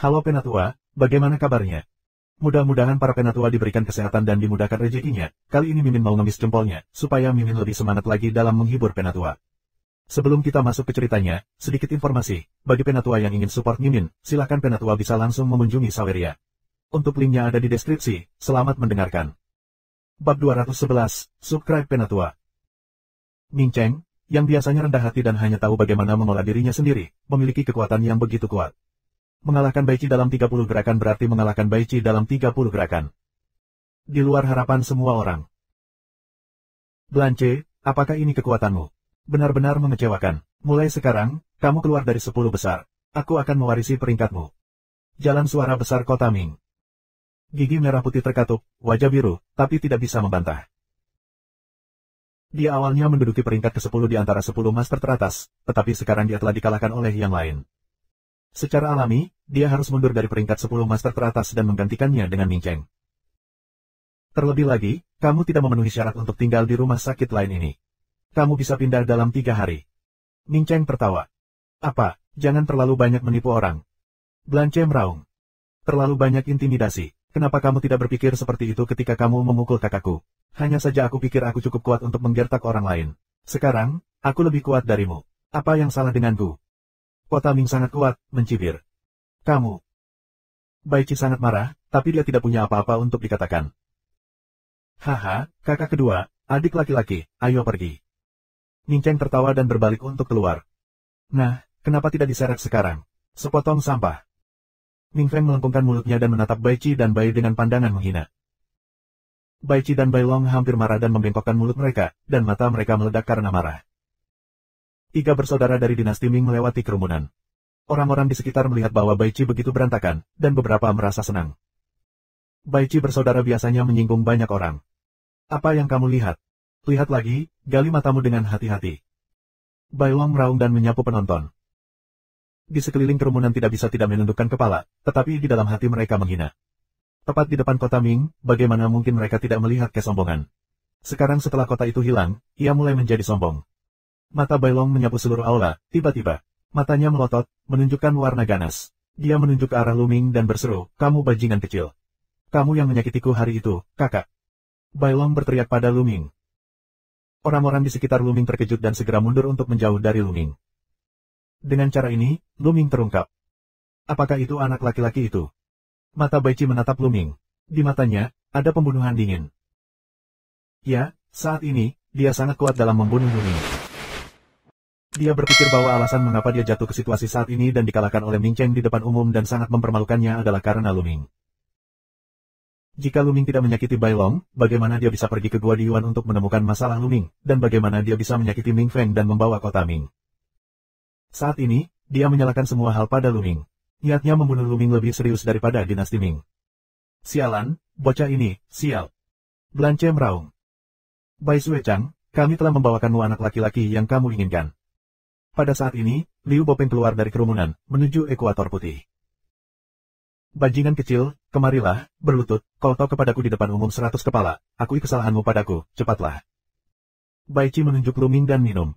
Halo Penatua, bagaimana kabarnya? Mudah-mudahan para Penatua diberikan kesehatan dan dimudahkan rezekinya. Kali ini Mimin mau ngemis jempolnya, supaya Mimin lebih semangat lagi dalam menghibur Penatua. Sebelum kita masuk ke ceritanya, sedikit informasi. Bagi Penatua yang ingin support Mimin, silakan Penatua bisa langsung mengunjungi Saweria. Untuk linknya ada di deskripsi. Selamat mendengarkan. Bab 211, Subscribe Penatua. Ming Cheng, yang biasanya rendah hati dan hanya tahu bagaimana mengolah dirinya sendiri, memiliki kekuatan yang begitu kuat. Mengalahkan Bai Qi dalam 30 gerakan berarti mengalahkan Bai Qi dalam 30 gerakan. Di luar harapan semua orang. Blanche, apakah ini kekuatanmu? Benar-benar mengecewakan. Mulai sekarang, kamu keluar dari 10 besar. Aku akan mewarisi peringkatmu. Jalan suara besar Kota Ming. Gigi merah putih terkatup, wajah biru, tapi tidak bisa membantah. Dia awalnya menduduki peringkat ke-10 di antara 10 master teratas, tetapi sekarang dia telah dikalahkan oleh yang lain. Secara alami, dia harus mundur dari peringkat 10 master teratas dan menggantikannya dengan Ming Cheng. Terlebih lagi, kamu tidak memenuhi syarat untuk tinggal di rumah sakit lain ini. Kamu bisa pindah dalam 3 hari. Ming Cheng tertawa. Apa, jangan terlalu banyak menipu orang. Blanche meraung. Terlalu banyak intimidasi. Kenapa kamu tidak berpikir seperti itu ketika kamu memukul kakakku? Hanya saja aku pikir aku cukup kuat untuk menggertak orang lain. Sekarang, aku lebih kuat darimu. Apa yang salah denganku? Kota Ming sangat kuat, mencibir. Kamu. Bai Qi sangat marah, tapi dia tidak punya apa-apa untuk dikatakan. Haha, kakak kedua, adik laki-laki, ayo pergi. Ming Cheng tertawa dan berbalik untuk keluar. Nah, kenapa tidak diseret sekarang? Sepotong sampah. Ming Feng melengkungkan mulutnya dan menatap Bai Qi dan Bai dengan pandangan menghina. Bai Qi dan Bai Long hampir marah dan membengkokkan mulut mereka, dan mata mereka meledak karena marah. 3 bersaudara dari dinasti Ming melewati kerumunan. Orang-orang di sekitar melihat bahwa Bai Qi begitu berantakan, dan beberapa merasa senang. Bai Qi bersaudara biasanya menyinggung banyak orang. Apa yang kamu lihat? Lihat lagi, gali matamu dengan hati-hati. Bai Long meraung dan menyapu penonton. Di sekeliling kerumunan tidak bisa tidak menundukkan kepala, tetapi di dalam hati mereka menghina. Tepat di depan kota Ming, bagaimana mungkin mereka tidak melihat kesombongan? Sekarang setelah kota itu hilang, ia mulai menjadi sombong. Mata Bai Long menyapu seluruh aula, tiba-tiba. Matanya melotot, menunjukkan warna ganas. Dia menunjuk ke arah Lu Ming dan berseru, kamu bajingan kecil. Kamu yang menyakitiku hari itu, kakak. Bai Long berteriak pada Lu Ming. Orang-orang di sekitar Lu Ming terkejut dan segera mundur untuk menjauh dari Lu Ming. Dengan cara ini, Lu Ming terungkap. Apakah itu anak laki-laki itu? Mata Bai Qi menatap Lu Ming. Di matanya, ada pembunuhan dingin. Ya, saat ini, dia sangat kuat dalam membunuh Lu Ming. Dia berpikir bahwa alasan mengapa dia jatuh ke situasi saat ini dan dikalahkan oleh Ming Cheng di depan umum dan sangat mempermalukannya adalah karena Lu Ming. Jika Lu Ming tidak menyakiti Bai Long, bagaimana dia bisa pergi ke Gua Diyuan untuk menemukan masalah Lu Ming, dan bagaimana dia bisa menyakiti Ming Feng dan membawa kota Ming? Saat ini, dia menyalahkan semua hal pada Lu Ming. Niatnya membunuh Lu Ming lebih serius daripada dinasti Ming. Sialan, bocah ini, sial. Blanche meraung. Bai Suechang, kami telah membawakanmu anak laki-laki yang kamu inginkan. Pada saat ini, Liu Bopeng keluar dari kerumunan, menuju ekuator putih. Bajingan kecil, kemarilah, berlutut, kau kepadaku di depan umum 100 kepala, akui kesalahanmu padaku, cepatlah. Bai Qi menunjuk Lu Ming dan minum.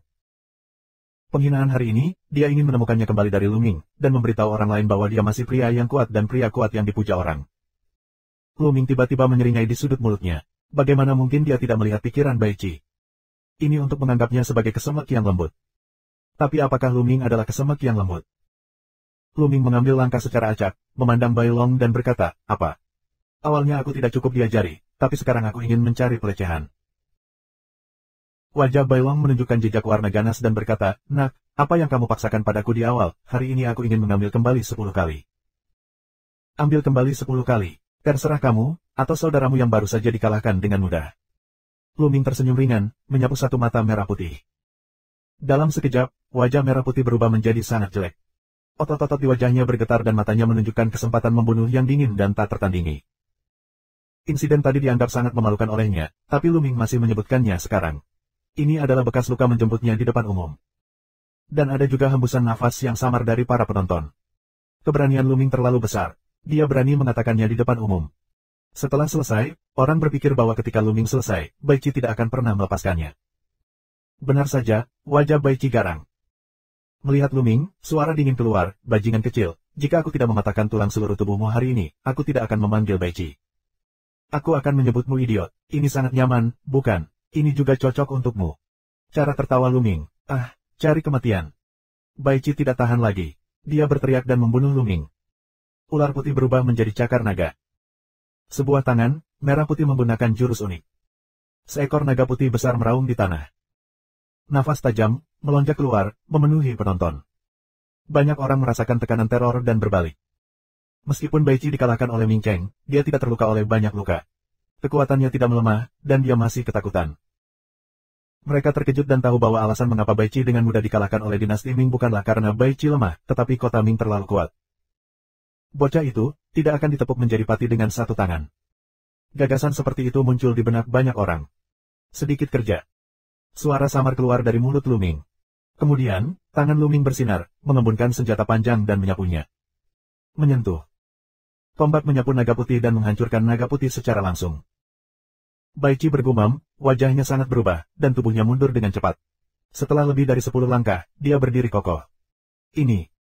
Penghinaan hari ini, dia ingin menemukannya kembali dari Lu Ming, dan memberitahu orang lain bahwa dia masih pria yang kuat dan pria kuat yang dipuja orang. Lu Ming tiba-tiba menyeringai di sudut mulutnya. Bagaimana mungkin dia tidak melihat pikiran Bai Qi? Ini untuk menganggapnya sebagai kesemek yang lembut. Tapi apakah Lu Ming adalah kesemek yang lembut? Lu Ming mengambil langkah secara acak, memandang Bai Long dan berkata, apa? Awalnya aku tidak cukup diajari, tapi sekarang aku ingin mencari pelecehan. Wajah Bai Long menunjukkan jejak warna ganas dan berkata, nak, apa yang kamu paksakan padaku di awal, hari ini aku ingin mengambil kembali 10 kali. Ambil kembali 10 kali, terserah kamu, atau saudaramu yang baru saja dikalahkan dengan mudah. Lu Ming tersenyum ringan, menyapu satu mata merah putih. Dalam sekejap, wajah merah putih berubah menjadi sangat jelek. Otot-otot di wajahnya bergetar dan matanya menunjukkan kesempatan membunuh yang dingin dan tak tertandingi. Insiden tadi dianggap sangat memalukan olehnya, tapi Lu Ming masih menyebutkannya sekarang. Ini adalah bekas luka menjemputnya di depan umum. Dan ada juga hembusan nafas yang samar dari para penonton. Keberanian Lu Ming terlalu besar. Dia berani mengatakannya di depan umum. Setelah selesai, orang berpikir bahwa ketika Lu Ming selesai, Bai Qi tidak akan pernah melepaskannya. Benar saja, wajah Bai Qi garang. Melihat Luming, suara dingin keluar, bajingan kecil. Jika aku tidak mematahkan tulang seluruh tubuhmu hari ini, aku tidak akan memanggil Baici. Aku akan menyebutmu idiot. Ini sangat nyaman, bukan? Ini juga cocok untukmu. Cara tertawa Luming. Ah, cari kematian. Baici tidak tahan lagi. Dia berteriak dan membunuh Luming. Ular putih berubah menjadi cakar naga. Sebuah tangan, merah putih menggunakan jurus unik. Seekor naga putih besar meraung di tanah. Nafas tajam, melonjak keluar, memenuhi penonton. Banyak orang merasakan tekanan teror dan berbalik. Meskipun Baici dikalahkan oleh Ming Cheng, dia tidak terluka oleh banyak luka. Kekuatannya tidak melemah, dan dia masih ketakutan. Mereka terkejut dan tahu bahwa alasan mengapa Baici dengan mudah dikalahkan oleh dinasti Ming bukanlah karena Baici lemah, tetapi kota Ming terlalu kuat. Bocah itu tidak akan ditepuk menjadi pati dengan satu tangan. Gagasan seperti itu muncul di benak banyak orang. Sedikit kerja. Suara samar keluar dari mulut Luming. Kemudian, tangan Luming bersinar, mengembunkan senjata panjang dan menyapunya. Menyentuh. Tombak menyapu naga putih dan menghancurkan naga putih secara langsung. Baici bergumam, wajahnya sangat berubah, dan tubuhnya mundur dengan cepat. Setelah lebih dari 10 langkah, dia berdiri kokoh. Ini.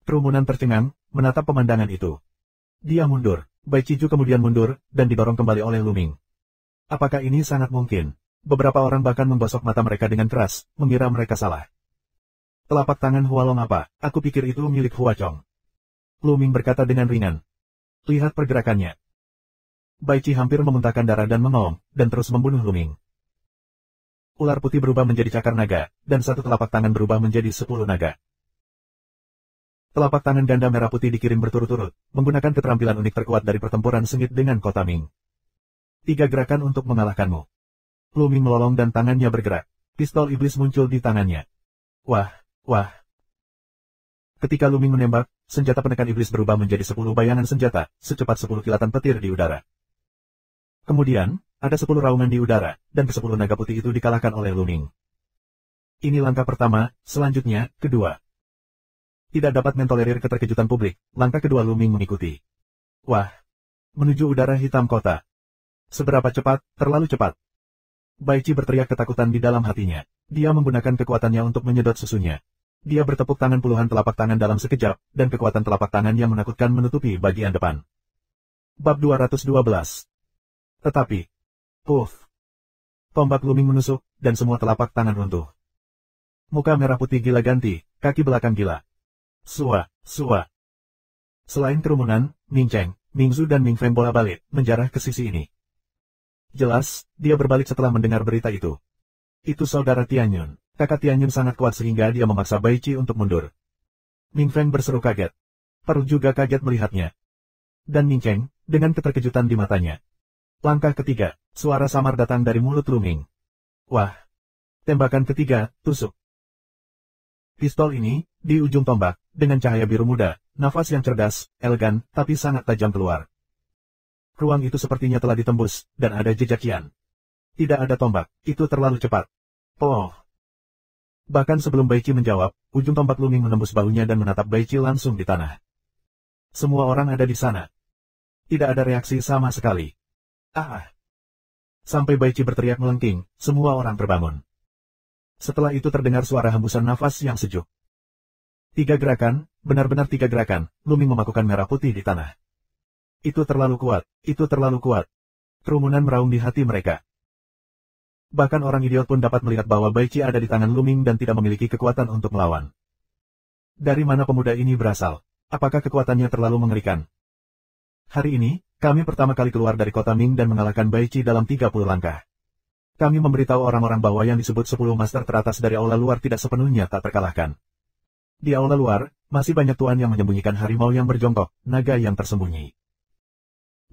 Kerumunan tercengang, menatap pemandangan itu. Dia mundur. Baici Ju kemudian mundur, dan didorong kembali oleh Luming. Apakah ini sangat mungkin? Beberapa orang bahkan menggosok mata mereka dengan keras, mengira mereka salah. Telapak tangan Hualong apa? Aku pikir itu milik Huachong. Luming berkata dengan ringan. Lihat pergerakannya. Baici hampir memuntahkan darah dan mengaum, dan terus membunuh Luming. Ular putih berubah menjadi cakar naga, dan satu telapak tangan berubah menjadi 10 naga. Telapak tangan ganda merah putih dikirim berturut-turut, menggunakan keterampilan unik terkuat dari pertempuran sengit dengan kota Ming. 3 gerakan untuk mengalahkanmu. Luming melolong dan tangannya bergerak. Pistol iblis muncul di tangannya. Wah. Ketika Luming menembak, senjata penekan iblis berubah menjadi 10 bayangan senjata, secepat 10 kilatan petir di udara. Kemudian, ada 10 raungan di udara, dan ke-10 naga putih itu dikalahkan oleh Luming. Ini langkah pertama, selanjutnya, kedua. Tidak dapat mentolerir keterkejutan publik, langkah kedua Luming mengikuti. Wah! Menuju udara hitam kota. Seberapa cepat, terlalu cepat. Baici berteriak ketakutan di dalam hatinya. Dia menggunakan kekuatannya untuk menyedot susunya. Dia bertepuk tangan puluhan telapak tangan dalam sekejap, dan kekuatan telapak tangan yang menakutkan menutupi bagian depan. Bab 212. Tetapi, puff. Tombak Luming menusuk, dan semua telapak tangan runtuh. Muka merah putih gila ganti, kaki belakang gila. Sua. Selain kerumunan, Ming Cheng, Ming Zhu dan Ming Feng bola-balik, menjarah ke sisi ini. Jelas, dia berbalik setelah mendengar berita itu. Itu saudara Tianyun. Kakak Tianyun sangat kuat sehingga dia memaksa Baici untuk mundur. Ming Feng berseru kaget. Perlu juga kaget melihatnya. Dan Ming Cheng, dengan keterkejutan di matanya. Langkah ketiga, suara samar datang dari mulut Luming. Wah! Tembakan ketiga, tusuk. Pistol ini, di ujung tombak, dengan cahaya biru muda, nafas yang cerdas, elegan, tapi sangat tajam keluar. Ruang itu sepertinya telah ditembus, dan ada jejak kian. Tidak ada tombak, itu terlalu cepat. Oh! Bahkan sebelum Baici menjawab, ujung tombak Luming menembus bahunya dan menatap Baici langsung di tanah. Semua orang ada di sana. Tidak ada reaksi sama sekali. Ah! Sampai Baici berteriak melengking, semua orang terbangun. Setelah itu terdengar suara hembusan nafas yang sejuk. 3 gerakan, benar-benar 3 gerakan, Luming memakukan merah putih di tanah. Itu terlalu kuat. Kerumunan meraung di hati mereka. Bahkan orang idiot pun dapat melihat bahwa Baici ada di tangan Luming dan tidak memiliki kekuatan untuk melawan. Dari mana pemuda ini berasal? Apakah kekuatannya terlalu mengerikan? Hari ini, kami pertama kali keluar dari kota Ming dan mengalahkan Baici dalam 30 langkah. Kami memberitahu orang-orang bahwa yang disebut 10 master teratas dari aula luar tidak sepenuhnya tak terkalahkan. Di aula luar, masih banyak tuan yang menyembunyikan harimau yang berjongkok, naga yang tersembunyi.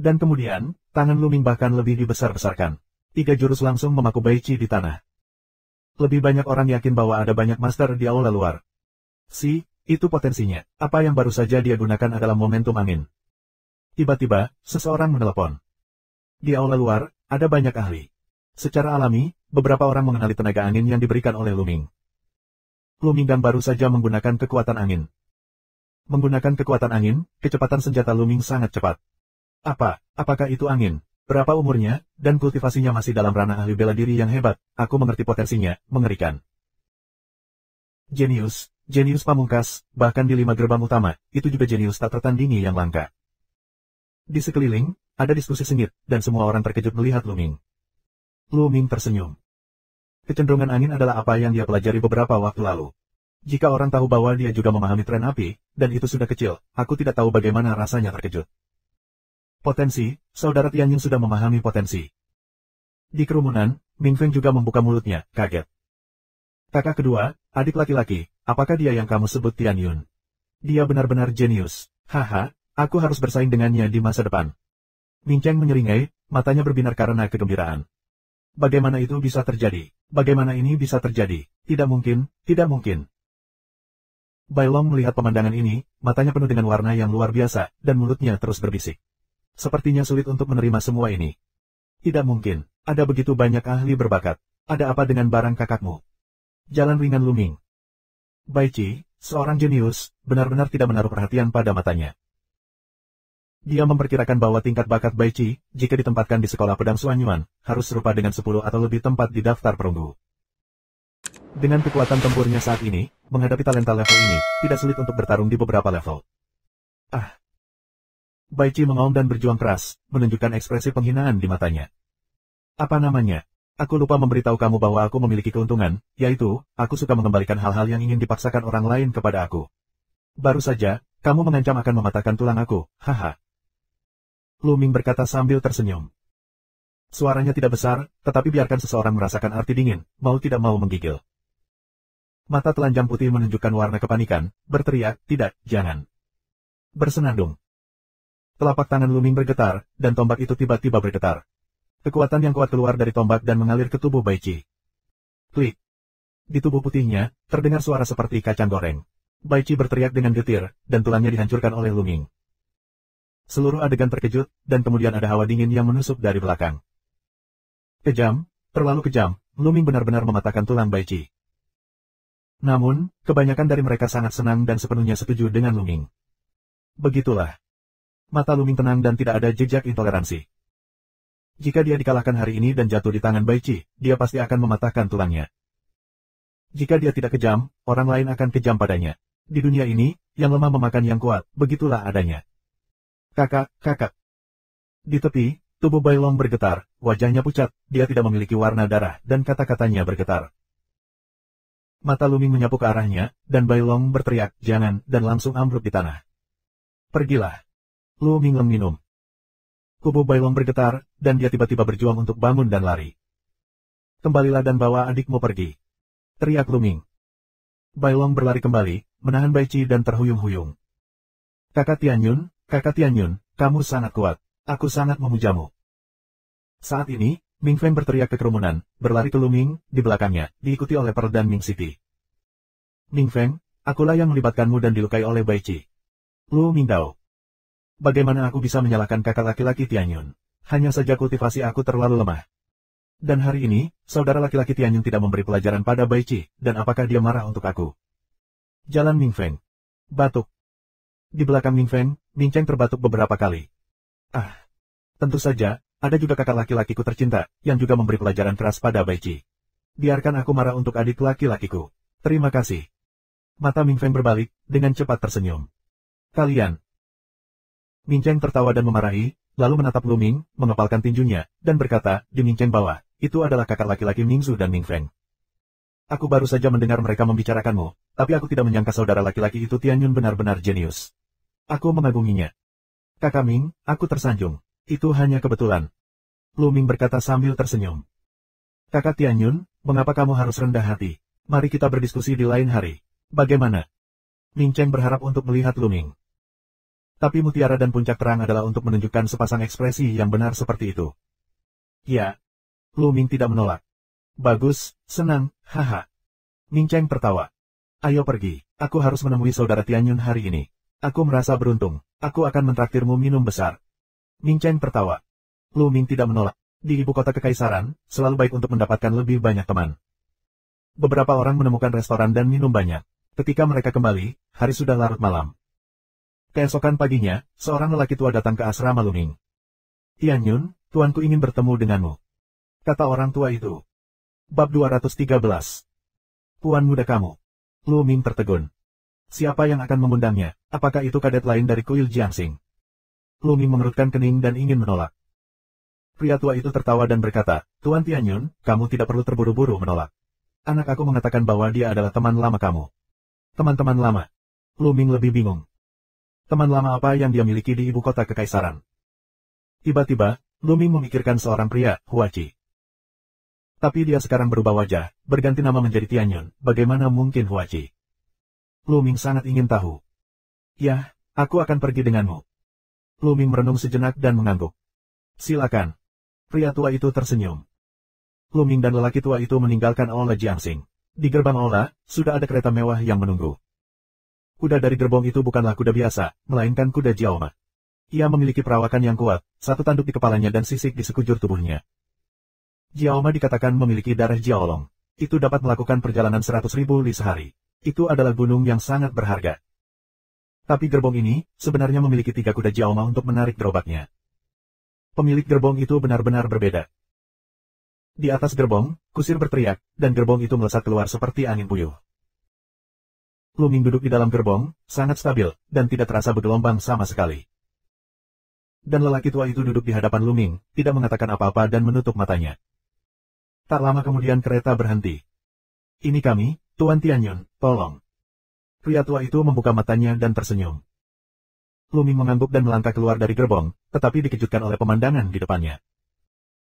Dan kemudian, tangan Luming bahkan lebih dibesar-besarkan. 3 jurus langsung memaku Baici di tanah. Lebih banyak orang yakin bahwa ada banyak master di aula luar. Itu potensinya. Apa yang baru saja dia gunakan adalah momentum angin. Tiba-tiba, seseorang menelepon. Di aula luar, ada banyak ahli. Secara alami, beberapa orang mengenali tenaga angin yang diberikan oleh Luming. Luming baru saja menggunakan kekuatan angin. Menggunakan kekuatan angin, kecepatan senjata Luming sangat cepat. Apakah itu angin? Berapa umurnya, dan kultivasinya masih dalam ranah ahli bela diri yang hebat, aku mengerti potensinya, mengerikan. jenius pamungkas, bahkan di 5 gerbang utama, itu juga jenius tak tertandingi yang langka. Di sekeliling, ada diskusi sengit, dan semua orang terkejut melihat Lu Ming. Lu Ming tersenyum. Kecenderungan angin adalah apa yang dia pelajari beberapa waktu lalu. Jika orang tahu bahwa dia juga memahami tren api, dan itu sudah kecil, aku tidak tahu bagaimana rasanya terkejut. Potensi, saudara Tianyun sudah memahami potensi. Di kerumunan, Ming Feng juga membuka mulutnya, kaget. Kakak kedua, adik laki-laki, apakah dia yang kamu sebut Tianyun? Dia benar-benar jenius. Haha, aku harus bersaing dengannya di masa depan. Ming Cheng menyeringai, matanya berbinar karena kegembiraan. Bagaimana itu bisa terjadi? Bagaimana ini bisa terjadi? Tidak mungkin, tidak mungkin. Bai Long melihat pemandangan ini, matanya penuh dengan warna yang luar biasa, dan mulutnya terus berbisik. Sepertinya sulit untuk menerima semua ini. Tidak mungkin, ada begitu banyak ahli berbakat. Ada apa dengan barang kakakmu? Jalan ringan Lu Ming. Bai Qi, seorang jenius, benar-benar tidak menaruh perhatian pada matanya. Dia memperkirakan bahwa tingkat bakat Bai Qi, jika ditempatkan di sekolah pedang Suanyuan, harus serupa dengan 10 atau lebih tempat di daftar perunggu. Dengan kekuatan tempurnya saat ini, menghadapi talenta level ini, tidak sulit untuk bertarung di beberapa level. Ah! Bai Qi mengaum dan berjuang keras, menunjukkan ekspresi penghinaan di matanya. Apa namanya? Aku lupa memberitahu kamu bahwa aku memiliki keuntungan, yaitu, aku suka mengembalikan hal-hal yang ingin dipaksakan orang lain kepada aku. Baru saja, kamu mengancam akan mematahkan tulang aku, haha. Lu Ming berkata sambil tersenyum. Suaranya tidak besar, tetapi biarkan seseorang merasakan arti dingin, mau tidak mau menggigil. Mata telanjang putih menunjukkan warna kepanikan, berteriak, tidak, jangan. Bersenandung. Telapak tangan Lu Ming bergetar, dan tombak itu tiba-tiba bergetar. Kekuatan yang kuat keluar dari tombak dan mengalir ke tubuh Bai Qi. Klik. Di tubuh putihnya, terdengar suara seperti kacang goreng. Bai Qi berteriak dengan getir, dan tulangnya dihancurkan oleh Lu Ming. Seluruh adegan terkejut, dan kemudian ada hawa dingin yang menusuk dari belakang. Kejam, terlalu kejam, Lu Ming benar-benar mematahkan tulang Bai Qi. Namun, kebanyakan dari mereka sangat senang dan sepenuhnya setuju dengan Lu Ming. Begitulah. Mata Lu Ming tenang dan tidak ada jejak intoleransi. Jika dia dikalahkan hari ini dan jatuh di tangan Bai Qi, dia pasti akan mematahkan tulangnya. Jika dia tidak kejam, orang lain akan kejam padanya. Di dunia ini, yang lemah memakan yang kuat, begitulah adanya. Kakak. Di tepi, tubuh Bai Long bergetar, wajahnya pucat, dia tidak memiliki warna darah, dan kata-katanya bergetar. Mata Lu Ming menyapu ke arahnya, dan Bai Long berteriak, jangan, dan langsung ambruk di tanah. Pergilah. Lu Ming minum. Tubuh Bai Long bergetar, dan dia tiba-tiba berjuang untuk bangun dan lari. Kembalilah dan bawa adikmu pergi. Teriak Lu Ming. Bai Long berlari kembali, menahan Bai Qi dan terhuyung-huyung. Kakak Tianyun, kamu sangat kuat. Aku sangat memujamu. Saat ini, Ming Feng berteriak ke kerumunan, berlari ke Lu Ming, di belakangnya, diikuti oleh Pearl dan Ming Siti. Ming Feng, akulah yang melibatkanmu dan dilukai oleh Bai Qi. Lu Ming Dao. Bagaimana aku bisa menyalahkan kakak laki-laki Tianyun? Hanya saja kultivasi aku terlalu lemah. Dan hari ini, saudara laki-laki Tianyun tidak memberi pelajaran pada Bai Qi, dan apakah dia marah untuk aku? Jalan Ming Feng. Batuk. Di belakang Ming Feng, Ming Cheng terbatuk beberapa kali. Ah, tentu saja, ada juga kakak laki-lakiku tercinta, yang juga memberi pelajaran keras pada Bai Qi. Biarkan aku marah untuk adik laki-lakiku. Terima kasih. Mata Ming Feng berbalik, dengan cepat tersenyum. Kalian. Ming Cheng tertawa dan memarahi, lalu menatap Lu Ming, mengepalkan tinjunya, dan berkata, di Ming Cheng bawah, itu adalah kakak laki-laki Ming Zhu dan Ming Feng. Aku baru saja mendengar mereka membicarakanmu, tapi aku tidak menyangka saudara laki-laki itu Tianyun benar-benar jenius. Aku mengaguminya. Kakak Ming, aku tersanjung. Itu hanya kebetulan. Lu Ming berkata sambil tersenyum. Kakak Tianyun, mengapa kamu harus rendah hati? Mari kita berdiskusi di lain hari. Bagaimana? Ming Cheng berharap untuk melihat Lu Ming. Tapi mutiara dan puncak terang adalah untuk menunjukkan sepasang ekspresi yang benar seperti itu. Ya. Lu Ming tidak menolak. Bagus, senang, haha. Ming Cheng tertawa. Ayo pergi, aku harus menemui saudara Tianyun hari ini. Aku merasa beruntung, aku akan mentraktirmu minum besar. Ming Cheng tertawa. Lu Ming tidak menolak. Di ibu kota kekaisaran, selalu baik untuk mendapatkan lebih banyak teman. Beberapa orang menemukan restoran dan minum banyak. Ketika mereka kembali, hari sudah larut malam. Keesokan paginya, seorang lelaki tua datang ke asrama Lu Ming. Tianyun, tuanku ingin bertemu denganmu. Kata orang tua itu. Bab 213. Puan muda kamu. Lu Ming tertegun. Siapa yang akan mengundangnya? Apakah itu kadet lain dari kuil Jiangxing? Lu Ming mengerutkan kening dan ingin menolak. Pria tua itu tertawa dan berkata, Tuan Tianyun, kamu tidak perlu terburu-buru menolak. Anak aku mengatakan bahwa dia adalah teman lama kamu. Teman-teman lama. Lu Ming lebih bingung. Teman lama apa yang dia miliki di ibu kota kekaisaran? Tiba-tiba, Lu Ming memikirkan seorang pria, Huachi. Tapi dia sekarang berubah wajah, berganti nama menjadi Tianyun, bagaimana mungkin Huachi? Lu Ming sangat ingin tahu. Ya, aku akan pergi denganmu. Lu Ming merenung sejenak dan mengangguk. Silakan. Pria tua itu tersenyum. Lu Ming dan lelaki tua itu meninggalkan Aula Jiangxing. Di gerbang Aula, sudah ada kereta mewah yang menunggu. Kuda dari gerbong itu bukanlah kuda biasa, melainkan kuda Jiaoma. Ia memiliki perawakan yang kuat, satu tanduk di kepalanya dan sisik di sekujur tubuhnya. Jiaoma dikatakan memiliki darah Jiaolong. Itu dapat melakukan perjalanan 100.000 li sehari. Itu adalah gunung yang sangat berharga. Tapi gerbong ini, sebenarnya memiliki 3 kuda Jiaoma untuk menarik gerobaknya. Pemilik gerbong itu benar-benar berbeda. Di atas gerbong, kusir berteriak, dan gerbong itu melesat keluar seperti angin puyuh. Lu Ming duduk di dalam gerbong, sangat stabil, dan tidak terasa bergelombang sama sekali. Dan lelaki tua itu duduk di hadapan Lu Ming, tidak mengatakan apa-apa dan menutup matanya. Tak lama kemudian kereta berhenti. Ini kami, Tuan Tianyun, tolong. Pria tua itu membuka matanya dan tersenyum. Lu Ming mengangguk dan melangkah keluar dari gerbong, tetapi dikejutkan oleh pemandangan di depannya.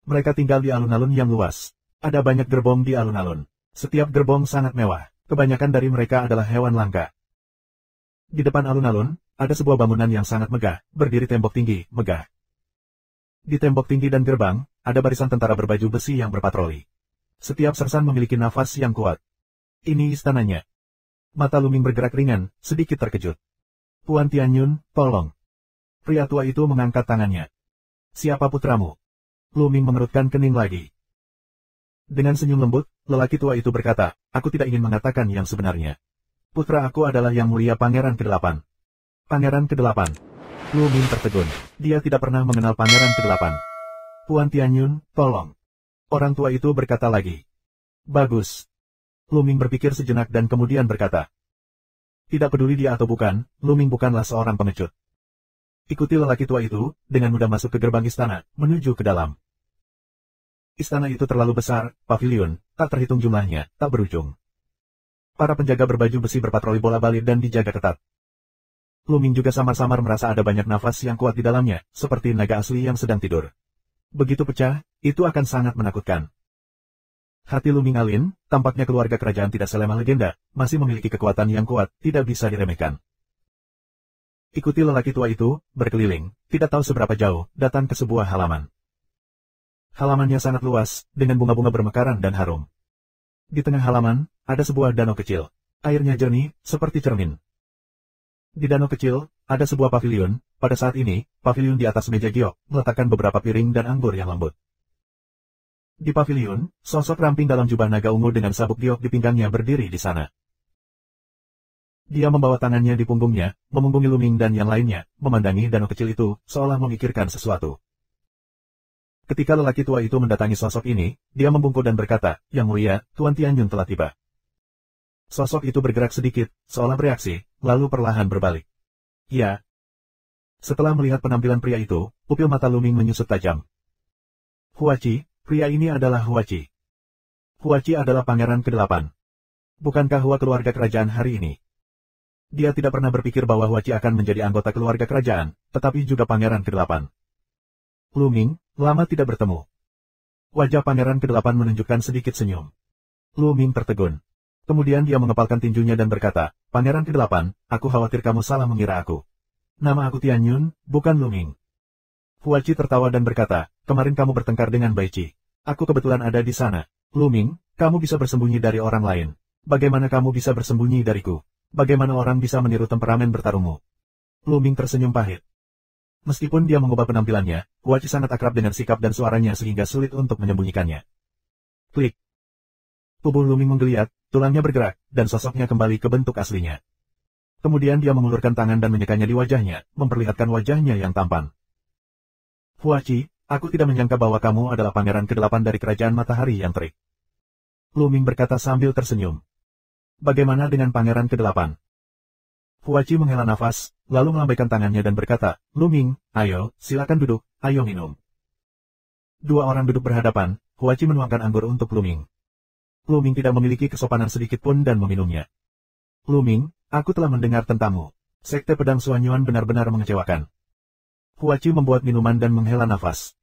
Mereka tinggal di alun-alun yang luas. Ada banyak gerbong di alun-alun. Setiap gerbong sangat mewah. Kebanyakan dari mereka adalah hewan langka. Di depan alun-alun, ada sebuah bangunan yang sangat megah, berdiri tembok tinggi, megah. Di tembok tinggi dan gerbang, ada barisan tentara berbaju besi yang berpatroli. Setiap sersan memiliki nafas yang kuat. Ini istananya. Mata Lu Ming bergerak ringan, sedikit terkejut. Tuan Tianyun, tolong. Pria tua itu mengangkat tangannya. Siapa putramu? Lu Ming mengerutkan kening lagi. Dengan senyum lembut, lelaki tua itu berkata, aku tidak ingin mengatakan yang sebenarnya. Putra aku adalah Yang Mulia Pangeran ke-8. Pangeran ke-8. Lu Ming tertegun. Dia tidak pernah mengenal Pangeran ke-8. Tuan Tianyun, tolong. Orang tua itu berkata lagi. Bagus. Lu Ming berpikir sejenak dan kemudian berkata. Tidak peduli dia atau bukan, Lu Ming bukanlah seorang pengecut. Ikuti lelaki tua itu, dengan mudah masuk ke gerbang istana, menuju ke dalam. Istana itu terlalu besar, pavilion, tak terhitung jumlahnya, tak berujung. Para penjaga berbaju besi berpatroli bola-balik dan dijaga ketat. Lu Ming juga samar-samar merasa ada banyak nafas yang kuat di dalamnya, seperti naga asli yang sedang tidur. Begitu pecah, itu akan sangat menakutkan. Hati Lu Ming alin, tampaknya keluarga kerajaan tidak selemah legenda, masih memiliki kekuatan yang kuat, tidak bisa diremehkan. Ikuti lelaki tua itu, berkeliling, tidak tahu seberapa jauh, datang ke sebuah halaman. Halamannya sangat luas, dengan bunga-bunga bermekaran dan harum. Di tengah halaman, ada sebuah danau kecil. Airnya jernih, seperti cermin. Di danau kecil, ada sebuah pavilion. Pada saat ini, pavilion di atas meja giok, meletakkan beberapa piring dan anggur yang lembut. Di pavilion, sosok ramping dalam jubah naga ungu dengan sabuk giok di pinggangnya berdiri di sana. Dia membawa tangannya di punggungnya, memunggungi Lu Ming dan yang lainnya, memandangi danau kecil itu, seolah memikirkan sesuatu. Ketika lelaki tua itu mendatangi sosok ini, dia membungkuk dan berkata, Yang Mulia, Tuan Tianyun telah tiba. Sosok itu bergerak sedikit, seolah bereaksi, lalu perlahan berbalik. Ya. Setelah melihat penampilan pria itu, pupil mata Lu Ming menyusut tajam. Huachi, pria ini adalah Huachi. Huachi adalah pangeran ke-8. Bukankah Hua keluarga kerajaan hari ini? Dia tidak pernah berpikir bahwa Huachi akan menjadi anggota keluarga kerajaan, tetapi juga pangeran ke-8. Lu Ming, lama tidak bertemu. Wajah pangeran ke-8 menunjukkan sedikit senyum. Lu Ming tertegun. Kemudian dia mengepalkan tinjunya dan berkata, Pangeran ke-8, aku khawatir kamu salah mengira aku. Nama aku Tianyun, bukan Lu Ming. Huachi tertawa dan berkata, kemarin kamu bertengkar dengan Baichi. Aku kebetulan ada di sana. Lu Ming, kamu bisa bersembunyi dari orang lain. Bagaimana kamu bisa bersembunyi dariku? Bagaimana orang bisa meniru temperamen bertarungmu? Lu Ming tersenyum pahit. Meskipun dia mengubah penampilannya, Huachi sangat akrab dengan sikap dan suaranya sehingga sulit untuk menyembunyikannya. Klik. Tubuh Lu Ming menggeliat, tulangnya bergerak, dan sosoknya kembali ke bentuk aslinya. Kemudian dia mengulurkan tangan dan menyekanya di wajahnya, memperlihatkan wajahnya yang tampan. Huachi, aku tidak menyangka bahwa kamu adalah pangeran ke-8 dari kerajaan matahari yang terik. Lu Ming berkata sambil tersenyum. Bagaimana dengan pangeran ke-8? Huachi menghela nafas, lalu melambaikan tangannya dan berkata, Lu Ming, ayo, silakan duduk, ayo minum. Dua orang duduk berhadapan, Huachi menuangkan anggur untuk Lu Ming. Lu Ming tidak memiliki kesopanan sedikit pun dan meminumnya. Lu Ming, aku telah mendengar tentangmu. Sekte Pedang Xuanyuan benar-benar mengecewakan. Huachi membuat minuman dan menghela nafas.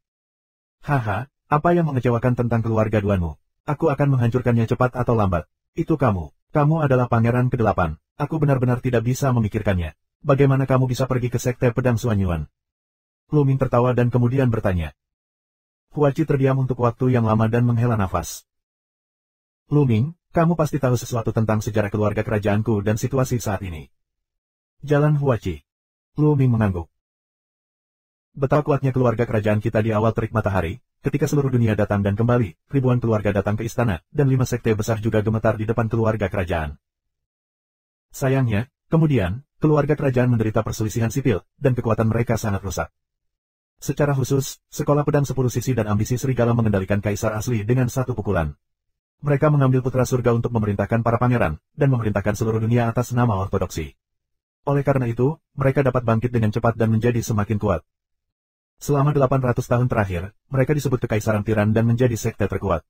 Haha, apa yang mengecewakan tentang keluarga Duanmu? Aku akan menghancurkannya cepat atau lambat. Itu kamu. Kamu adalah pangeran ke-8. Aku benar-benar tidak bisa memikirkannya. Bagaimana kamu bisa pergi ke Sekte Pedang Xuanyuan? Lu Ming tertawa dan kemudian bertanya. Huachi terdiam untuk waktu yang lama dan menghela nafas. Lu Ming, kamu pasti tahu sesuatu tentang sejarah keluarga kerajaanku dan situasi saat ini. Jalan Huachi. Lu Ming mengangguk. Betapa kuatnya keluarga kerajaan kita di awal terik matahari. Ketika seluruh dunia datang dan kembali, ribuan keluarga datang ke istana, dan 5 sekte besar juga gemetar di depan keluarga kerajaan. Sayangnya, kemudian, keluarga kerajaan menderita perselisihan sipil, dan kekuatan mereka sangat rusak. Secara khusus, Sekolah Pedang 10 Sisi dan Ambisi Serigala mengendalikan Kaisar asli dengan satu pukulan. Mereka mengambil putra surga untuk memerintahkan para pangeran, dan memerintahkan seluruh dunia atas nama ortodoksi. Oleh karena itu, mereka dapat bangkit dengan cepat dan menjadi semakin kuat. Selama 800 tahun terakhir, mereka disebut Kekaisaran Tiran dan menjadi sekte terkuat.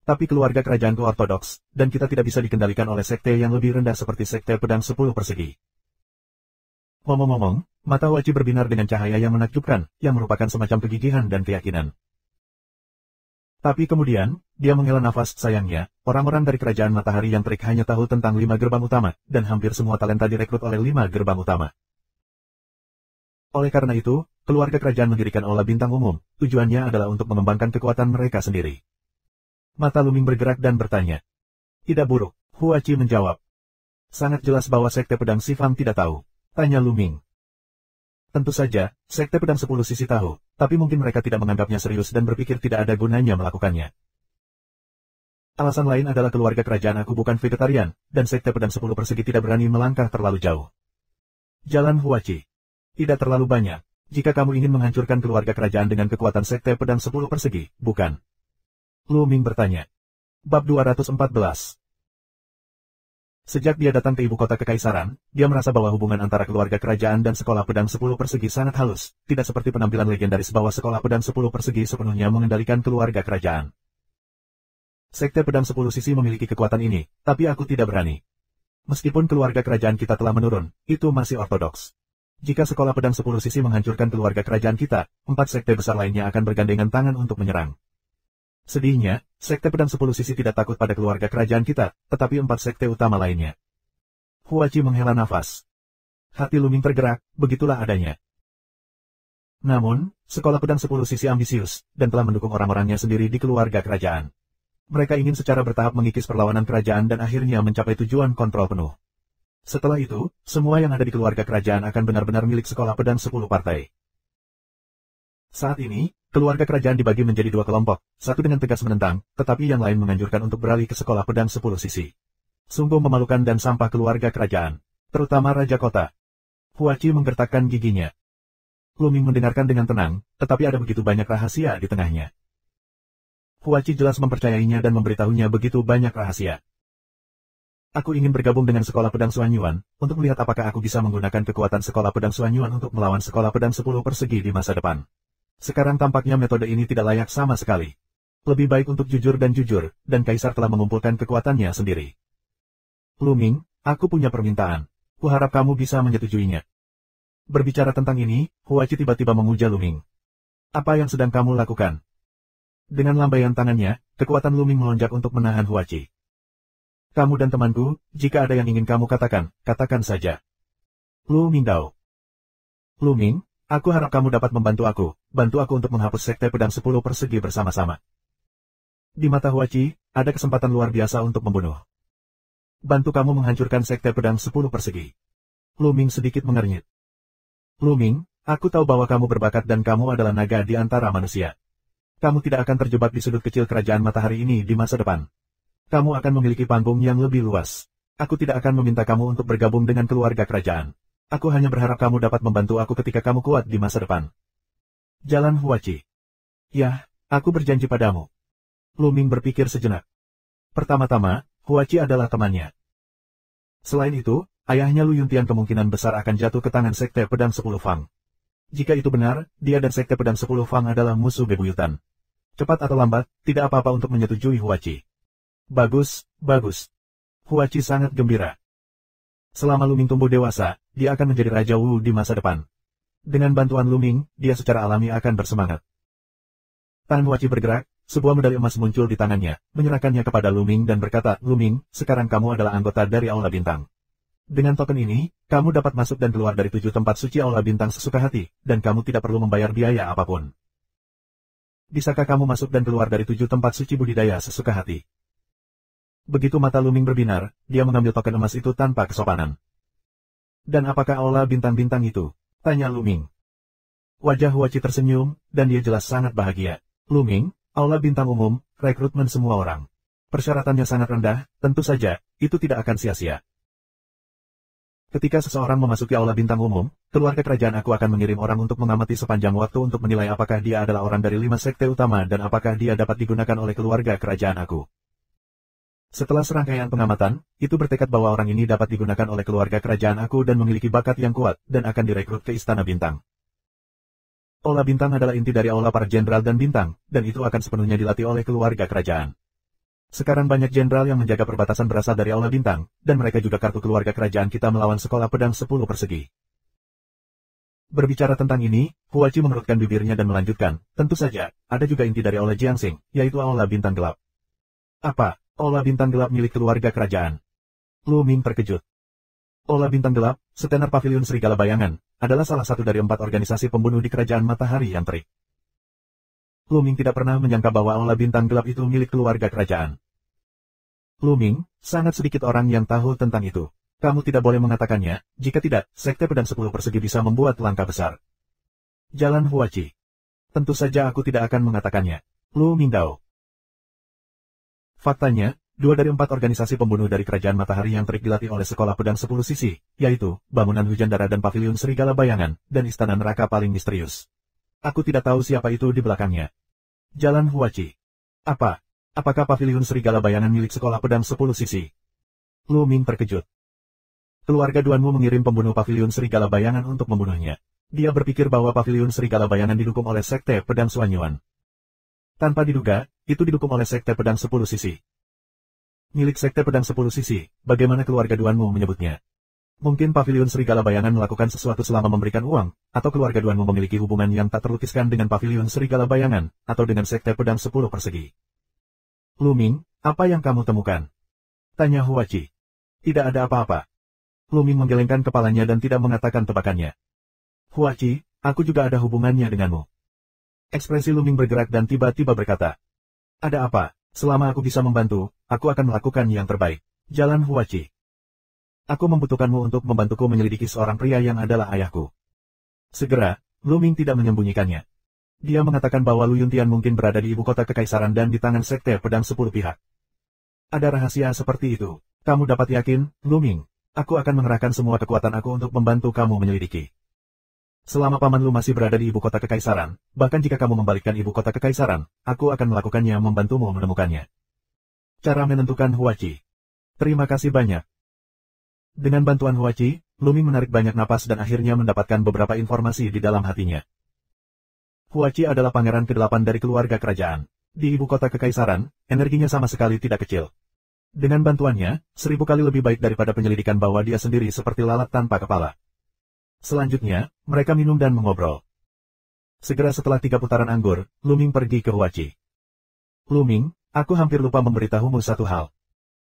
Tapi keluarga kerajaanku ortodoks, dan kita tidak bisa dikendalikan oleh sekte yang lebih rendah seperti Sekte Pedang 10 Persegi. Ngomong-ngomong, mata Huachi berbinar dengan cahaya yang menakjubkan, yang merupakan semacam kegigihan dan keyakinan. Tapi kemudian, dia menghela nafas. Sayangnya, orang-orang dari Kerajaan Matahari yang terik hanya tahu tentang 5 gerbang utama, dan hampir semua talenta direkrut oleh 5 gerbang utama. Oleh karena itu, keluarga kerajaan mendirikan Aula Bintang Umum, tujuannya adalah untuk mengembangkan kekuatan mereka sendiri. Mata Lu Ming bergerak dan bertanya. Tidak buruk, Huachi menjawab. Sangat jelas bahwa Sekte Pedang Sifang tidak tahu. Tanya Lu Ming. Tentu saja, Sekte Pedang 10 Sisi tahu, tapi mungkin mereka tidak menganggapnya serius dan berpikir tidak ada gunanya melakukannya. Alasan lain adalah keluarga kerajaan aku bukan vegetarian, dan Sekte Pedang 10 Persegi tidak berani melangkah terlalu jauh. Jalan Huachi. Tidak terlalu banyak, jika kamu ingin menghancurkan keluarga kerajaan dengan kekuatan Sekte Pedang 10 Persegi, bukan? Lu Ming bertanya. Bab 214. Sejak dia datang ke ibu kota kekaisaran, dia merasa bahwa hubungan antara keluarga kerajaan dan Sekolah Pedang 10 Persegi sangat halus, tidak seperti penampilan legendaris bahwa Sekolah Pedang 10 Persegi sepenuhnya mengendalikan keluarga kerajaan. Sekte Pedang 10 Sisi memiliki kekuatan ini, tapi aku tidak berani. Meskipun keluarga kerajaan kita telah menurun, itu masih ortodoks. Jika Sekolah Pedang 10 Sisi menghancurkan keluarga kerajaan kita, 4 sekte besar lainnya akan bergandengan tangan untuk menyerang. Sedihnya, Sekte Pedang 10 Sisi tidak takut pada keluarga kerajaan kita, tetapi 4 sekte utama lainnya. Huachi menghela nafas. Hati Lu Ming tergerak, begitulah adanya. Namun, Sekolah Pedang 10 Sisi ambisius, dan telah mendukung orang-orangnya sendiri di keluarga kerajaan. Mereka ingin secara bertahap mengikis perlawanan kerajaan dan akhirnya mencapai tujuan kontrol penuh. Setelah itu, semua yang ada di keluarga kerajaan akan benar-benar milik Sekolah Pedang 10 Partai. Saat ini, keluarga kerajaan dibagi menjadi 2 kelompok, satu dengan tegas menentang, tetapi yang lain menganjurkan untuk beralih ke Sekolah Pedang 10 Sisi. Sungguh memalukan dan sampah keluarga kerajaan, terutama Raja Kota. Huachi menggertakkan giginya. Lu Ming mendengarkan dengan tenang, tetapi ada begitu banyak rahasia di tengahnya. Huachi jelas mempercayainya dan memberitahunya begitu banyak rahasia. Aku ingin bergabung dengan Sekolah Pedang Xuanyuan, untuk melihat apakah aku bisa menggunakan kekuatan Sekolah Pedang Xuanyuan untuk melawan Sekolah Pedang 10 Persegi di masa depan. Sekarang tampaknya metode ini tidak layak sama sekali. Lebih baik untuk jujur, dan Kaisar telah mengumpulkan kekuatannya sendiri. Lu Ming, aku punya permintaan. Kuharap kamu bisa menyetujuinya. Berbicara tentang ini, Huachi tiba-tiba menguja Lu Ming. Apa yang sedang kamu lakukan? Dengan lambaian tangannya, kekuatan Lu Ming melonjak untuk menahan Huachi. Kamu dan temanku, jika ada yang ingin kamu katakan, katakan saja. Lu Ming Dao. Lu Ming, aku harap kamu dapat membantu aku, bantu aku untuk menghapus Sekte Pedang 10 Persegi bersama-sama. Di mata Huachi, ada kesempatan luar biasa untuk membunuh. Bantu kamu menghancurkan Sekte Pedang 10 Persegi. Lu Ming sedikit mengernyit. Lu Ming, aku tahu bahwa kamu berbakat dan kamu adalah naga di antara manusia. Kamu tidak akan terjebak di sudut kecil kerajaan matahari ini di masa depan. Kamu akan memiliki panggung yang lebih luas. Aku tidak akan meminta kamu untuk bergabung dengan keluarga kerajaan. Aku hanya berharap kamu dapat membantu aku ketika kamu kuat di masa depan. Jalan Huachi. Ya, aku berjanji padamu. Lu Ming berpikir sejenak. Pertama-tama, Huachi adalah temannya. Selain itu, ayahnya Lu Yuntian kemungkinan besar akan jatuh ke tangan Sekte Pedang 10 Fang. Jika itu benar, dia dan Sekte Pedang 10 Fang adalah musuh bebuyutan. Cepat atau lambat, tidak apa-apa untuk menyetujui Huachi. Bagus, bagus. Huachi sangat gembira. Selama Lu Ming tumbuh dewasa, dia akan menjadi Raja Wu di masa depan. Dengan bantuan Lu Ming, dia secara alami akan bersemangat. Tangan Huachi bergerak, sebuah medali emas muncul di tangannya, menyerahkannya kepada Lu Ming dan berkata, Lu Ming, sekarang kamu adalah anggota dari Aula Bintang. Dengan token ini, kamu dapat masuk dan keluar dari 7 tempat suci Aula Bintang sesuka hati, dan kamu tidak perlu membayar biaya apapun. Bisakah kamu masuk dan keluar dari 7 tempat suci budidaya sesuka hati? Begitu mata Lu Ming berbinar, dia mengambil token emas itu tanpa kesopanan. Dan apakah Aula Bintang-Bintang itu? Tanya Lu Ming. Wajah Huachi tersenyum, dan dia jelas sangat bahagia. Lu Ming, Aula Bintang umum, rekrutmen semua orang. Persyaratannya sangat rendah, tentu saja, itu tidak akan sia-sia. Ketika seseorang memasuki Aula Bintang umum, keluarga kerajaan aku akan mengirim orang untuk mengamati sepanjang waktu untuk menilai apakah dia adalah orang dari 5 sekte utama dan apakah dia dapat digunakan oleh keluarga kerajaan aku. Setelah serangkaian pengamatan, itu bertekad bahwa orang ini dapat digunakan oleh keluarga kerajaan aku dan memiliki bakat yang kuat, dan akan direkrut ke Istana Bintang. Aula Bintang adalah inti dari Aula para Jenderal dan Bintang, dan itu akan sepenuhnya dilatih oleh keluarga kerajaan. Sekarang banyak jenderal yang menjaga perbatasan berasal dari Aula Bintang, dan mereka juga kartu keluarga kerajaan kita melawan Sekolah Pedang 10 Persegi. Berbicara tentang ini, Huachi mengerutkan bibirnya dan melanjutkan, tentu saja, ada juga inti dari Aula Jiangxing, yaitu Aula Bintang Gelap. Apa? Aula Bintang Gelap milik keluarga kerajaan? Lu Ming terkejut. Aula Bintang Gelap, setenar Paviliun Serigala Bayangan, adalah salah satu dari 4 organisasi pembunuh di Kerajaan Matahari yang terik. Lu Ming tidak pernah menyangka bahwa Aula Bintang Gelap itu milik keluarga kerajaan. Lu Ming, sangat sedikit orang yang tahu tentang itu. Kamu tidak boleh mengatakannya, jika tidak, Sekte Pedang 10 Persegi bisa membuat langkah besar. Jalan Huachi. Tentu saja aku tidak akan mengatakannya. Lu Mingdao. Faktanya, 2 dari 4 organisasi pembunuh dari Kerajaan Matahari yang terik dilatih oleh Sekolah Pedang 10 Sisi, yaitu, Bangunan Hujan Dara dan Paviliun Serigala Bayangan, dan Istana Neraka paling misterius. Aku tidak tahu siapa itu di belakangnya. Jalan Huachi. Apa? Apakah Paviliun Serigala Bayangan milik Sekolah Pedang 10 Sisi? Lu Ming terkejut. Keluarga Duanmu mengirim pembunuh Paviliun Serigala Bayangan untuk membunuhnya. Dia berpikir bahwa Paviliun Serigala Bayangan didukung oleh Sekte Pedang Suanyuan. Tanpa diduga, itu didukung oleh Sekte Pedang 10 Sisi. Milik Sekte Pedang 10 Sisi, bagaimana keluarga Duanmu menyebutnya? Mungkin Paviliun Serigala Bayangan melakukan sesuatu selama memberikan uang, atau keluarga Duanmu memiliki hubungan yang tak terlukiskan dengan Paviliun Serigala Bayangan, atau dengan Sekte Pedang 10 Persegi. Lu Ming, apa yang kamu temukan? Tanya Huachi. Tidak ada apa-apa. Lu Ming menggelengkan kepalanya dan tidak mengatakan tebakannya. Huachi, aku juga ada hubungannya denganmu. Ekspresi Lu Ming bergerak dan tiba-tiba berkata. Ada apa? Selama aku bisa membantu, aku akan melakukan yang terbaik. Jalan Huachi. Aku membutuhkanmu untuk membantuku menyelidiki seorang pria yang adalah ayahku. Segera, Lu Ming tidak menyembunyikannya. Dia mengatakan bahwa Lu Yuntian mungkin berada di ibu kota kekaisaran dan di tangan Sekte Pedang 10 pihak. Ada rahasia seperti itu. Kamu dapat yakin, Lu Ming. Aku akan mengerahkan semua kekuatan aku untuk membantu kamu menyelidiki. Selama paman Lu masih berada di ibu kota kekaisaran, bahkan jika kamu membalikkan ibu kota kekaisaran, aku akan melakukannya membantumu menemukannya. Cara menentukan Huachi. Terima kasih banyak. Dengan bantuan Huachi, Lu Ming menarik banyak napas dan akhirnya mendapatkan beberapa informasi di dalam hatinya. Huachi adalah pangeran ke-8 dari keluarga kerajaan. Di ibu kota kekaisaran, energinya sama sekali tidak kecil. Dengan bantuannya, 1000 kali lebih baik daripada penyelidikan bahwa dia sendiri seperti lalat tanpa kepala. Selanjutnya, mereka minum dan mengobrol. Segera setelah 3 putaran anggur, Lu Ming pergi ke Huachi. Lu Ming, aku hampir lupa memberitahumu satu hal.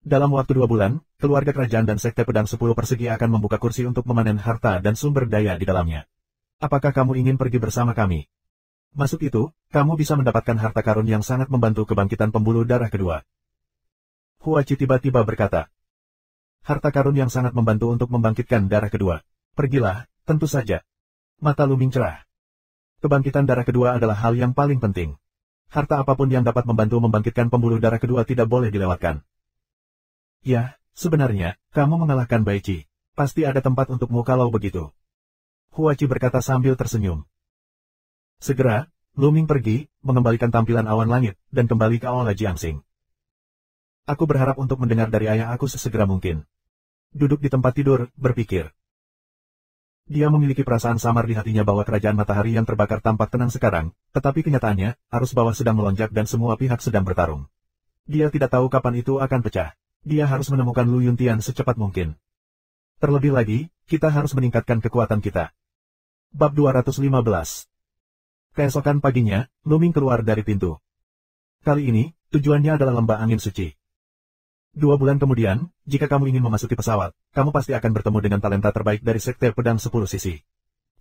Dalam waktu 2 bulan, keluarga kerajaan dan Sekte Pedang 10 Persegi akan membuka kursi untuk memanen harta dan sumber daya di dalamnya. Apakah kamu ingin pergi bersama kami? Masuk itu, kamu bisa mendapatkan harta karun yang sangat membantu kebangkitan pembuluh darah kedua. Huachi tiba-tiba berkata. Harta karun yang sangat membantu untuk membangkitkan darah kedua. Pergilah, tentu saja. Mata Lu Ming cerah. Kebangkitan darah kedua adalah hal yang paling penting. Harta apapun yang dapat membantu membangkitkan pembuluh darah kedua tidak boleh dilewatkan. Ya, sebenarnya, kamu mengalahkan Baichi. Pasti ada tempat untukmu kalau begitu. Huachi berkata sambil tersenyum. Segera, Lu Ming pergi, mengembalikan tampilan awan langit, dan kembali ke Aula Jiangxing. Aku berharap untuk mendengar dari ayah aku sesegera mungkin. Duduk di tempat tidur, berpikir. Dia memiliki perasaan samar di hatinya bahwa kerajaan matahari yang terbakar tampak tenang sekarang, tetapi kenyataannya, arus bawah sedang melonjak dan semua pihak sedang bertarung. Dia tidak tahu kapan itu akan pecah. Dia harus menemukan Lu Yuntian secepat mungkin. Terlebih lagi, kita harus meningkatkan kekuatan kita. Bab 215. Keesokan paginya, Lu Ming keluar dari pintu. Kali ini, tujuannya adalah lembah angin suci. 2 bulan kemudian, jika kamu ingin memasuki pesawat, kamu pasti akan bertemu dengan talenta terbaik dari Sekte Pedang 10 Sisi.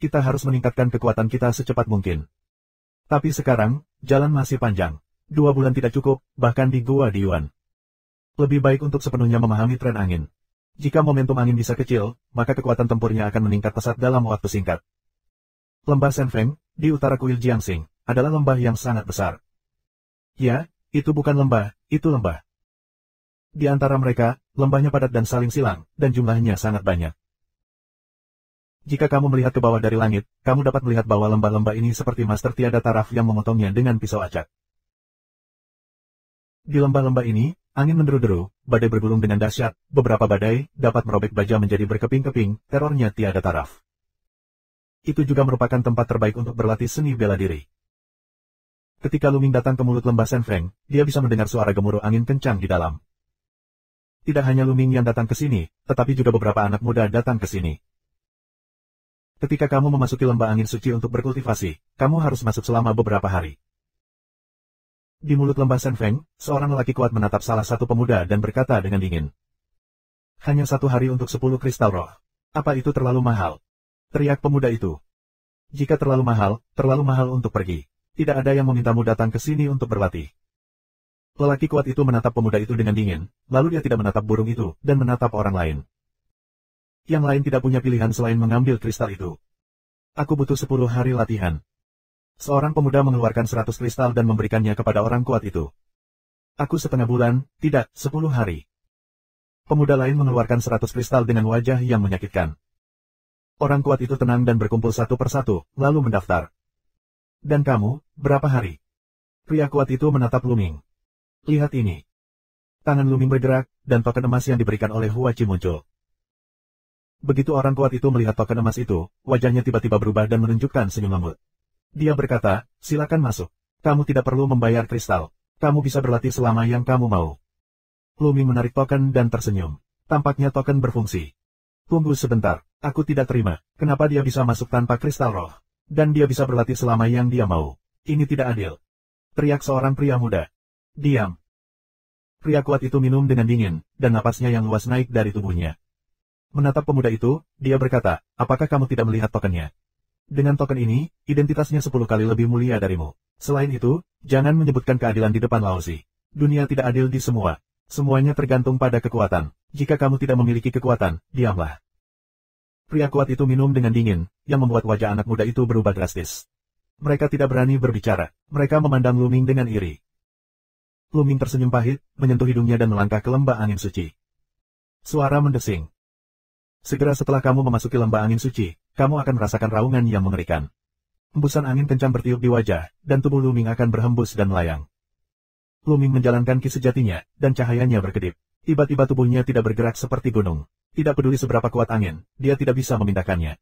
Kita harus meningkatkan kekuatan kita secepat mungkin. Tapi sekarang, jalan masih panjang. 2 bulan tidak cukup, bahkan di Gua Diyuan. Lebih baik untuk sepenuhnya memahami tren angin. Jika momentum angin bisa kecil, maka kekuatan tempurnya akan meningkat pesat dalam waktu singkat. Lembah Senfeng, di utara kuil Jiangxing, adalah lembah yang sangat besar. Ya, itu bukan lembah, itu lembah. Di antara mereka, lembahnya padat dan saling silang, dan jumlahnya sangat banyak. Jika kamu melihat ke bawah dari langit, kamu dapat melihat bahwa lembah-lembah ini seperti master tiada taraf yang memotongnya dengan pisau acak. Di lembah-lembah ini, angin menderu-deru, badai bergulung dengan dahsyat, beberapa badai dapat merobek baja menjadi berkeping-keping, terornya tiada taraf. Itu juga merupakan tempat terbaik untuk berlatih seni bela diri. Ketika Lu Ming datang ke mulut lembah Senfeng, dia bisa mendengar suara gemuruh angin kencang di dalam. Tidak hanya Lu Ming yang datang ke sini, tetapi juga beberapa anak muda datang ke sini. Ketika kamu memasuki lembah angin suci untuk berkultivasi, kamu harus masuk selama beberapa hari. Di mulut lembah Senfeng, seorang lelaki kuat menatap salah satu pemuda dan berkata dengan dingin. Hanya 1 hari untuk 10 kristal roh. Apa itu terlalu mahal? Teriak pemuda itu. Jika terlalu mahal untuk pergi. Tidak ada yang memintamu datang ke sini untuk berlatih. Lelaki kuat itu menatap pemuda itu dengan dingin, lalu dia tidak menatap burung itu, dan menatap orang lain. Yang lain tidak punya pilihan selain mengambil kristal itu. Aku butuh 10 hari latihan. Seorang pemuda mengeluarkan 100 kristal dan memberikannya kepada orang kuat itu. Aku setengah bulan, tidak, 10 hari. Pemuda lain mengeluarkan 100 kristal dengan wajah yang menyakitkan. Orang kuat itu tenang dan berkumpul satu persatu, lalu mendaftar. Dan kamu, berapa hari? Pria kuat itu menatap Lu Ming. Lihat ini. Tangan Lu Ming bergerak, dan token emas yang diberikan oleh Huachi muncul. Begitu orang kuat itu melihat token emas itu, wajahnya tiba-tiba berubah dan menunjukkan senyum lembut. Dia berkata, silakan masuk. Kamu tidak perlu membayar kristal. Kamu bisa berlatih selama yang kamu mau. Lu Ming menarik token dan tersenyum. Tampaknya token berfungsi. Tunggu sebentar, aku tidak terima. Kenapa dia bisa masuk tanpa kristal roh? Dan dia bisa berlatih selama yang dia mau. Ini tidak adil. Teriak seorang pria muda. Diam. Pria kuat itu minum dengan dingin, dan napasnya yang luas naik dari tubuhnya. Menatap pemuda itu, dia berkata, apakah kamu tidak melihat tokennya? Dengan token ini, identitasnya 10 kali lebih mulia darimu. Selain itu, jangan menyebutkan keadilan di depan Laozi. Dunia tidak adil di semua. Semuanya tergantung pada kekuatan. Jika kamu tidak memiliki kekuatan, diamlah. Pria kuat itu minum dengan dingin, yang membuat wajah anak muda itu berubah drastis. Mereka tidak berani berbicara. Mereka memandang Lu Ming dengan iri. Lu Ming tersenyum pahit, menyentuh hidungnya dan melangkah ke lembah angin suci. Suara mendesing. Segera setelah kamu memasuki lembah angin suci, kamu akan merasakan raungan yang mengerikan. Hembusan angin kencang bertiup di wajah, dan tubuh Lu Ming akan berhembus dan melayang. Lu Ming menjalankan ki sejatinya, dan cahayanya berkedip. Tiba-tiba tubuhnya tidak bergerak seperti gunung. Tidak peduli seberapa kuat angin, dia tidak bisa memindahkannya.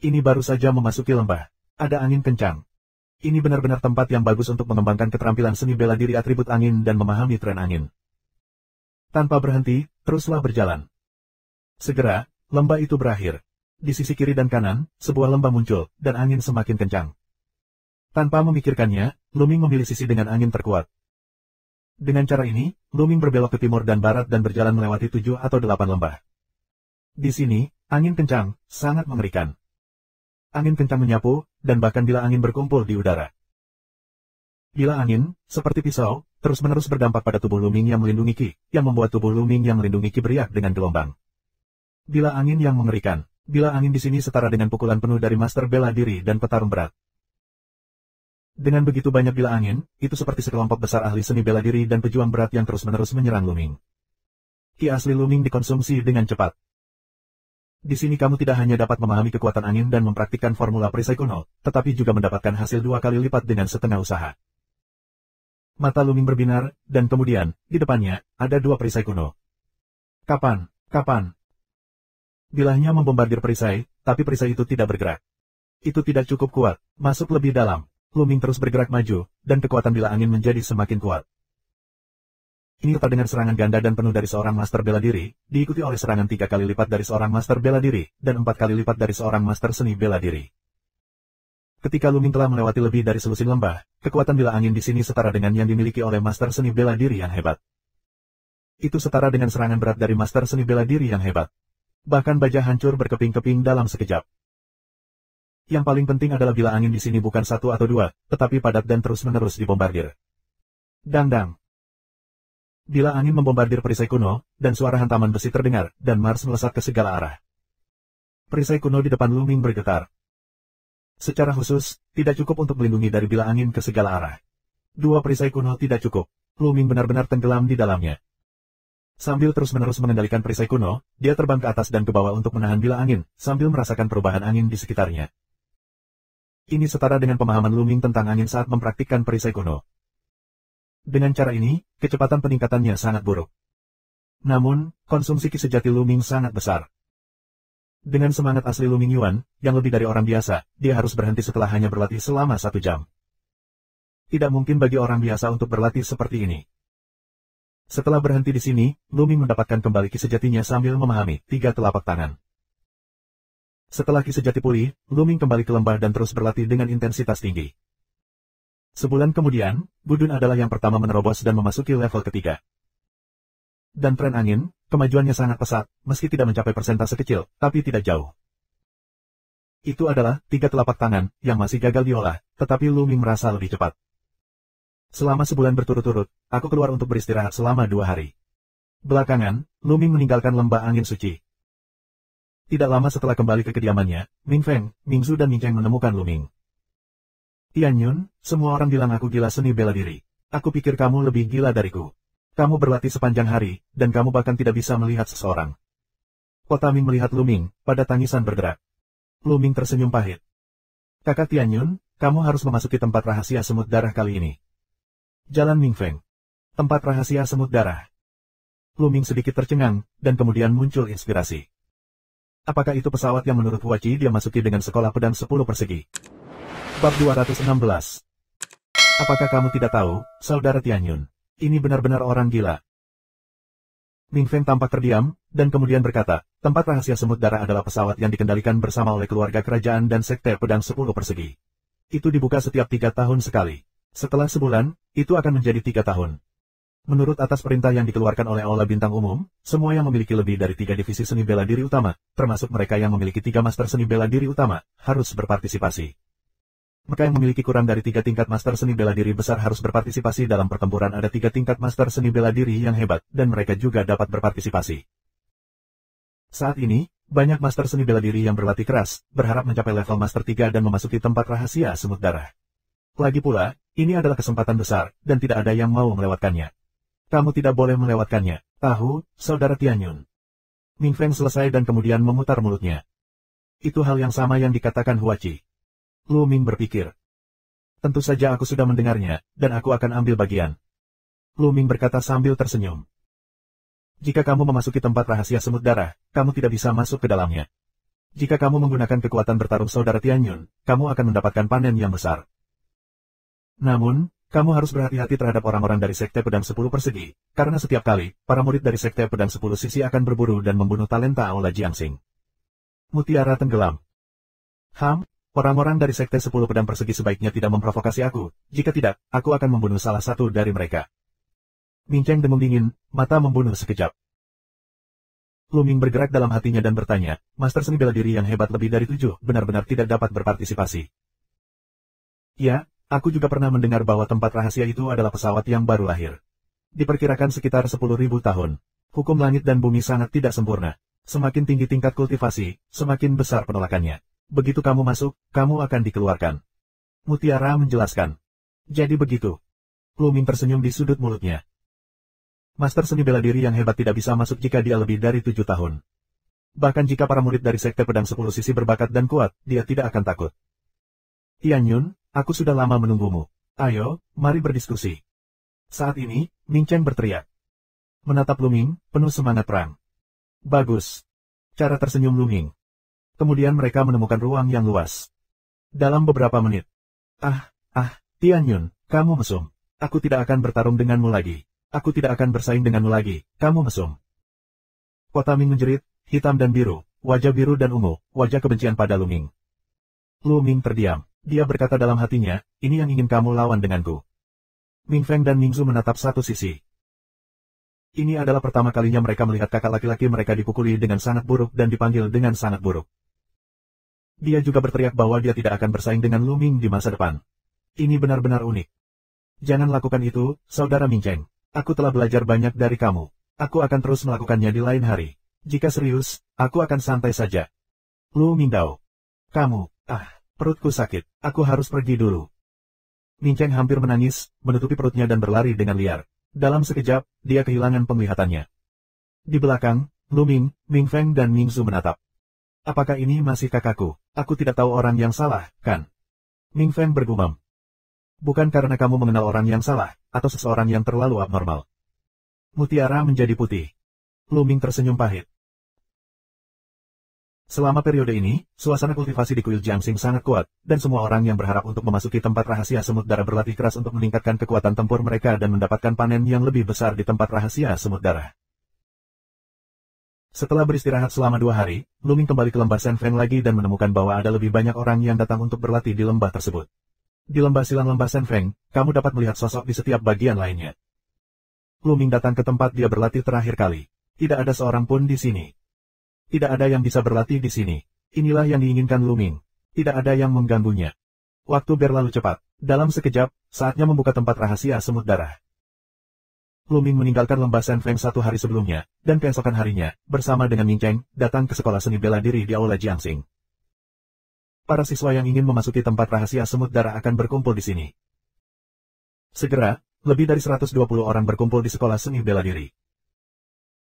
Ini baru saja memasuki lembah. Ada angin kencang. Ini benar-benar tempat yang bagus untuk mengembangkan keterampilan seni bela diri atribut angin dan memahami tren angin. Tanpa berhenti, teruslah berjalan. Segera, lembah itu berakhir. Di sisi kiri dan kanan, sebuah lembah muncul, dan angin semakin kencang. Tanpa memikirkannya, Lu Ming memilih sisi dengan angin terkuat. Dengan cara ini, Lu Ming berbelok ke timur dan barat dan berjalan melewati 7 atau 8 lembah. Di sini, angin kencang, sangat mengerikan. Angin kencang menyapu, dan bahkan bila angin berkumpul di udara. Bila angin, seperti pisau, terus-menerus berdampak pada tubuh Lu Ming yang melindungi Ki, yang membuat tubuh Lu Ming yang melindungi Ki beriak dengan gelombang. Bila angin yang mengerikan, bila angin di sini setara dengan pukulan penuh dari master bela diri dan petarung berat. Dengan begitu banyak bila angin, itu seperti sekelompok besar ahli seni bela diri dan pejuang berat yang terus-menerus menyerang Lu Ming. Ki asli Lu Ming dikonsumsi dengan cepat. Di sini kamu tidak hanya dapat memahami kekuatan angin dan mempraktikkan formula perisai kuno, tetapi juga mendapatkan hasil 2 kali lipat dengan setengah usaha. Mata Luming berbinar, dan kemudian, di depannya, ada dua perisai kuno. Kapan? Kapan? Bilahnya membombardir perisai, tapi perisai itu tidak bergerak. Itu tidak cukup kuat, masuk lebih dalam. Luming terus bergerak maju, dan kekuatan bila angin menjadi semakin kuat. Ini setara dengan serangan ganda dan penuh dari seorang master bela diri, diikuti oleh serangan 3 kali lipat dari seorang master bela diri, dan 4 kali lipat dari seorang master seni bela diri. Ketika Luming telah melewati lebih dari selusin lembah, kekuatan bila angin di sini setara dengan yang dimiliki oleh master seni bela diri yang hebat. Itu setara dengan serangan berat dari master seni bela diri yang hebat. Bahkan baja hancur berkeping-keping dalam sekejap. Yang paling penting adalah bila angin di sini bukan 1 atau 2, tetapi padat dan terus-menerus dibombardir. Dang-dang. Bila angin membombardir perisai kuno, dan suara hantaman besi terdengar, dan Mars melesat ke segala arah. Perisai kuno di depan Luming bergetar. Secara khusus, tidak cukup untuk melindungi dari bila angin ke segala arah. 2 perisai kuno tidak cukup. Luming benar-benar tenggelam di dalamnya. Sambil terus-menerus mengendalikan perisai kuno, dia terbang ke atas dan ke bawah untuk menahan bila angin, sambil merasakan perubahan angin di sekitarnya. Ini setara dengan pemahaman Luming tentang angin saat mempraktikkan perisai kuno. Dengan cara ini, kecepatan peningkatannya sangat buruk. Namun, konsumsi ki sejati Luming sangat besar. Dengan semangat asli Luming Yuan, yang lebih dari orang biasa, dia harus berhenti setelah hanya berlatih selama 1 jam. Tidak mungkin bagi orang biasa untuk berlatih seperti ini. Setelah berhenti di sini, Luming mendapatkan kembali ki sejatinya sambil memahami 3 telapak tangan. Setelah ki sejati pulih, Luming kembali ke lembah dan terus berlatih dengan intensitas tinggi. Sebulan kemudian, Budun adalah yang pertama menerobos dan memasuki level ketiga. Dan tren angin, kemajuannya sangat pesat, meski tidak mencapai persentase kecil, tapi tidak jauh. Itu adalah 3 telapak tangan, yang masih gagal diolah, tetapi Luming merasa lebih cepat. Selama sebulan berturut-turut, aku keluar untuk beristirahat selama 2 hari. Belakangan, Luming meninggalkan lembah angin suci. Tidak lama setelah kembali ke kediamannya, Ming Feng, Ming Zhu dan Ming Cheng menemukan Luming. Tian Yun, semua orang bilang aku gila seni bela diri. Aku pikir kamu lebih gila dariku. Kamu berlatih sepanjang hari, dan kamu bahkan tidak bisa melihat seseorang. Kota Ming melihat Luming, pada tangisan bergerak. Luming tersenyum pahit. Kakak Tian Yun, kamu harus memasuki tempat rahasia semut darah kali ini. Jalan Ming Feng. Tempat rahasia semut darah. Luming sedikit tercengang, dan kemudian muncul inspirasi. Apakah itu pesawat yang menurut Huachi dia masuki dengan sekolah pedang 10 persegi? Bab 216. Apakah kamu tidak tahu, saudara Tian Yun? Ini benar-benar orang gila. Ming Feng tampak terdiam, dan kemudian berkata, tempat rahasia semut darah adalah pesawat yang dikendalikan bersama oleh keluarga kerajaan dan sekte pedang 10 persegi. Itu dibuka setiap 3 tahun sekali. Setelah sebulan, itu akan menjadi 3 tahun. Menurut atas perintah yang dikeluarkan oleh Aula Bintang Umum, semua yang memiliki lebih dari 3 divisi seni bela diri utama, termasuk mereka yang memiliki 3 master seni bela diri utama, harus berpartisipasi. Mereka yang memiliki kurang dari 3 tingkat master seni bela diri besar harus berpartisipasi dalam pertempuran. Ada 3 tingkat master seni bela diri yang hebat, dan mereka juga dapat berpartisipasi. Saat ini, banyak master seni bela diri yang berlatih keras, berharap mencapai level master 3 dan memasuki tempat rahasia semut darah. Lagi pula, ini adalah kesempatan besar, dan tidak ada yang mau melewatkannya. Kamu tidak boleh melewatkannya, tahu, saudara Tian Yun. Ming Feng selesai dan kemudian memutar mulutnya. Itu hal yang sama yang dikatakan Huachi. Luming berpikir. Tentu saja aku sudah mendengarnya, dan aku akan ambil bagian. Luming berkata sambil tersenyum. Jika kamu memasuki tempat rahasia semut darah, kamu tidak bisa masuk ke dalamnya. Jika kamu menggunakan kekuatan bertarung saudara Tian Yun, kamu akan mendapatkan panen yang besar. Namun, kamu harus berhati-hati terhadap orang-orang dari Sekte Pedang 10 Persegi, karena setiap kali, para murid dari Sekte Pedang 10 Sisi akan berburu dan membunuh talenta Aula Jiangxing. Mutiara tenggelam. Orang-orang dari Sekte 10 Pedang Persegi sebaiknya tidak memprovokasi aku, jika tidak, aku akan membunuh salah satu dari mereka. Ming Cheng dengung dingin, mata membunuh sekejap. Luming bergerak dalam hatinya dan bertanya, Master seni bela diri yang hebat lebih dari 7 benar-benar tidak dapat berpartisipasi. Ya, aku juga pernah mendengar bahwa tempat rahasia itu adalah pesawat yang baru lahir. Diperkirakan sekitar 10.000 tahun. Hukum langit dan bumi sangat tidak sempurna. Semakin tinggi tingkat kultivasi, semakin besar penolakannya. Begitu kamu masuk, kamu akan dikeluarkan. Mutiara menjelaskan. Jadi begitu. Luming tersenyum di sudut mulutnya. Master seni bela diri yang hebat tidak bisa masuk jika dia lebih dari 7 tahun. Bahkan jika para murid dari Sekte Pedang 10 Sisi berbakat dan kuat, dia tidak akan takut. Tian Yun, aku sudah lama menunggumu. Ayo, mari berdiskusi. Saat ini, Ming Cheng berteriak. Menatap Lu Ming, penuh semangat perang. Bagus. Cara tersenyum Lu Ming. Kemudian mereka menemukan ruang yang luas. Dalam beberapa menit. Tian Yun, kamu mesum. Aku tidak akan bertarung denganmu lagi. Aku tidak akan bersaing denganmu lagi, kamu mesum. Kota Ming menjerit, hitam dan biru, wajah biru dan ungu, wajah kebencian pada Lu Ming. Lu Ming terdiam. Dia berkata dalam hatinya, ini yang ingin kamu lawan denganku. Ming Feng dan Ming Zhu menatap satu sisi. Ini adalah pertama kalinya mereka melihat kakak laki-laki mereka dipukuli dengan sangat buruk dan dipanggil dengan sangat buruk. Dia juga berteriak bahwa dia tidak akan bersaing dengan Lu Ming di masa depan. Ini benar-benar unik. Jangan lakukan itu, saudara Ming Cheng. Aku telah belajar banyak dari kamu. Aku akan terus melakukannya di lain hari. Jika serius, aku akan santai saja. Lu Ming Dao. Kamu, perutku sakit. Aku harus pergi dulu. Ming Cheng hampir menangis, menutupi perutnya dan berlari dengan liar. Dalam sekejap, dia kehilangan penglihatannya. Di belakang, Lu Ming, Ming Feng dan Ming Zhu menatap. Apakah ini masih kakakku? Aku tidak tahu orang yang salah, kan? Ming Feng bergumam. Bukan karena kamu mengenal orang yang salah, atau seseorang yang terlalu abnormal. Mutiara menjadi putih. Lu Ming tersenyum pahit. Selama periode ini, suasana kultivasi di kuil Jiangxing sangat kuat, dan semua orang yang berharap untuk memasuki tempat rahasia Semut Darah berlatih keras untuk meningkatkan kekuatan tempur mereka dan mendapatkan panen yang lebih besar di tempat rahasia Semut Darah. Setelah beristirahat selama 2 hari, Lu Ming kembali ke lembah Shen Feng lagi dan menemukan bahwa ada lebih banyak orang yang datang untuk berlatih di lembah tersebut. Di lembah silang lembah Shen Feng, kamu dapat melihat sosok di setiap bagian lainnya. Lu Ming datang ke tempat dia berlatih terakhir kali. Tidak ada seorang pun di sini. Tidak ada yang bisa berlatih di sini. Inilah yang diinginkan Lu Ming. Tidak ada yang mengganggunya. Waktu berlalu cepat. Dalam sekejap, saatnya membuka tempat rahasia Semut Darah. Lu Ming meninggalkan lembah Shen Feng 1 hari sebelumnya, dan keesokan harinya, bersama dengan Ming Cheng, datang ke sekolah seni bela diri di Aula Jiangxing. Para siswa yang ingin memasuki tempat rahasia Semut Darah akan berkumpul di sini. Segera, lebih dari 120 orang berkumpul di sekolah seni bela diri.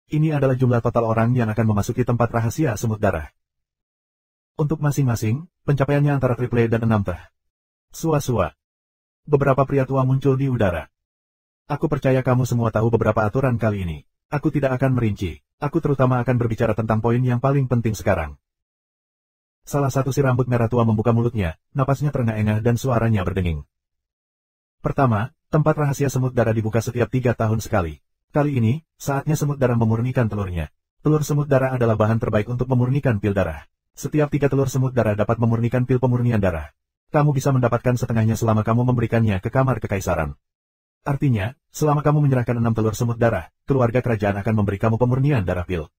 Ini adalah jumlah total orang yang akan memasuki tempat rahasia Semut Darah. Untuk masing-masing, pencapaiannya antara triple dan 6 teh. Sua-sua. Beberapa pria tua muncul di udara. Aku percaya kamu semua tahu beberapa aturan kali ini. Aku tidak akan merinci. Aku terutama akan berbicara tentang poin yang paling penting sekarang. Salah satu si rambut merah tua membuka mulutnya, napasnya terengah-engah dan suaranya berdenging. Pertama, tempat rahasia Semut Darah dibuka setiap 3 tahun sekali. Kali ini, saatnya Semut Darah memurnikan telurnya. Telur Semut Darah adalah bahan terbaik untuk memurnikan pil darah. Setiap 3 telur Semut Darah dapat memurnikan pil pemurnian darah. Kamu bisa mendapatkan setengahnya selama kamu memberikannya ke kamar kekaisaran. Artinya, selama kamu menyerahkan 6 telur Semut Darah, keluarga kerajaan akan memberi kamu pemurnian darah pil.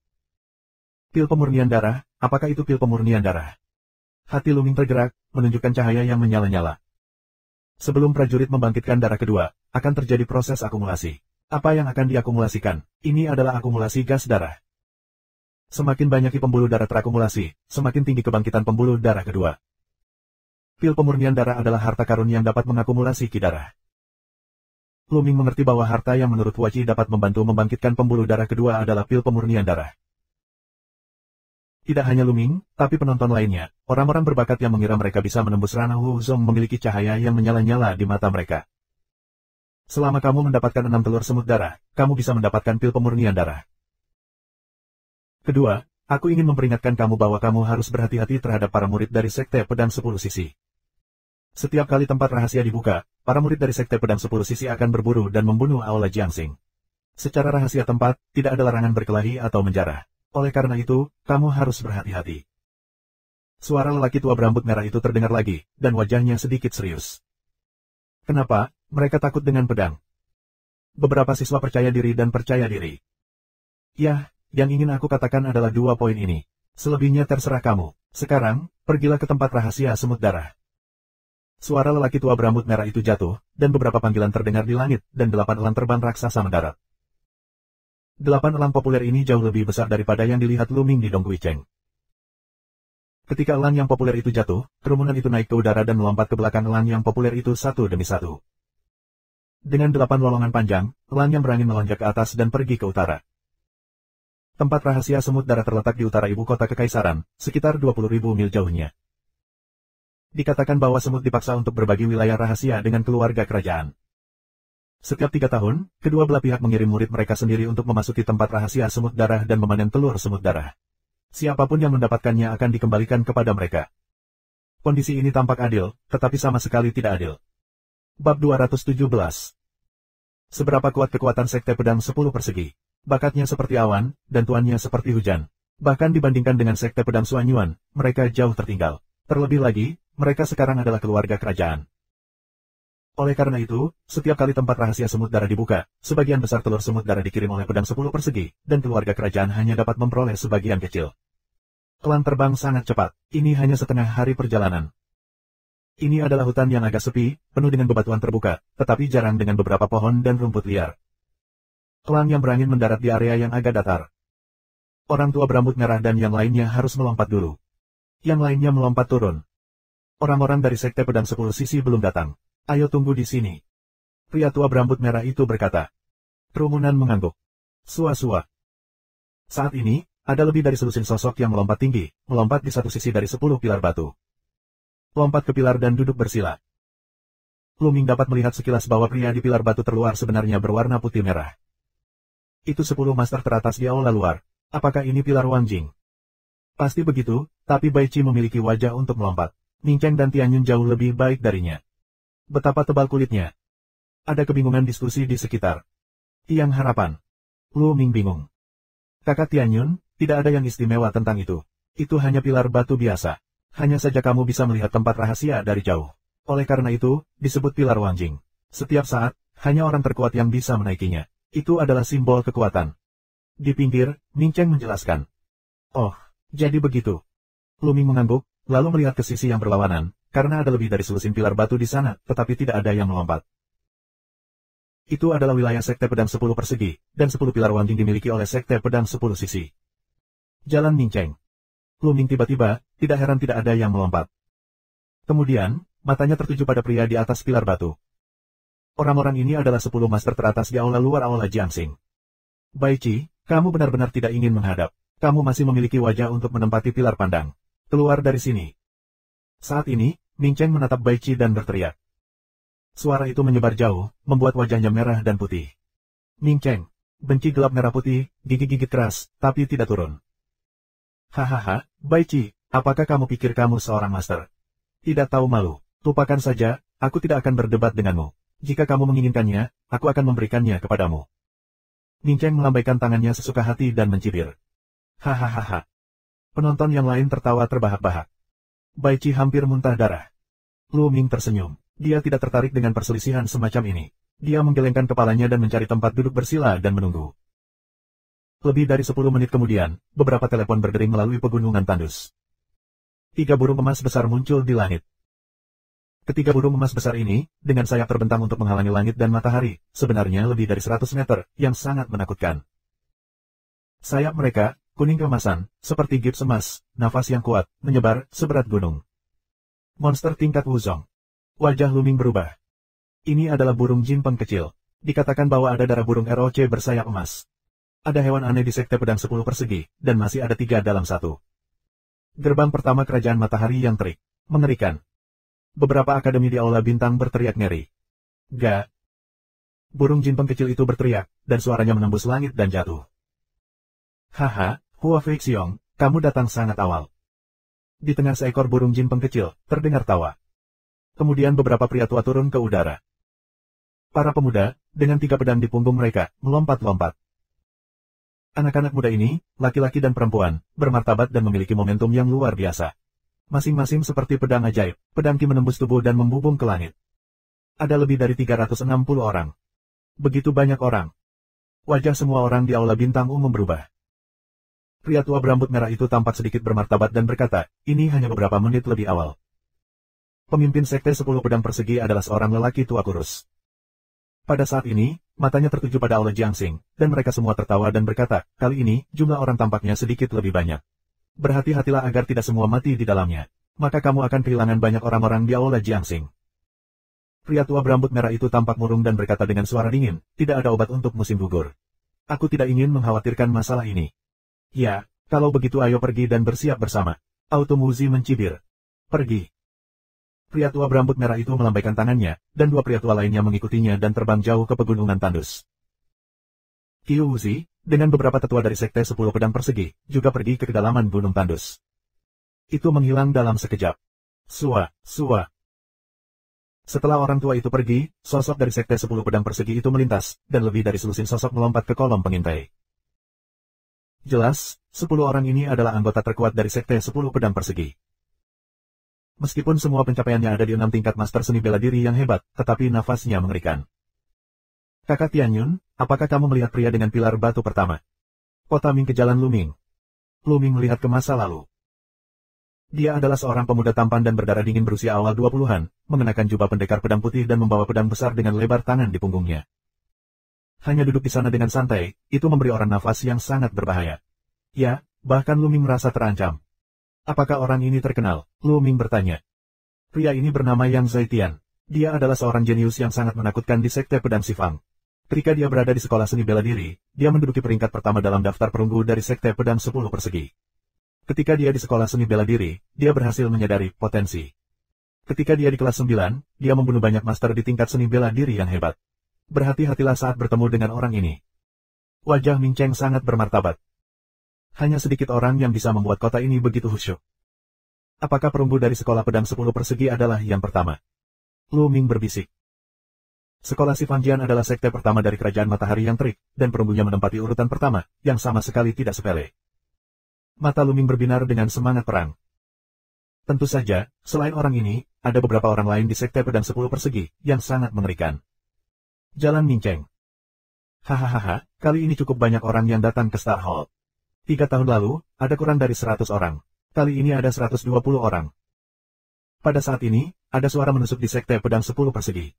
Pil pemurnian darah, apakah itu pil pemurnian darah? Hati Lu Ming tergerak, menunjukkan cahaya yang menyala-nyala. Sebelum prajurit membangkitkan darah kedua, akan terjadi proses akumulasi. Apa yang akan diakumulasikan? Ini adalah akumulasi gas darah. Semakin banyak pembuluh darah terakumulasi, semakin tinggi kebangkitan pembuluh darah kedua. Pil pemurnian darah adalah harta karun yang dapat mengakumulasi ki darah. Lu Ming mengerti bahwa harta yang menurut Huachi dapat membantu membangkitkan pembuluh darah kedua adalah pil pemurnian darah. Tidak hanya Lu Ming, tapi penonton lainnya, orang-orang berbakat yang mengira mereka bisa menembus ranah Wu Zong memiliki cahaya yang menyala-nyala di mata mereka. Selama kamu mendapatkan 6 telur Semut Darah, kamu bisa mendapatkan pil pemurnian darah. Kedua, aku ingin memperingatkan kamu bahwa kamu harus berhati-hati terhadap para murid dari Sekte Pedang 10 Sisi. Setiap kali tempat rahasia dibuka, para murid dari Sekte Pedang 10 Sisi akan berburu dan membunuh Aula Jiangxing. Secara rahasia tempat, tidak ada larangan berkelahi atau menjarah. Oleh karena itu, kamu harus berhati-hati. Suara lelaki tua berambut merah itu terdengar lagi, dan wajahnya sedikit serius. Kenapa? Mereka takut dengan pedang. Beberapa siswa percaya diri dan percaya diri. Yah, yang ingin aku katakan adalah 2 poin ini. Selebihnya terserah kamu. Sekarang, pergilah ke tempat rahasia Semut Darah. Suara lelaki tua berambut merah itu jatuh, dan beberapa panggilan terdengar di langit, dan 8 elang terbang raksasa mendarat. 8 elang populer ini jauh lebih besar daripada yang dilihat Lu Ming di Donggui Cheng. Ketika elang yang populer itu jatuh, kerumunan itu naik ke udara dan melompat ke belakang elang yang populer itu satu demi satu. Dengan 8 lolongan panjang, elang yang berangin melonjak ke atas dan pergi ke utara. Tempat rahasia Semut Darah terletak di utara ibu kota kekaisaran, sekitar 20.000 mil jauhnya. Dikatakan bahwa semut dipaksa untuk berbagi wilayah rahasia dengan keluarga kerajaan. Setiap 3 tahun, kedua belah pihak mengirim murid mereka sendiri untuk memasuki tempat rahasia semut darah dan memanen telur semut darah. Siapapun yang mendapatkannya akan dikembalikan kepada mereka. Kondisi ini tampak adil, tetapi sama sekali tidak adil. Bab 217. Seberapa kuat kekuatan Sekte Pedang 10 Persegi? Bakatnya seperti awan, dan tuannya seperti hujan. Bahkan dibandingkan dengan Sekte Pedang Suanyuan, mereka jauh tertinggal. Terlebih lagi, mereka sekarang adalah keluarga kerajaan. Oleh karena itu, setiap kali tempat rahasia semut darah dibuka, sebagian besar telur semut darah dikirim oleh pedang 10 persegi, dan keluarga kerajaan hanya dapat memperoleh sebagian kecil. Klan terbang sangat cepat, ini hanya setengah hari perjalanan. Ini adalah hutan yang agak sepi, penuh dengan bebatuan terbuka, tetapi jarang dengan beberapa pohon dan rumput liar. Klan yang berangin mendarat di area yang agak datar. Orang tua berambut merah dan yang lainnya harus melompat dulu. Yang lainnya melompat turun. Orang-orang dari Sekte Pedang 10 Sisi belum datang. Ayo tunggu di sini. Pria tua berambut merah itu berkata. Kerumunan mengangguk. Sua-sua. Saat ini, ada lebih dari selusin sosok yang melompat tinggi, melompat di satu sisi dari 10 pilar batu. Lompat ke pilar dan duduk bersila. Luming dapat melihat sekilas bahwa pria di pilar batu terluar sebenarnya berwarna putih merah. Itu 10 master teratas di aula luar. Apakah ini pilar Wang Jing? Pasti begitu, tapi Bai Qi memiliki wajah untuk melompat. Ning Cheng dan Tianyun jauh lebih baik darinya. Betapa tebal kulitnya. Ada kebingungan diskusi di sekitar. Tiang harapan. Lu Ming bingung. Kakak Tianyun, tidak ada yang istimewa tentang itu. Itu hanya pilar batu biasa. Hanya saja kamu bisa melihat tempat rahasia dari jauh. Oleh karena itu, disebut pilar Wang Jing. Setiap saat, hanya orang terkuat yang bisa menaikinya. Itu adalah simbol kekuatan. Di pinggir, Ning Cheng menjelaskan. Oh, jadi begitu. Lu Ming mengangguk, lalu melihat ke sisi yang berlawanan. Karena ada lebih dari selusin pilar batu di sana, tetapi tidak ada yang melompat. Itu adalah wilayah Sekte Pedang 10 Persegi, dan 10 pilar Wang Jing dimiliki oleh Sekte Pedang 10 Sisi. Jalan Ning Cheng. Lu Ming tiba-tiba, tidak heran tidak ada yang melompat. Kemudian, matanya tertuju pada pria di atas pilar batu. Orang-orang ini adalah 10 master teratas di aula luar aula Jiangxing. Bai Qi, kamu benar-benar tidak ingin menghadap. Kamu masih memiliki wajah untuk menempati pilar pandang. Keluar dari sini. Saat ini, Ning Cheng menatap Bai Qi dan berteriak. Suara itu menyebar jauh, membuat wajahnya merah dan putih. Ning Cheng, benci gelap merah putih, gigi-gigit keras, tapi tidak turun. Hahaha, Bai Qi, apakah kamu pikir kamu seorang master? Tidak tahu malu, lupakan saja, aku tidak akan berdebat denganmu. Jika kamu menginginkannya, aku akan memberikannya kepadamu. Ning Cheng melambaikan tangannya sesuka hati dan mencibir. Hahaha. Penonton yang lain tertawa terbahak-bahak. Bai Qi hampir muntah darah. Lu Ming tersenyum. Dia tidak tertarik dengan perselisihan semacam ini. Dia menggelengkan kepalanya dan mencari tempat duduk bersila dan menunggu. Lebih dari 10 menit kemudian, beberapa telepon berdering melalui pegunungan tandus. 3 burung emas besar muncul di langit. Ketiga burung emas besar ini, dengan sayap terbentang untuk menghalangi langit dan matahari, sebenarnya lebih dari 100 meter, yang sangat menakutkan. Sayap mereka, kuning keemasan, seperti gips emas, nafas yang kuat, menyebar, seberat gunung. Monster tingkat Wuzong. Wajah Lu Ming berubah. Ini adalah burung Jinpeng kecil. Dikatakan bahwa ada darah burung ROC bersayap emas. Ada hewan aneh di Sekte Pedang 10 Persegi, dan masih ada 3 dalam 1. Gerbang pertama kerajaan matahari yang terik. Mengerikan. Beberapa akademi di aula bintang berteriak ngeri. Ga. Burung Jinpeng kecil itu berteriak, dan suaranya menembus langit dan jatuh. Haha. Hua Feixiong, kamu datang sangat awal. Di tengah seekor burung Jinpeng kecil, terdengar tawa. Kemudian beberapa pria tua turun ke udara. Para pemuda, dengan 3 pedang di punggung mereka, melompat-lompat. Anak-anak muda ini, laki-laki dan perempuan, bermartabat dan memiliki momentum yang luar biasa. Masing-masing seperti pedang ajaib, pedang Qi menembus tubuh dan membubung ke langit. Ada lebih dari 360 orang. Begitu banyak orang. Wajah semua orang di aula bintang umum berubah. Pria tua berambut merah itu tampak sedikit bermartabat dan berkata, ini hanya beberapa menit lebih awal. Pemimpin Sekte 10 Pedang Persegi adalah seorang lelaki tua kurus. Pada saat ini, matanya tertuju pada aula Jiangxing, dan mereka semua tertawa dan berkata, kali ini, jumlah orang tampaknya sedikit lebih banyak. Berhati-hatilah agar tidak semua mati di dalamnya. Maka kamu akan kehilangan banyak orang-orang di aula Jiangxing. Pria tua berambut merah itu tampak murung dan berkata dengan suara dingin, tidak ada obat untuk musim gugur. Aku tidak ingin mengkhawatirkan masalah ini. Ya, kalau begitu ayo pergi dan bersiap bersama. Auto Muzi mencibir. Pergi. Pria tua berambut merah itu melambaikan tangannya, dan dua pria tua lainnya mengikutinya dan terbang jauh ke pegunungan tandus. Qiu Wuxi, dengan beberapa tetua dari Sekte 10 Pedang Persegi, juga pergi ke kedalaman gunung tandus. Itu menghilang dalam sekejap. Sua. Setelah orang tua itu pergi, sosok dari Sekte 10 Pedang Persegi itu melintas, dan lebih dari selusin sosok melompat ke kolom pengintai. Jelas, 10 orang ini adalah anggota terkuat dari Sekte 10 Pedang Persegi. Meskipun semua pencapaiannya ada di 6 tingkat master seni bela diri yang hebat, tetapi nafasnya mengerikan. Kakak Tianyun, apakah kamu melihat pria dengan pilar batu pertama? Potaming ke jalan Luming. Luming melihat ke masa lalu. Dia adalah seorang pemuda tampan dan berdarah dingin berusia awal 20-an, mengenakan jubah pendekar pedang putih dan membawa pedang besar dengan lebar tangan di punggungnya. Hanya duduk di sana dengan santai, itu memberi orang nafas yang sangat berbahaya. Ya, bahkan Luming merasa terancam. Apakah orang ini terkenal? Luming bertanya. Pria ini bernama Yang Zaitian. Dia adalah seorang jenius yang sangat menakutkan di Sekte Pedang Sifang. Ketika dia berada di sekolah seni bela diri, dia menduduki peringkat pertama dalam daftar perunggu dari Sekte Pedang 10 Persegi. Ketika dia di sekolah seni bela diri, dia berhasil menyadari potensi. Ketika dia di kelas 9, dia membunuh banyak master di tingkat seni bela diri yang hebat. Berhati-hatilah saat bertemu dengan orang ini. Wajah Ming Cheng sangat bermartabat. Hanya sedikit orang yang bisa membuat kota ini begitu khusyuk. Apakah perunggu dari sekolah pedang 10 persegi adalah yang pertama? Lu Ming berbisik. Sekolah Sifanjian adalah sekte pertama dari kerajaan matahari yang terik, dan perunggunya menempati urutan pertama, yang sama sekali tidak sepele. Mata Lu Ming berbinar dengan semangat perang. Tentu saja, selain orang ini, ada beberapa orang lain di sekte pedang 10 persegi, yang sangat mengerikan. Jalan Ming Cheng. Hahaha, kali ini cukup banyak orang yang datang ke Star Hall. 3 tahun lalu, ada kurang dari 100 orang. Kali ini ada 120 orang. Pada saat ini, ada suara menusuk di sekte pedang 10 persegi.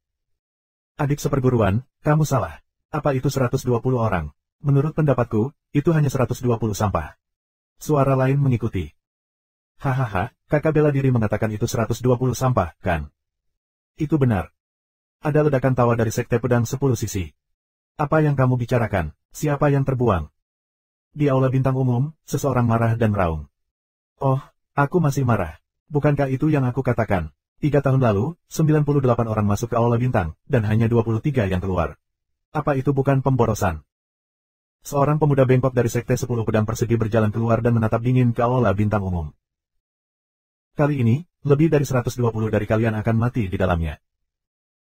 Adik seperguruan, kamu salah. Apa itu 120 orang? Menurut pendapatku, itu hanya 120 sampah. Suara lain mengikuti. Hahaha, kakak bela diri mengatakan itu 120 sampah, kan? Itu benar. Ada ledakan tawa dari sekte pedang 10 sisi. Apa yang kamu bicarakan? Siapa yang terbuang? Di aula bintang umum, seseorang marah dan meraung. Oh, aku masih marah. Bukankah itu yang aku katakan? 3 tahun lalu, 98 orang masuk ke aula bintang, dan hanya 23 yang keluar. Apa itu bukan pemborosan? Seorang pemuda bengkok dari sekte 10 pedang persegi berjalan keluar dan menatap dingin ke aula bintang umum. Kali ini, lebih dari 120 dari kalian akan mati di dalamnya.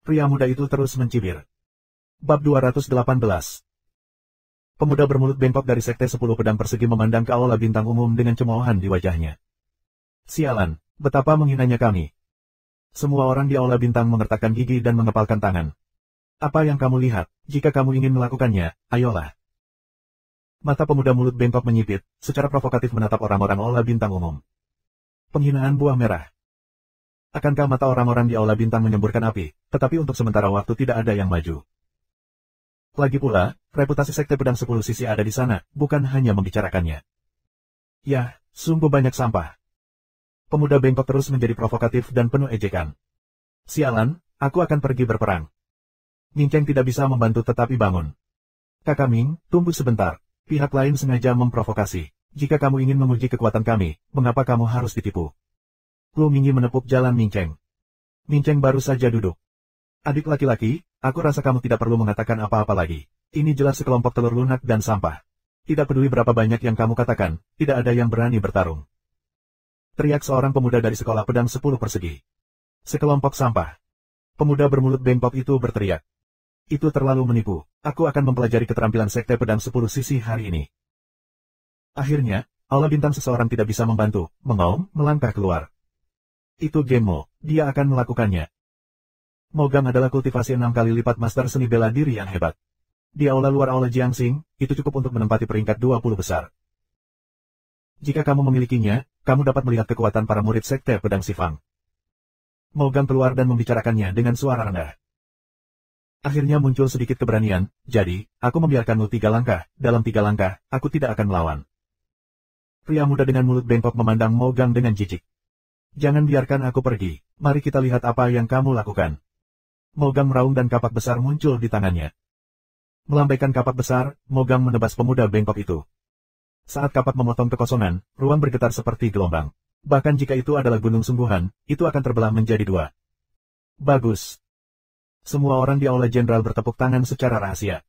Pria muda itu terus mencibir. Bab 218. Pemuda bermulut bengkok dari sekte 10 pedang persegi memandang ke aula bintang umum dengan cemoohan di wajahnya. Sialan, betapa menghinanya kami. Semua orang di aula bintang mengertakkan gigi dan mengepalkan tangan. Apa yang kamu lihat? Jika kamu ingin melakukannya, ayolah. Mata pemuda mulut bengkok menyipit, secara provokatif menatap orang-orang aula bintang umum. Penghinaan buah merah. Akankah mata orang-orang di aula bintang menyemburkan api, tetapi untuk sementara waktu tidak ada yang maju. Lagi pula, reputasi sekte pedang 10 sisi ada di sana, bukan hanya membicarakannya. Yah, sungguh banyak sampah. Pemuda bengkok terus menjadi provokatif dan penuh ejekan. Sialan, aku akan pergi berperang. Ming Cheng tidak bisa membantu tetapi bangun. Kakak Ming, tunggu sebentar. Pihak lain sengaja memprovokasi. Jika kamu ingin menguji kekuatan kami, mengapa kamu harus ditipu? Lu Mingyi menepuk jalan Ming Cheng. Ming Cheng baru saja duduk. Adik laki-laki, aku rasa kamu tidak perlu mengatakan apa-apa lagi. Ini jelas sekelompok telur lunak dan sampah. Tidak peduli berapa banyak yang kamu katakan, tidak ada yang berani bertarung. Teriak seorang pemuda dari sekolah pedang 10 persegi. Sekelompok sampah. Pemuda bermulut bengkok itu berteriak. Itu terlalu menipu. Aku akan mempelajari keterampilan sekte pedang 10 sisi hari ini. Akhirnya, aula bintang seseorang tidak bisa membantu, mengaum, melangkah keluar. Itu Genmo, dia akan melakukannya. Mogang adalah kultivasi 6 kali lipat master seni bela diri yang hebat. Di aula luar aula Jiangxing, itu cukup untuk menempati peringkat 20 besar. Jika kamu memilikinya, kamu dapat melihat kekuatan para murid sekte pedang Sifang. Mogang keluar dan membicarakannya dengan suara rendah. Akhirnya muncul sedikit keberanian, jadi, aku membiarkanmu 3 langkah, dalam 3 langkah, aku tidak akan melawan. Pria muda dengan mulut bengkok memandang Mogang dengan jijik. Jangan biarkan aku pergi, mari kita lihat apa yang kamu lakukan. Mogang meraung dan kapak besar muncul di tangannya. Melambaikan kapak besar, Mogang menebas pemuda bengkok itu. Saat kapak memotong kekosongan, ruang bergetar seperti gelombang. Bahkan jika itu adalah gunung sungguhan, itu akan terbelah menjadi dua. Bagus. Semua orang di Aula Jenderal bertepuk tangan secara rahasia.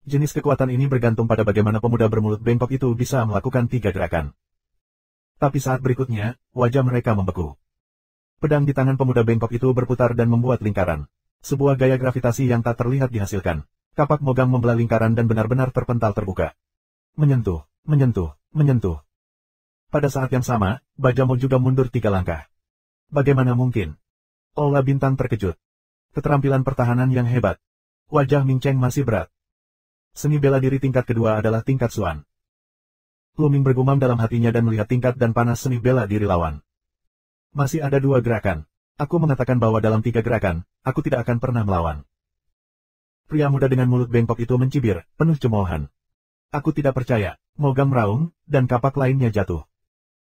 Jenis kekuatan ini bergantung pada bagaimana pemuda bermulut bengkok itu bisa melakukan 3 gerakan. Tapi saat berikutnya, wajah mereka membeku. Pedang di tangan pemuda bengkok itu berputar dan membuat lingkaran. Sebuah gaya gravitasi yang tak terlihat dihasilkan. Kapak Mogang membelah lingkaran dan benar-benar terpental terbuka. Menyentuh, menyentuh, menyentuh. Pada saat yang sama, Bajamo juga mundur 3 langkah. Bagaimana mungkin? Aula Bintang terkejut. Keterampilan pertahanan yang hebat. Wajah Ming Cheng masih berat. Seni bela diri tingkat kedua adalah tingkat Xuan. Lu Ming bergumam dalam hatinya dan melihat tingkat dan panas seni bela diri lawan. Masih ada 2 gerakan. Aku mengatakan bahwa dalam 3 gerakan, aku tidak akan pernah melawan. Pria muda dengan mulut bengkok itu mencibir, penuh cemoohan. Aku tidak percaya. Mogang meraung, dan kapak lainnya jatuh.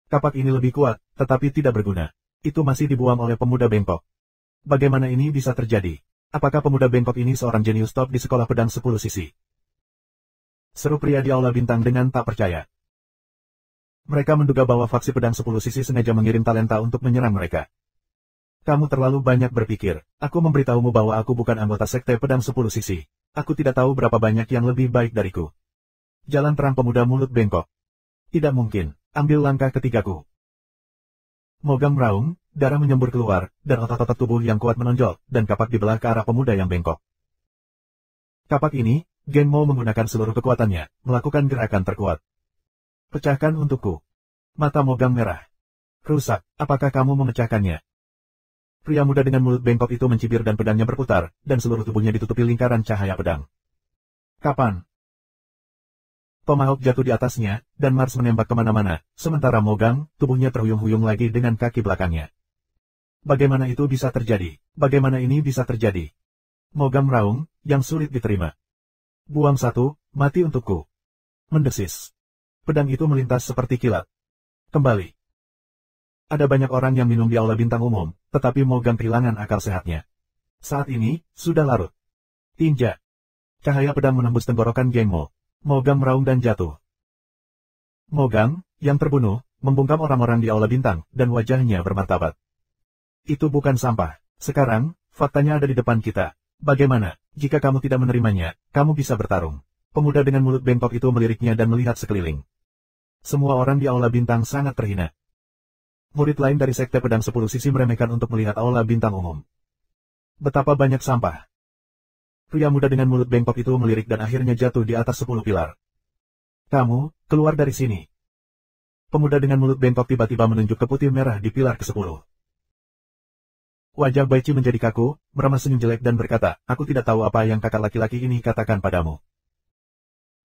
Kapak ini lebih kuat, tetapi tidak berguna. Itu masih dibuang oleh pemuda bengkok. Bagaimana ini bisa terjadi? Apakah pemuda bengkok ini seorang jenius top di sekolah pedang 10 sisi? Seru pria di Aula Bintang dengan tak percaya. Mereka menduga bahwa faksi pedang 10 sisi sengaja mengirim talenta untuk menyerang mereka. Kamu terlalu banyak berpikir. Aku memberitahumu bahwa aku bukan anggota sekte pedang 10 sisi. Aku tidak tahu berapa banyak yang lebih baik dariku. Jalan terang pemuda mulut bengkok. Tidak mungkin. Ambil langkah ketigaku. Mogang meraung, darah menyembur keluar, dan otot-otot tubuh yang kuat menonjol, dan kapak dibelah ke arah pemuda yang bengkok. Kapak ini, Genmo menggunakan seluruh kekuatannya, melakukan gerakan terkuat. Pecahkan untukku. Mata Mogang merah. Rusak, apakah kamu memecahkannya? Pria muda dengan mulut bengkok itu mencibir dan pedangnya berputar, dan seluruh tubuhnya ditutupi lingkaran cahaya pedang. Kapan? Tomahawk jatuh di atasnya, dan Mars menembak kemana-mana, sementara Mogang, tubuhnya terhuyung-huyung lagi dengan kaki belakangnya. Bagaimana itu bisa terjadi? Bagaimana ini bisa terjadi? Mogang meraung, yang sulit diterima. Buang 1, mati untukku. Mendesis. Pedang itu melintas seperti kilat. Kembali. Ada banyak orang yang minum di Aula Bintang umum, tetapi Mogang kehilangan akal sehatnya. Saat ini, sudah larut. Tinja. Cahaya pedang menembus tenggorokan Genmo. Mogang meraung dan jatuh. Mogang, yang terbunuh, membungkam orang-orang di Aula Bintang, dan wajahnya bermartabat. Itu bukan sampah. Sekarang, faktanya ada di depan kita. Bagaimana, jika kamu tidak menerimanya, kamu bisa bertarung. Pemuda dengan mulut bengkok itu meliriknya dan melihat sekeliling. Semua orang di Aula Bintang sangat terhina. Murid lain dari sekte pedang 10 sisi meremehkan untuk melihat Aula Bintang umum. Betapa banyak sampah. Pria muda dengan mulut bengkok itu melirik dan akhirnya jatuh di atas 10 pilar. Kamu, keluar dari sini. Pemuda dengan mulut bengkok tiba-tiba menunjuk ke putih merah di pilar ke-10. Wajah Baici menjadi kaku, meremas senyum jelek dan berkata, aku tidak tahu apa yang kakak laki-laki ini katakan padamu.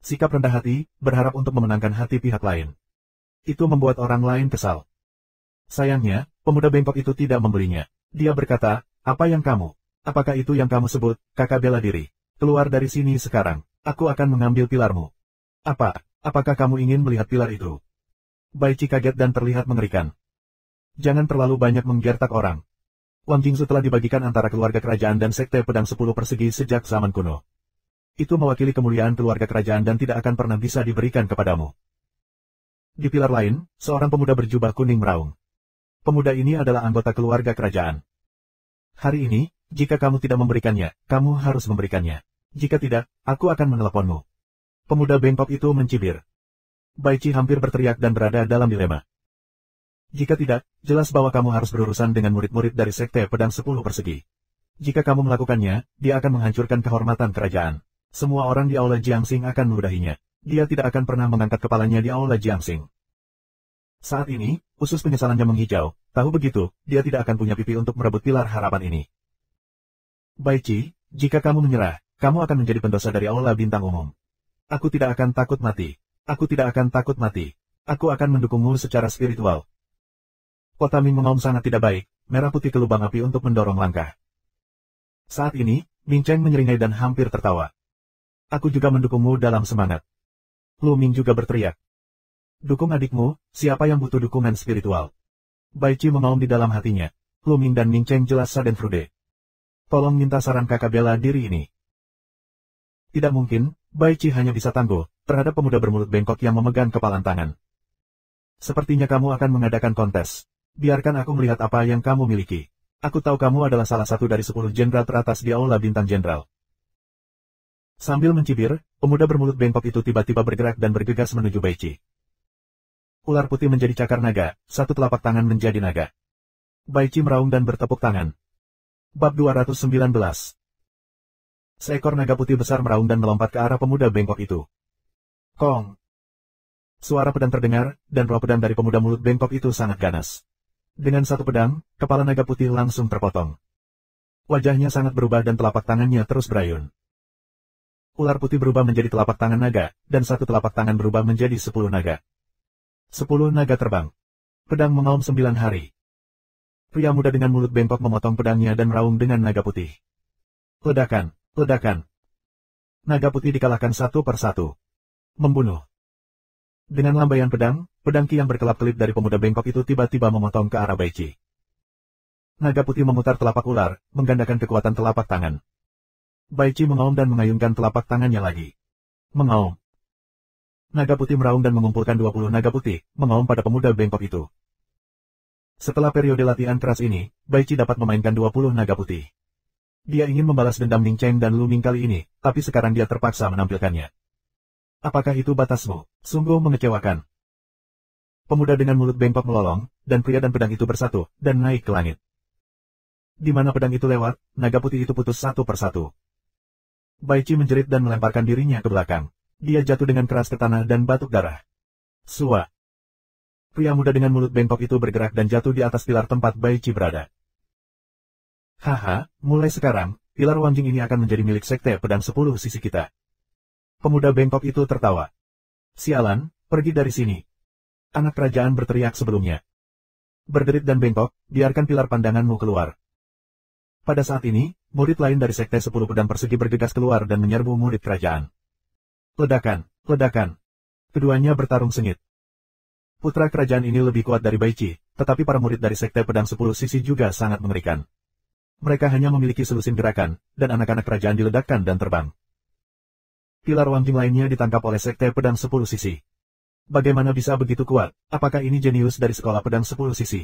Sikap rendah hati, berharap untuk memenangkan hati pihak lain. Itu membuat orang lain kesal. Sayangnya, pemuda bengkok itu tidak membelinya. Dia berkata, apa yang kamu? Apakah itu yang kamu sebut, kakak bela diri? Keluar dari sini sekarang. Aku akan mengambil pilarmu. Apakah kamu ingin melihat pilar itu? Baici kaget dan terlihat mengerikan. Jangan terlalu banyak menggertak orang. Wang Jingzu telah dibagikan antara keluarga kerajaan dan sekte pedang 10 persegi sejak zaman kuno. Itu mewakili kemuliaan keluarga kerajaan dan tidak akan pernah bisa diberikan kepadamu. Di pilar lain, seorang pemuda berjubah kuning meraung. Pemuda ini adalah anggota keluarga kerajaan. Hari ini, jika kamu tidak memberikannya, kamu harus memberikannya. Jika tidak, aku akan meneleponmu. Pemuda bengkok itu mencibir. Baici hampir berteriak dan berada dalam dilema. Jika tidak, jelas bahwa kamu harus berurusan dengan murid-murid dari sekte pedang 10 persegi. Jika kamu melakukannya, dia akan menghancurkan kehormatan kerajaan. Semua orang di Aula Jiangxing akan meludahinya. Dia tidak akan pernah mengangkat kepalanya di Aula Jiangxing. Saat ini, usus penyesalannya menghijau. Tahu begitu, dia tidak akan punya pipi untuk merebut pilar harapan ini. Baici, jika kamu menyerah, kamu akan menjadi pendosa dari Aula Bintang umum. Aku tidak akan takut mati. Aku tidak akan takut mati. Aku akan mendukungmu secara spiritual. Kota Ming mengaum sangat tidak baik, merah putih ke lubang api untuk mendorong langkah. Saat ini, Ming Cheng menyeringai dan hampir tertawa. Aku juga mendukungmu dalam semangat. Lu Ming juga berteriak. Dukung adikmu, siapa yang butuh dukungan spiritual? Baici mengaum di dalam hatinya. Lu Ming dan Ming Cheng jelas Schadenfreude. Tolong minta saran kakak bela diri ini. Tidak mungkin, Baici hanya bisa tangguh terhadap pemuda bermulut bengkok yang memegang kepalan tangan. Sepertinya kamu akan mengadakan kontes. Biarkan aku melihat apa yang kamu miliki. Aku tahu kamu adalah salah satu dari 10 jenderal teratas di Aula Bintang Jenderal. Sambil mencibir, pemuda bermulut bengkok itu tiba-tiba bergerak dan bergegas menuju Baici. Ular putih menjadi cakar naga, satu telapak tangan menjadi naga. Baici meraung dan bertepuk tangan. Bab 219. Seekor naga putih besar meraung dan melompat ke arah pemuda bengkok itu. Kong! Suara pedang terdengar, dan roh pedang dari pemuda mulut bengkok itu sangat ganas. Dengan satu pedang, kepala naga putih langsung terpotong. Wajahnya sangat berubah dan telapak tangannya terus berayun. Ular putih berubah menjadi telapak tangan naga, dan satu telapak tangan berubah menjadi 10 naga. 10 naga terbang. Pedang mengaum 9 hari. Pria muda dengan mulut bengkok memotong pedangnya dan meraung dengan naga putih. Ledakan, ledakan. Naga putih dikalahkan satu per satu. Membunuh. Dengan lambaian pedang, pedang ki yang berkelap-kelip dari pemuda bengkok itu tiba-tiba memotong ke arah Baici. Naga putih memutar telapak ular, menggandakan kekuatan telapak tangan. Baici mengaum dan mengayunkan telapak tangannya lagi. Mengaum. Naga putih meraung dan mengumpulkan 20 naga putih, mengaum pada pemuda bengkok itu. Setelah periode latihan keras ini, Baici dapat memainkan 20 naga putih. Dia ingin membalas dendam Ning Cheng dan Lu Ming kali ini, tapi sekarang dia terpaksa menampilkannya. Apakah itu batasmu? Sungguh mengecewakan. Pemuda dengan mulut bengkok melolong, dan pria dan pedang itu bersatu, dan naik ke langit. Di mana pedang itu lewat, naga putih itu putus satu per satu. Baici menjerit dan melemparkan dirinya ke belakang. Dia jatuh dengan keras ke tanah dan batuk darah. Sua. Pria muda dengan mulut bengkok itu bergerak dan jatuh di atas pilar tempat Baici berada. Haha, mulai sekarang, pilar Wangjing ini akan menjadi milik sekte pedang 10 sisi kita. Pemuda bengkok itu tertawa. Sialan, pergi dari sini. Anak kerajaan berteriak sebelumnya. Berderit dan bengkok, biarkan pilar pandanganmu keluar. Pada saat ini, murid lain dari sekte 10 pedang persegi bergegas keluar dan menyerbu murid kerajaan. Ledakan, ledakan. Keduanya bertarung sengit. Putra kerajaan ini lebih kuat dari Baici, tetapi para murid dari sekte pedang 10 sisi juga sangat mengerikan. Mereka hanya memiliki selusin gerakan, dan anak-anak kerajaan diledakkan dan terbang. Pilar Wangjing lainnya ditangkap oleh sekte pedang 10 sisi. Bagaimana bisa begitu kuat? Apakah ini jenius dari sekolah pedang 10 sisi?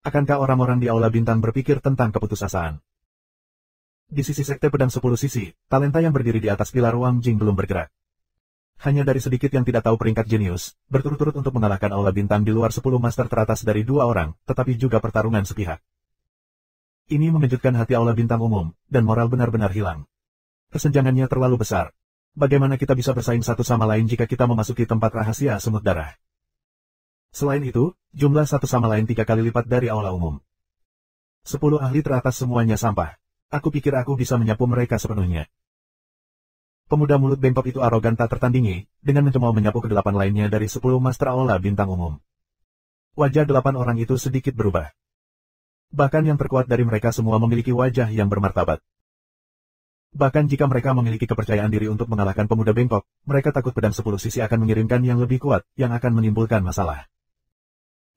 Akankah orang-orang di Aula Bintang berpikir tentang keputusasaan? Di sisi sekte pedang 10 sisi, talenta yang berdiri di atas pilar Wangjing belum bergerak. Hanya dari sedikit yang tidak tahu peringkat jenius, berturut-turut untuk mengalahkan Aula Bintang di luar 10 master teratas dari 2 orang, tetapi juga pertarungan sepihak. Ini mengejutkan hati Aula Bintang umum, dan moral benar-benar hilang. Kesenjangannya terlalu besar. Bagaimana kita bisa bersaing satu sama lain jika kita memasuki tempat rahasia semut darah? Selain itu, jumlah satu sama lain 3 kali lipat dari aula umum. 10 ahli teratas semuanya sampah. Aku pikir aku bisa menyapu mereka sepenuhnya. Pemuda mulut bengkok itu arogan tak tertandingi, dengan mencemooh menyapu ke 8 lainnya dari 10 master aula bintang umum. Wajah 8 orang itu sedikit berubah. Bahkan yang terkuat dari mereka semua memiliki wajah yang bermartabat. Bahkan jika mereka memiliki kepercayaan diri untuk mengalahkan pemuda bengkok, mereka takut pedang 10 sisi akan mengirimkan yang lebih kuat, yang akan menimbulkan masalah.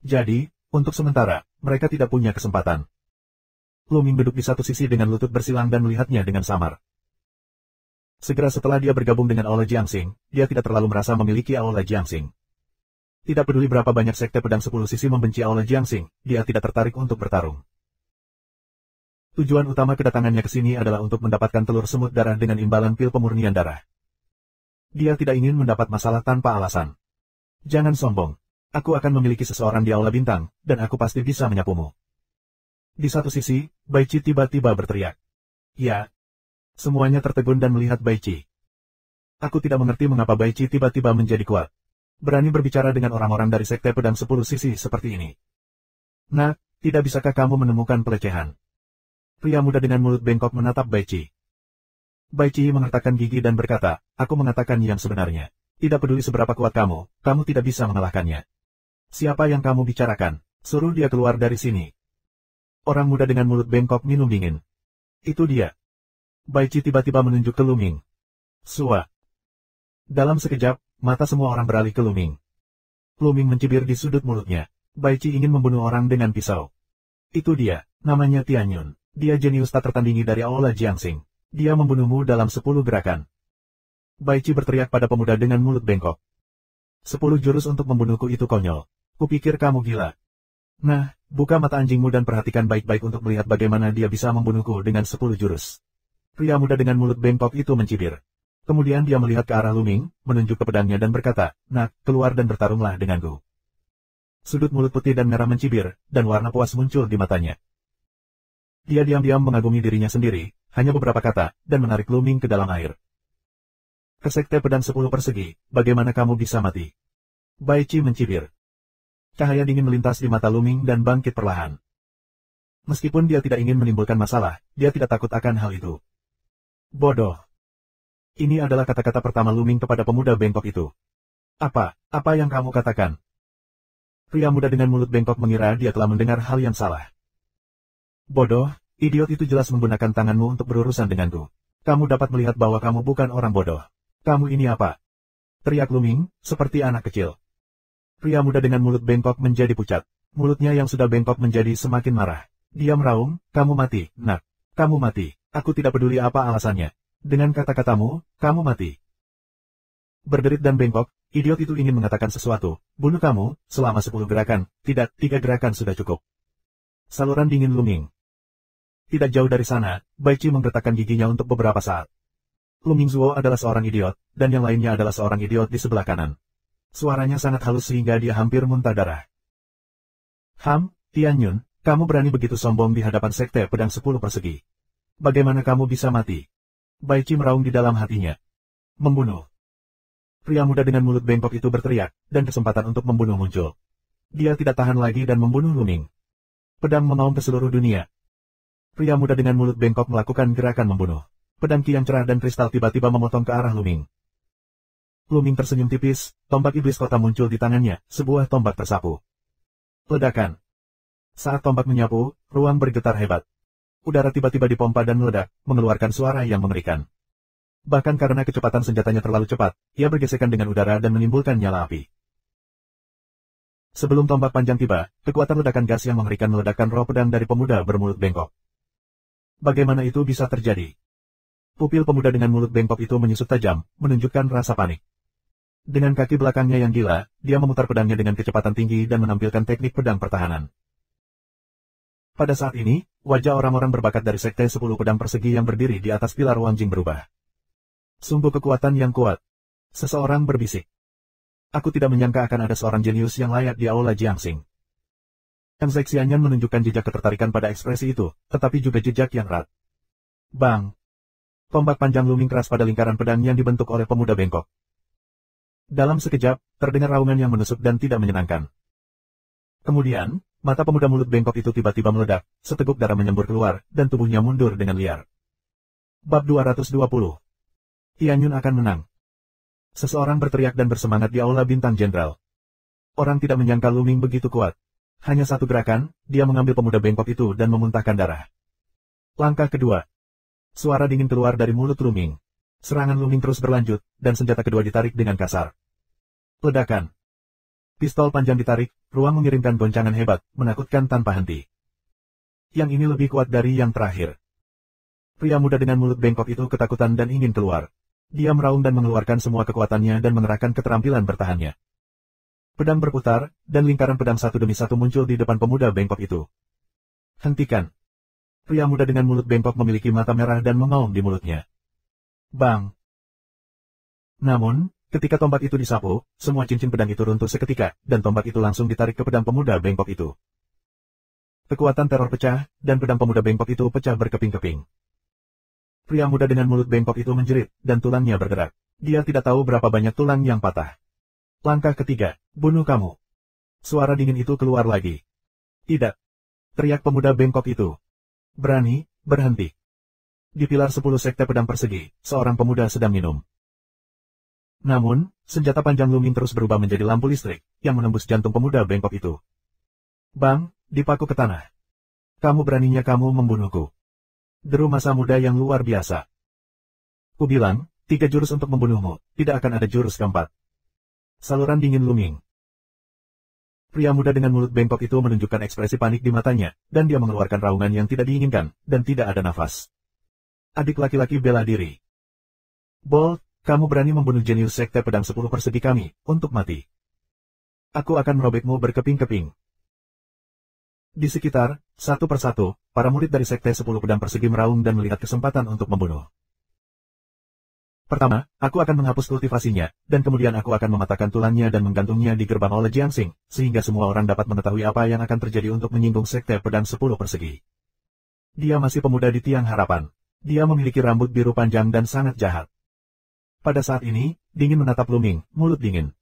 Jadi, untuk sementara, mereka tidak punya kesempatan. Lu Ming duduk di satu sisi dengan lutut bersilang dan melihatnya dengan samar. Segera setelah dia bergabung dengan Aula Jiangxing, dia tidak terlalu merasa memiliki Aula Jiangxing. Tidak peduli berapa banyak sekte pedang 10 sisi membenci Aula Jiangxing, dia tidak tertarik untuk bertarung. Tujuan utama kedatangannya ke sini adalah untuk mendapatkan telur semut darah dengan imbalan pil pemurnian darah. Dia tidak ingin mendapat masalah tanpa alasan. Jangan sombong. Aku akan memiliki seseorang di Aula Bintang, dan aku pasti bisa menyapumu. Di satu sisi, Baici tiba-tiba berteriak. Ya. Semuanya tertegun dan melihat Baici. Aku tidak mengerti mengapa Baici tiba-tiba menjadi kuat. Berani berbicara dengan orang-orang dari sekte pedang 10 sisi seperti ini. Nah, tidak bisakah kamu menemukan pelecehan? Pria muda dengan mulut bengkok menatap Baici. Baici mengertakkan gigi dan berkata, aku mengatakan yang sebenarnya. Tidak peduli seberapa kuat kamu tidak bisa mengalahkannya. Siapa yang kamu bicarakan? Suruh dia keluar dari sini. Orang muda dengan mulut bengkok minum dingin. Itu dia. Baici tiba-tiba menunjuk ke Lu Ming. Sua. Dalam sekejap, mata semua orang beralih ke Lu Ming. Lu Ming mencibir di sudut mulutnya. Baici ingin membunuh orang dengan pisau. Itu dia, namanya Tianyun. Dia jenius tak tertandingi dari Aula Jiangxing. Dia membunuhmu dalam 10 gerakan. Baici berteriak pada pemuda dengan mulut bengkok. 10 jurus untuk membunuhku itu konyol. Kupikir kamu gila. Nah, buka mata anjingmu dan perhatikan baik-baik untuk melihat bagaimana dia bisa membunuhku dengan 10 jurus. Pria muda dengan mulut bengkok itu mencibir. Kemudian dia melihat ke arah Luming, menunjuk ke pedangnya dan berkata, "Nak, keluar dan bertarunglah denganku." Sudut mulut putih dan merah mencibir, dan warna puas muncul di matanya. Dia diam-diam mengagumi dirinya sendiri, hanya beberapa kata, dan menarik Luming ke dalam air. "Ke sekte pedang 10 persegi, bagaimana kamu bisa mati?" Bai Qi mencibir. Cahaya dingin melintas di mata Luming dan bangkit perlahan. Meskipun dia tidak ingin menimbulkan masalah, dia tidak takut akan hal itu. Bodoh. Ini adalah kata-kata pertama Luming kepada pemuda bengkok itu. Apa yang kamu katakan? Pria muda dengan mulut bengkok mengira dia telah mendengar hal yang salah. Bodoh, idiot itu jelas menggunakan tanganmu untuk berurusan denganku. Kamu dapat melihat bahwa kamu bukan orang bodoh. Kamu ini apa? Teriak Luming, seperti anak kecil. Pria muda dengan mulut bengkok menjadi pucat. Mulutnya yang sudah bengkok menjadi semakin marah. Dia meraung, "Kamu mati, nak. Kamu mati. Aku tidak peduli apa alasannya. Dengan kata-katamu, kamu mati." Berderit dan bengkok, idiot itu ingin mengatakan sesuatu. "Bunuh kamu, selama 10 gerakan. Tidak, 3 gerakan sudah cukup." Saluran dingin Luming. Tidak jauh dari sana, Bai Qi menggertakkan giginya untuk beberapa saat. Luming Zuo adalah seorang idiot, dan yang lainnya adalah seorang idiot di sebelah kanan. Suaranya sangat halus sehingga dia hampir muntah darah. Tianyun, kamu berani begitu sombong di hadapan sekte pedang 10 persegi. Bagaimana kamu bisa mati? Bai Qi meraung di dalam hatinya. Membunuh. Pria muda dengan mulut bengkok itu berteriak, dan kesempatan untuk membunuh muncul. Dia tidak tahan lagi dan membunuh Luming. Pedang mengaum ke seluruh dunia. Pria muda dengan mulut bengkok melakukan gerakan membunuh. Pedang Qi yang cerah dan kristal tiba-tiba memotong ke arah Luming. Luming tersenyum tipis, tombak iblis kota muncul di tangannya, sebuah tombak tersapu. Ledakan. Saat tombak menyapu, ruang bergetar hebat. Udara tiba-tiba dipompa dan meledak, mengeluarkan suara yang mengerikan. Bahkan karena kecepatan senjatanya terlalu cepat, ia bergesekan dengan udara dan menimbulkan nyala api. Sebelum tombak panjang tiba, kekuatan ledakan gas yang mengerikan meledakkan roh pedang dari pemuda bermulut bengkok. Bagaimana itu bisa terjadi? Pupil pemuda dengan mulut bengkok itu menyusut tajam, menunjukkan rasa panik. Dengan kaki belakangnya yang gila, dia memutar pedangnya dengan kecepatan tinggi dan menampilkan teknik pedang pertahanan. Pada saat ini, wajah orang-orang berbakat dari Sekte 10 Pedang Persegi yang berdiri di atas pilar Wang Jing berubah. Sungguh kekuatan yang kuat. Seseorang berbisik. Aku tidak menyangka akan ada seorang jenius yang layak di Aula Jiangxing. Mzek Xianyan menunjukkan jejak ketertarikan pada ekspresi itu, tetapi juga jejak yang erat. Bang! Tombak panjang Luming keras pada lingkaran pedang yang dibentuk oleh pemuda bengkok. Dalam sekejap, terdengar raungan yang menusuk dan tidak menyenangkan. Kemudian, mata pemuda mulut bengkok itu tiba-tiba meledak, seteguk darah menyembur keluar, dan tubuhnya mundur dengan liar. Bab 220. Tianyun akan menang. Seseorang berteriak dan bersemangat di Aula Bintang Jenderal. Orang tidak menyangka Luming begitu kuat. Hanya satu gerakan, dia mengambil pemuda bengkok itu dan memuntahkan darah. Langkah kedua. Suara dingin keluar dari mulut Luming. Serangan Luming terus berlanjut, dan senjata kedua ditarik dengan kasar. Ledakan. Pistol panjang ditarik, ruang mengirimkan goncangan hebat, menakutkan tanpa henti. Yang ini lebih kuat dari yang terakhir. Pria muda dengan mulut bengkok itu ketakutan dan ingin keluar. Dia meraung dan mengeluarkan semua kekuatannya dan mengerahkan keterampilan bertahannya. Pedang berputar, dan lingkaran pedang satu demi satu muncul di depan pemuda bengkok itu. Hentikan. Pria muda dengan mulut bengkok memiliki mata merah dan mengaum di mulutnya. Bang! Namun, ketika tombak itu disapu, semua cincin pedang itu runtuh seketika, dan tombak itu langsung ditarik ke pedang pemuda bengkok itu. Kekuatan teror pecah, dan pedang pemuda bengkok itu pecah berkeping-keping. Pria muda dengan mulut bengkok itu menjerit, dan tulangnya bergerak. Dia tidak tahu berapa banyak tulang yang patah. Langkah ketiga, bunuh kamu. Suara dingin itu keluar lagi. Tidak. Teriak pemuda bengkok itu. Berani, berhenti. Di pilar 10 Sekte Pedang Persegi, seorang pemuda sedang minum. Namun, senjata panjang Luming terus berubah menjadi lampu listrik, yang menembus jantung pemuda bengkok itu. Bang, dipaku ke tanah. Kamu beraninya kamu membunuhku. Deru masa muda yang luar biasa. Ku bilang, 3 jurus untuk membunuhmu, tidak akan ada jurus keempat. Saluran dingin Luming. Pria muda dengan mulut bengkok itu menunjukkan ekspresi panik di matanya, dan dia mengeluarkan raungan yang tidak diinginkan, dan tidak ada nafas. Adik laki-laki bela diri. Bolt, kamu berani membunuh jenius Sekte Pedang 10 Persegi kami, untuk mati. Aku akan merobekmu berkeping-keping. Di sekitar, satu persatu, para murid dari Sekte 10 Pedang Persegi meraung dan melihat kesempatan untuk membunuh. Pertama, aku akan menghapus kultivasinya, dan kemudian aku akan mematahkan tulangnya dan menggantungnya di gerbang oleh Jiangxing, sehingga semua orang dapat mengetahui apa yang akan terjadi untuk menyinggung Sekte Pedang 10 Persegi. Dia masih pemuda di tiang harapan. Dia memiliki rambut biru panjang dan sangat jahat. Pada saat ini, dingin menatap Lu Ming, mulut dingin.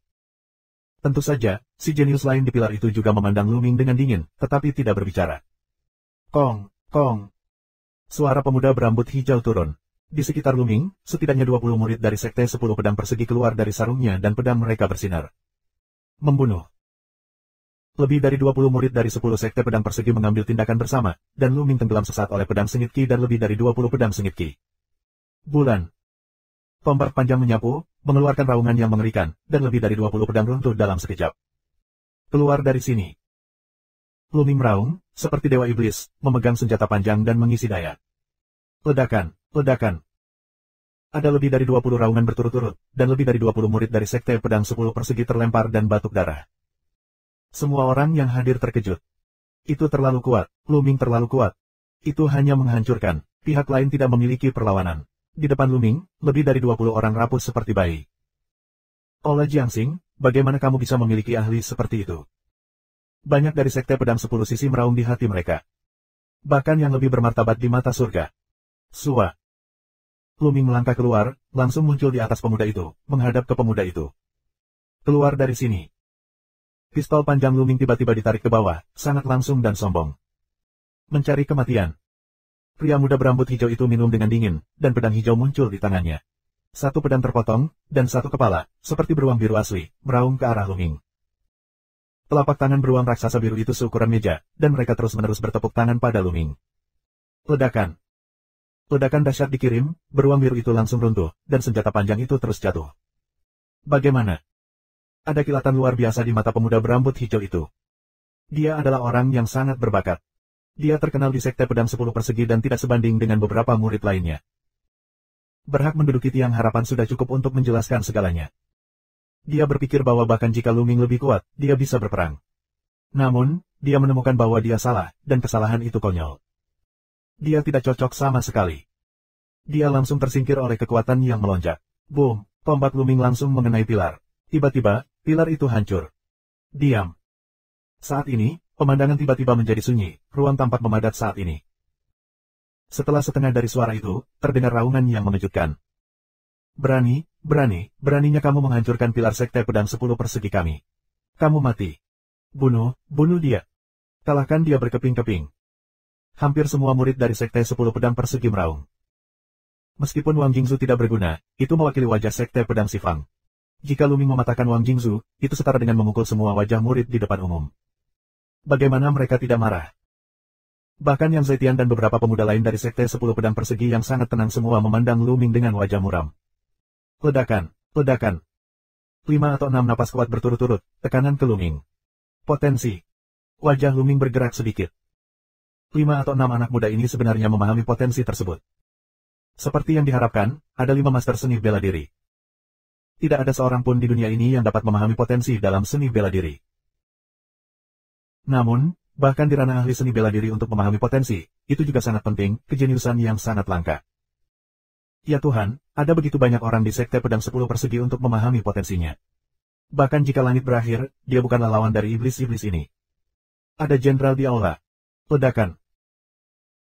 Tentu saja, si jenius lain di pilar itu juga memandang Lu Ming dengan dingin, tetapi tidak berbicara. Kong, kong. Suara pemuda berambut hijau turun. Di sekitar Lu Ming, setidaknya 20 murid dari Sekte 10 Pedang Persegi keluar dari sarungnya dan pedang mereka bersinar. Membunuh. Lebih dari 20 murid dari 10 Sekte Pedang Persegi mengambil tindakan bersama, dan Lu Ming tenggelam sesat oleh pedang sengit Qi dan lebih dari 20 pedang sengit Qi. Bulan. Tombak panjang menyapu, mengeluarkan raungan yang mengerikan, dan lebih dari 20 pedang runtuh dalam sekejap. Keluar dari sini. Lu Ming meraung, seperti dewa iblis, memegang senjata panjang dan mengisi daya. Ledakan, ledakan. Ada lebih dari 20 raungan berturut-turut, dan lebih dari 20 murid dari Sekte Pedang 10 Persegi terlempar dan batuk darah. Semua orang yang hadir terkejut. Itu terlalu kuat, Lu Ming terlalu kuat. Itu hanya menghancurkan, pihak lain tidak memiliki perlawanan. Di depan Lu Ming, lebih dari 20 orang rapuh seperti bayi. Oleh Jiangxing, bagaimana kamu bisa memiliki ahli seperti itu? Banyak dari Sekte Pedang 10 Sisi meraung di hati mereka. Bahkan yang lebih bermartabat di mata surga. Sua. Lu Ming melangkah keluar, langsung muncul di atas pemuda itu, menghadap ke pemuda itu. Keluar dari sini. Pistol panjang Lu Ming tiba-tiba ditarik ke bawah, sangat langsung dan sombong. Mencari kematian. Pria muda berambut hijau itu minum dengan dingin, dan pedang hijau muncul di tangannya. Satu pedang terpotong, dan satu kepala, seperti beruang biru asli, meraung ke arah Lu Ming. Telapak tangan beruang raksasa biru itu seukuran meja, dan mereka terus-menerus bertepuk tangan pada Lu Ming. Ledakan. Ledakan dahsyat dikirim, beruang biru itu langsung runtuh, dan senjata panjang itu terus jatuh. Bagaimana? Ada kilatan luar biasa di mata pemuda berambut hijau itu. Dia adalah orang yang sangat berbakat. Dia terkenal di Sekte Pedang 10 Persegi dan tidak sebanding dengan beberapa murid lainnya. Berhak menduduki tiang harapan sudah cukup untuk menjelaskan segalanya. Dia berpikir bahwa bahkan jika Lu Ming lebih kuat, dia bisa berperang. Namun, dia menemukan bahwa dia salah, dan kesalahan itu konyol. Dia tidak cocok sama sekali. Dia langsung tersingkir oleh kekuatan yang melonjak. Boom, tombak Lu Ming langsung mengenai pilar. Tiba-tiba, pilar itu hancur. Diam. Saat ini, pemandangan tiba-tiba menjadi sunyi, ruang tampak memadat saat ini. Setelah setengah dari suara itu, terdengar raungan yang mengejutkan. Beraninya kamu menghancurkan pilar Sekte Pedang 10 Persegi kami. Kamu mati. Bunuh dia. Kalahkan dia berkeping-keping. Hampir semua murid dari Sekte 10 Pedang Persegi meraung. Meskipun Wang Jingzu tidak berguna, itu mewakili wajah Sekte Pedang Sifang. Jika Lu Ming mematahkan Wang Jingzu, itu setara dengan memukul semua wajah murid di depan umum. Bagaimana mereka tidak marah? Bahkan Yang Zetian dan beberapa pemuda lain dari Sekte 10 Pedang Persegi yang sangat tenang semua memandang Lu Ming dengan wajah muram. Ledakan. 5 atau 6 napas kuat berturut-turut, tekanan ke Lu Ming. Potensi. Wajah Lu Ming bergerak sedikit. 5 atau 6 anak muda ini sebenarnya memahami potensi tersebut. Seperti yang diharapkan, ada 5 master seni bela diri. Tidak ada seorang pun di dunia ini yang dapat memahami potensi dalam seni bela diri. Namun, bahkan di ranah ahli seni bela diri untuk memahami potensi, itu juga sangat penting, kejeniusan yang sangat langka. Ya Tuhan, ada begitu banyak orang di Sekte Pedang 10 Persegi untuk memahami potensinya. Bahkan jika langit berakhir, dia bukanlah lawan dari iblis-iblis ini. Ada jenderal di aula. Ledakan.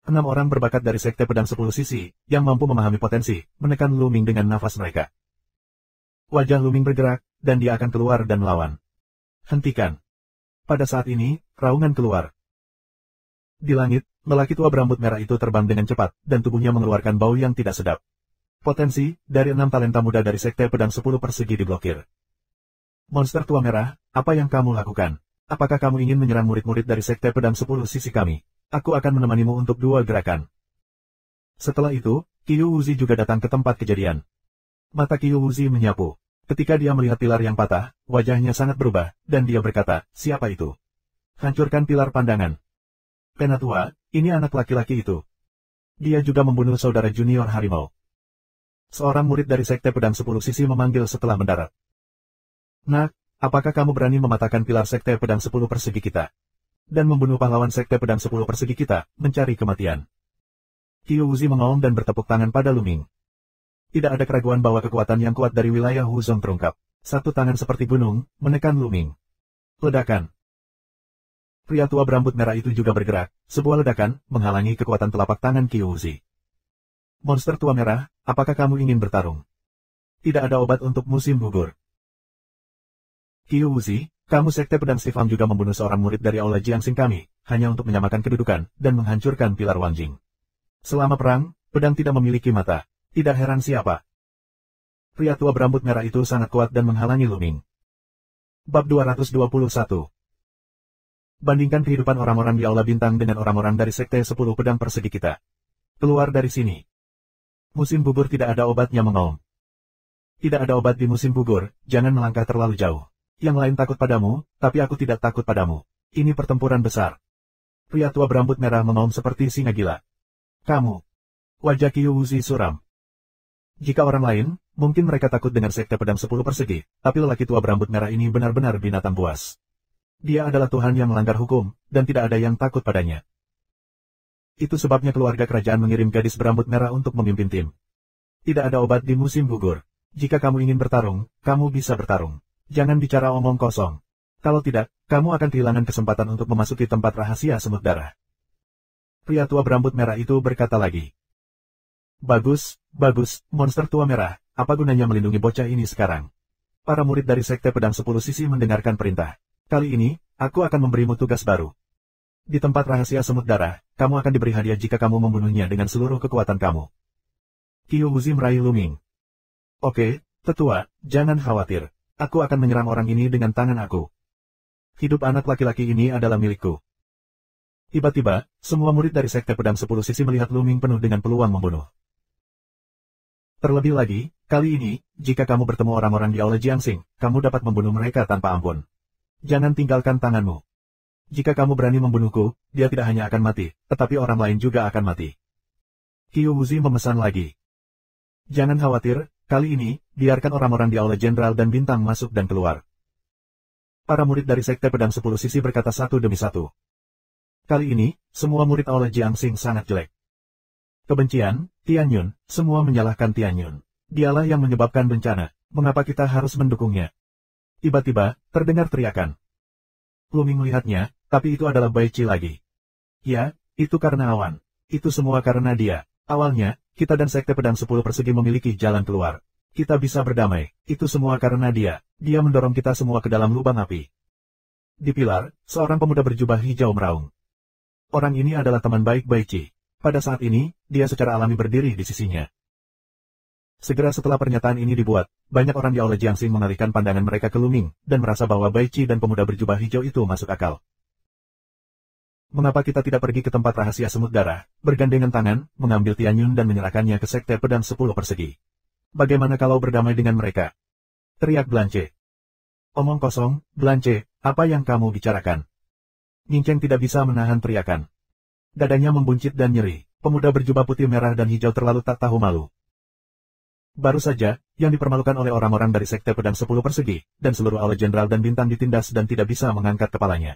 6 orang berbakat dari Sekte Pedang 10 Sisi, yang mampu memahami potensi, menekan Lu Ming dengan nafas mereka. Wajah Lu Ming bergerak, dan dia akan keluar dan melawan. Hentikan. Pada saat ini, raungan keluar. Di langit, lelaki tua berambut merah itu terbang dengan cepat, dan tubuhnya mengeluarkan bau yang tidak sedap. Potensi, dari 6 talenta muda dari Sekte Pedang 10 Persegi diblokir. Monster tua merah, apa yang kamu lakukan? Apakah kamu ingin menyerang murid-murid dari Sekte Pedang 10 Sisi kami? Aku akan menemanimu untuk 2 gerakan. Setelah itu, Qiu Wuzi juga datang ke tempat kejadian. Mata Qiu Wuzi menyapu. Ketika dia melihat pilar yang patah, wajahnya sangat berubah, dan dia berkata, siapa itu? Hancurkan pilar pandangan. Penatua, ini anak laki-laki itu. Dia juga membunuh saudara junior harimau. Seorang murid dari Sekte Pedang 10 Sisi memanggil setelah mendarat. Nak, apakah kamu berani mematahkan pilar Sekte Pedang 10 Persegi kita? Dan membunuh pahlawan Sekte Pedang 10 Persegi kita, mencari kematian. Qiu Wuzi mengaum dan bertepuk tangan pada Luming. Tidak ada keraguan bahwa kekuatan yang kuat dari wilayah Huzong terungkap. Satu tangan seperti gunung, menekan Luming. Ledakan. Pria tua berambut merah itu juga bergerak, sebuah ledakan, menghalangi kekuatan telapak tangan Qiu Wuzi. Monster tua merah, apakah kamu ingin bertarung? Tidak ada obat untuk musim gugur. Qiu Wuzi, kamu Sekte Pedang Sifam juga membunuh seorang murid dari Aula Jiangxing kami, hanya untuk menyamakan kedudukan, dan menghancurkan pilar Wanjing. Selama perang, pedang tidak memiliki mata. Tidak heran siapa. Pria tua berambut merah itu sangat kuat dan menghalangi Luming. Bab 221. Bandingkan kehidupan orang-orang di Aula Bintang dengan orang-orang dari Sekte 10 Pedang Persegi kita. Keluar dari sini. Musim gugur tidak ada obatnya mengaum. Tidak ada obat di musim gugur, jangan melangkah terlalu jauh. Yang lain takut padamu, tapi aku tidak takut padamu. Ini pertempuran besar. Pria tua berambut merah mengaum seperti singa gila. Kamu. Wajah Qiu Wuzi suram. Jika orang lain, mungkin mereka takut dengan Sekte Pedang 10 Persegi, tapi lelaki tua berambut merah ini benar-benar binatang buas. Dia adalah Tuhan yang melanggar hukum, dan tidak ada yang takut padanya. Itu sebabnya keluarga kerajaan mengirim gadis berambut merah untuk memimpin tim. Tidak ada obat di musim gugur. Jika kamu ingin bertarung, kamu bisa bertarung. Jangan bicara omong kosong. Kalau tidak, kamu akan kehilangan kesempatan untuk memasuki tempat rahasia semut darah. Pria tua berambut merah itu berkata lagi. Bagus, bagus, monster tua merah, apa gunanya melindungi bocah ini sekarang? Para murid dari Sekte Pedang 10 Sisi mendengarkan perintah. Kali ini, aku akan memberimu tugas baru. Di tempat rahasia semut darah, kamu akan diberi hadiah jika kamu membunuhnya dengan seluruh kekuatan kamu. Qiu Wuzi meraih Luming. Oke, tetua, jangan khawatir. Aku akan menyerang orang ini dengan tangan aku. Hidup anak laki-laki ini adalah milikku. Tiba-tiba, semua murid dari Sekte Pedang 10 Sisi melihat Luming penuh dengan peluang membunuh. Terlebih lagi, kali ini, jika kamu bertemu orang-orang di Aula Jiangxing, kamu dapat membunuh mereka tanpa ampun. Jangan tinggalkan tanganmu. Jika kamu berani membunuhku, dia tidak hanya akan mati, tetapi orang lain juga akan mati. Qiu Wuzi memesan lagi. Jangan khawatir, kali ini, biarkan orang-orang di Aula Jenderal dan Bintang masuk dan keluar. Para murid dari Sekte Pedang 10 Sisi berkata satu demi satu. Kali ini, semua murid Aula Jiangxing sangat jelek. Kebencian, Tianyun, semua menyalahkan Tianyun. Dialah yang menyebabkan bencana, mengapa kita harus mendukungnya? Tiba-tiba, terdengar teriakan. Luming melihatnya, tapi itu adalah Bai Qi lagi. Ya, itu karena awan. Itu semua karena dia. Awalnya, kita dan Sekte Pedang 10 Persegi memiliki jalan keluar. Kita bisa berdamai, itu semua karena dia. Dia mendorong kita semua ke dalam lubang api. Di pilar, seorang pemuda berjubah hijau meraung. Orang ini adalah teman baik Bai Qi. Pada saat ini, dia secara alami berdiri di sisinya. Segera setelah pernyataan ini dibuat, banyak orang di Aula Jiangxing mengalihkan pandangan mereka ke Luming, dan merasa bahwa Bai Qi dan pemuda berjubah hijau itu masuk akal. Mengapa kita tidak pergi ke tempat rahasia semut darah, bergandengan tangan, mengambil Tianyun dan menyerahkannya ke Sekte Pedang 10 Persegi? Bagaimana kalau berdamai dengan mereka? Teriak Blanche. Omong kosong, Blanche, apa yang kamu bicarakan? Ninceng tidak bisa menahan teriakan. Dadanya membuncit dan nyeri, pemuda berjubah putih merah dan hijau terlalu tak tahu malu. Baru saja, yang dipermalukan oleh orang-orang dari Sekte Pedang 10 Persegi, dan seluruh Aula Jenderal dan Bintang ditindas dan tidak bisa mengangkat kepalanya.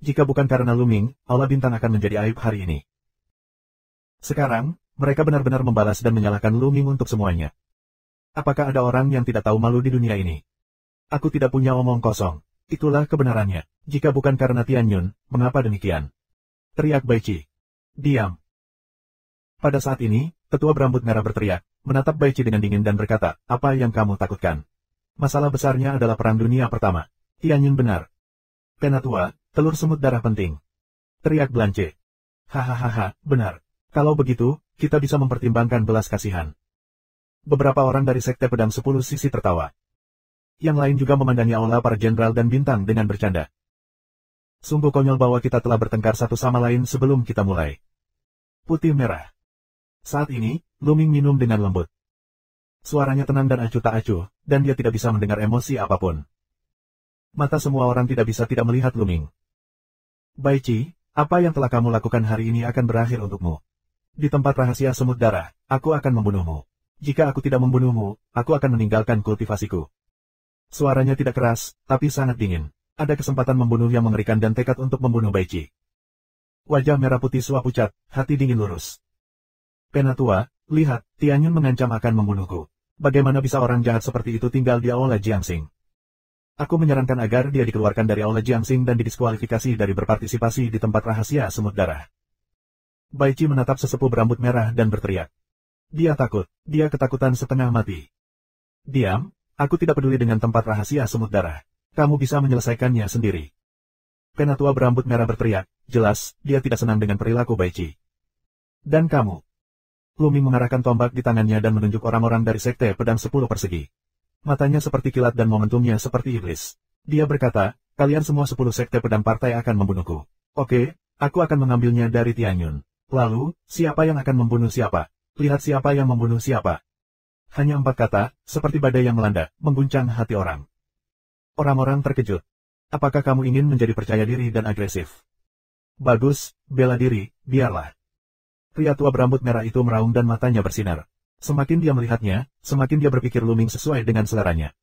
Jika bukan karena Luming, Aula Bintang akan menjadi aib hari ini. Sekarang, mereka benar-benar membalas dan menyalahkan Luming untuk semuanya. Apakah ada orang yang tidak tahu malu di dunia ini? Aku tidak punya omong kosong. Itulah kebenarannya. Jika bukan karena Tianyun, mengapa demikian? Teriak Bai Qi. Diam. Pada saat ini, tetua berambut merah berteriak, menatap Bai Qi dengan dingin dan berkata, apa yang kamu takutkan? Masalah besarnya adalah Perang Dunia Pertama. Tianyun benar. Penatua, telur semut darah penting. Teriak Blanche. Hahaha, benar. Kalau begitu, kita bisa mempertimbangkan belas kasihan. Beberapa orang dari Sekte Pedang 10 Sisi tertawa. Yang lain juga memandangi Aula para jenderal dan Bintang dengan bercanda. Sungguh konyol bahwa kita telah bertengkar satu sama lain sebelum kita mulai. Putih merah. Saat ini, Luming minum dengan lembut. Suaranya tenang dan acuh tak acuh, dan dia tidak bisa mendengar emosi apapun. Mata semua orang tidak bisa tidak melihat Luming. Bai Qi, apa yang telah kamu lakukan hari ini akan berakhir untukmu. Di tempat rahasia semut darah, aku akan membunuhmu. Jika aku tidak membunuhmu, aku akan meninggalkan kultivasiku. Suaranya tidak keras, tapi sangat dingin. Ada kesempatan membunuh yang mengerikan dan tekad untuk membunuh Baici. Wajah merah putih Sua pucat, hati dingin lurus. Penatua, lihat, Tianyun mengancam akan membunuhku. Bagaimana bisa orang jahat seperti itu tinggal di Aula Jiangxing? Aku menyarankan agar dia dikeluarkan dari Aula Jiangxing dan didiskualifikasi dari berpartisipasi di tempat rahasia semut darah. Baici menatap sesepuh berambut merah dan berteriak. Dia takut, dia ketakutan setengah mati. Diam, aku tidak peduli dengan tempat rahasia semut darah. Kamu bisa menyelesaikannya sendiri. Penatua berambut merah berteriak, jelas, dia tidak senang dengan perilaku Baici. Dan kamu? Luming mengarahkan tombak di tangannya dan menunjuk orang-orang dari Sekte Pedang 10 Persegi. Matanya seperti kilat dan momentumnya seperti iblis. Dia berkata, kalian semua 10 Sekte Pedang Partai akan membunuhku. Oke, aku akan mengambilnya dari Tianyun. Lalu, siapa yang akan membunuh siapa? Lihat siapa yang membunuh siapa. Hanya 4 kata, seperti badai yang melanda, mengguncang hati orang. Orang-orang terkejut. Apakah kamu ingin menjadi percaya diri dan agresif? Bagus, bela diri, biarlah. Pria tua berambut merah itu meraung dan matanya bersinar. Semakin dia melihatnya, semakin dia berpikir Luming sesuai dengan seleranya.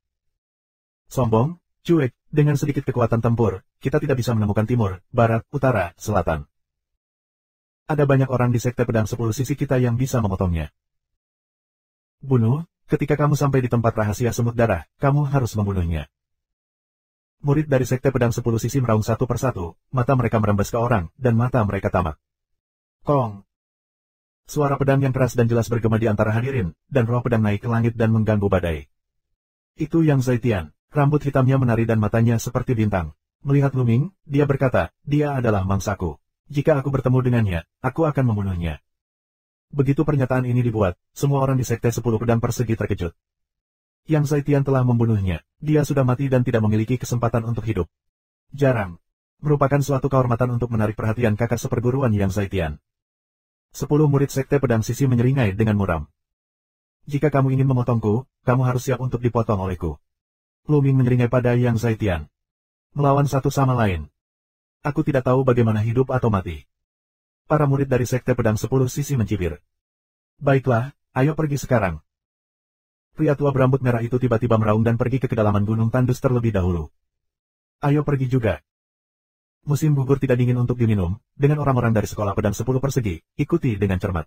Sombong, cuek, dengan sedikit kekuatan tempur, kita tidak bisa menemukan timur, barat, utara, selatan. Ada banyak orang di Sekte Pedang 10 Sisi kita yang bisa memotongnya. Bunuh, ketika kamu sampai di tempat rahasia semut darah, kamu harus membunuhnya. Murid dari Sekte Pedang 10 Sisi meraung satu persatu, mata mereka merembes ke orang, dan mata mereka tamak. Kong! Suara pedang yang keras dan jelas bergema di antara hadirin, dan roh pedang naik ke langit dan mengganggu badai. Itu Yang Zaitian, rambut hitamnya menari dan matanya seperti bintang. Melihat Luming, dia berkata, dia adalah mangsaku. Jika aku bertemu dengannya, aku akan membunuhnya. Begitu pernyataan ini dibuat, semua orang di Sekte 10 Pedang Persegi terkejut. Yang Zaitian telah membunuhnya, dia sudah mati dan tidak memiliki kesempatan untuk hidup. Jarang. Merupakan suatu kehormatan untuk menarik perhatian kakak seperguruan Yang Zaitian. 10 murid Sekte Pedang Sisi menyeringai dengan muram. Jika kamu ingin memotongku, kamu harus siap untuk dipotong olehku. Luming menyeringai pada Yang Zaitian. Melawan satu sama lain. Aku tidak tahu bagaimana hidup atau mati. Para murid dari Sekte Pedang 10 Sisi mencibir. Baiklah, ayo pergi sekarang. Pria tua berambut merah itu tiba-tiba meraung dan pergi ke kedalaman gunung tandus terlebih dahulu. Ayo pergi juga. Musim gugur tidak dingin untuk diminum, dengan orang-orang dari sekolah pedang 10 persegi, ikuti dengan cermat.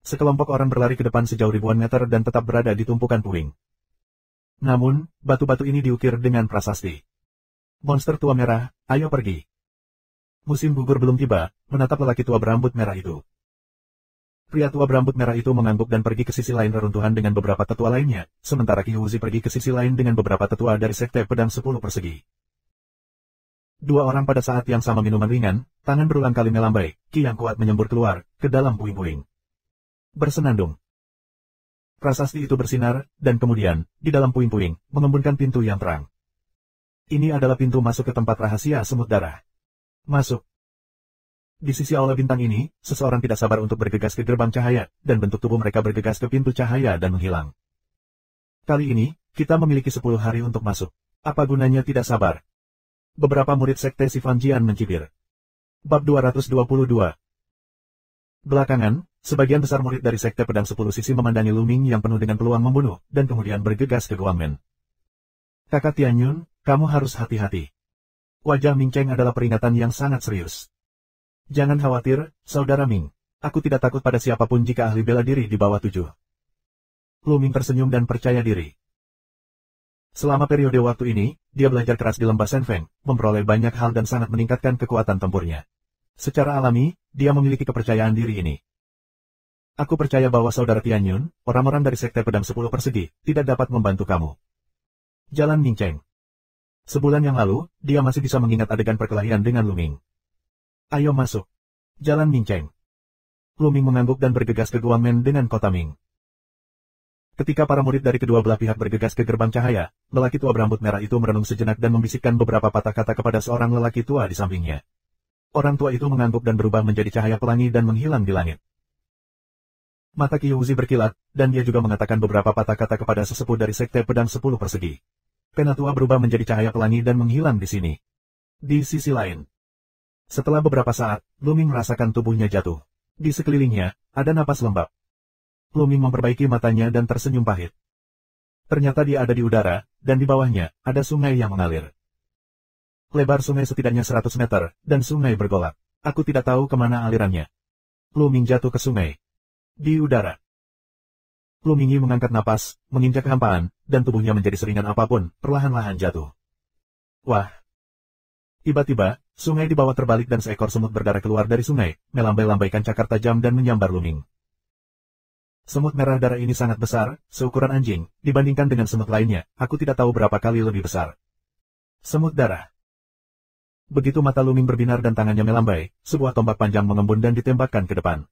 Sekelompok orang berlari ke depan sejauh ribuan meter dan tetap berada di tumpukan puing. Namun, batu-batu ini diukir dengan prasasti. Monster tua merah, ayo pergi. Musim gugur belum tiba, menatap lelaki tua berambut merah itu. Pria tua berambut merah itu mengangguk dan pergi ke sisi lain reruntuhan dengan beberapa tetua lainnya, sementara Qi Wuzi pergi ke sisi lain dengan beberapa tetua dari Sekte Pedang 10 Persegi. Dua orang pada saat yang sama minuman ringan, tangan berulang kali melambai, Qi yang kuat menyembur keluar, ke dalam puing-puing. Bersenandung. Prasasti itu bersinar, dan kemudian, di dalam puing-puing, mengembunkan pintu yang terang. Ini adalah pintu masuk ke tempat rahasia semut darah. Masuk. Di sisi aula bintang ini, seseorang tidak sabar untuk bergegas ke gerbang cahaya, dan bentuk tubuh mereka bergegas ke pintu cahaya dan menghilang. Kali ini, kita memiliki 10 hari untuk masuk. Apa gunanya tidak sabar? Beberapa murid Sekte Sifan Jian mencibir. Bab 222. Belakangan, sebagian besar murid dari Sekte Pedang 10 Sisi memandangi Luming yang penuh dengan peluang membunuh, dan kemudian bergegas ke Guangmen. Kakak Tianyun, kamu harus hati-hati. Wajah Ming Cheng adalah peringatan yang sangat serius. Jangan khawatir, saudara Ming. Aku tidak takut pada siapapun jika ahli bela diri di bawah 7. Luming tersenyum dan percaya diri. Selama periode waktu ini, dia belajar keras di lembah Senfeng, memperoleh banyak hal dan sangat meningkatkan kekuatan tempurnya. Secara alami, dia memiliki kepercayaan diri ini. Aku percaya bahwa saudara Tianyun, orang-orang dari Sekte Pedang 10 Persegi, tidak dapat membantu kamu. Jalan Ming Cheng. Sebulan yang lalu, dia masih bisa mengingat adegan perkelahian dengan Luming. Ayo masuk. Jalan Ming Cheng. Luming mengangguk dan bergegas ke Guangmen dengan kota Ming. Ketika para murid dari kedua belah pihak bergegas ke gerbang cahaya, lelaki tua berambut merah itu merenung sejenak dan membisikkan beberapa patah kata kepada seorang lelaki tua di sampingnya. Orang tua itu mengangguk dan berubah menjadi cahaya pelangi dan menghilang di langit. Mata Qi Wuzi berkilat, dan dia juga mengatakan beberapa patah kata kepada sesepuh dari Sekte Pedang 10 Persegi. Penatua berubah menjadi cahaya pelangi dan menghilang di sini. Di sisi lain. Setelah beberapa saat, Luming merasakan tubuhnya jatuh. Di sekelilingnya, ada napas lembab. Luming memperbaiki matanya dan tersenyum pahit. Ternyata dia ada di udara, dan di bawahnya, ada sungai yang mengalir. Lebar sungai setidaknya 100 meter, dan sungai bergolak. Aku tidak tahu kemana alirannya. Lu Ming jatuh ke sungai. Di udara. Lu Mingyi mengangkat napas, menginjak kehampaan, dan tubuhnya menjadi seringan apapun, perlahan-lahan jatuh. Wah! Tiba-tiba, sungai di bawah terbalik dan seekor semut berdarah keluar dari sungai, melambai-lambaikan cakar tajam dan menyambar Lu Ming. Semut merah darah ini sangat besar, seukuran anjing, dibandingkan dengan semut lainnya, aku tidak tahu berapa kali lebih besar. Semut darah. Begitu mata Lu Ming berbinar dan tangannya melambai, sebuah tombak panjang mengembun dan ditembakkan ke depan.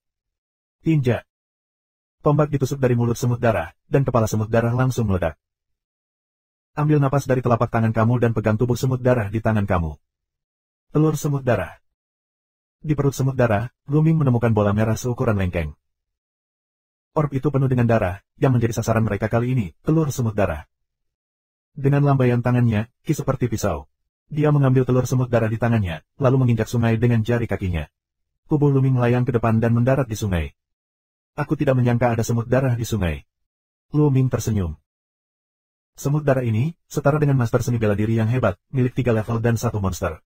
Tinja. Tombak ditusuk dari mulut semut darah, dan kepala semut darah langsung meledak. Ambil napas dari telapak tangan kamu dan pegang tubuh semut darah di tangan kamu. Telur semut darah. Di perut semut darah, Lu Ming menemukan bola merah seukuran lengkeng. Orb itu penuh dengan darah, yang menjadi sasaran mereka kali ini, telur semut darah. Dengan lambaian tangannya, Ki seperti pisau. Dia mengambil telur semut darah di tangannya, lalu menginjak sungai dengan jari kakinya. Tubuh Lu Ming melayang ke depan dan mendarat di sungai. Aku tidak menyangka ada semut darah di sungai. Lu Ming tersenyum. Semut darah ini, setara dengan master seni bela diri yang hebat, milik 3 level dan 1 monster.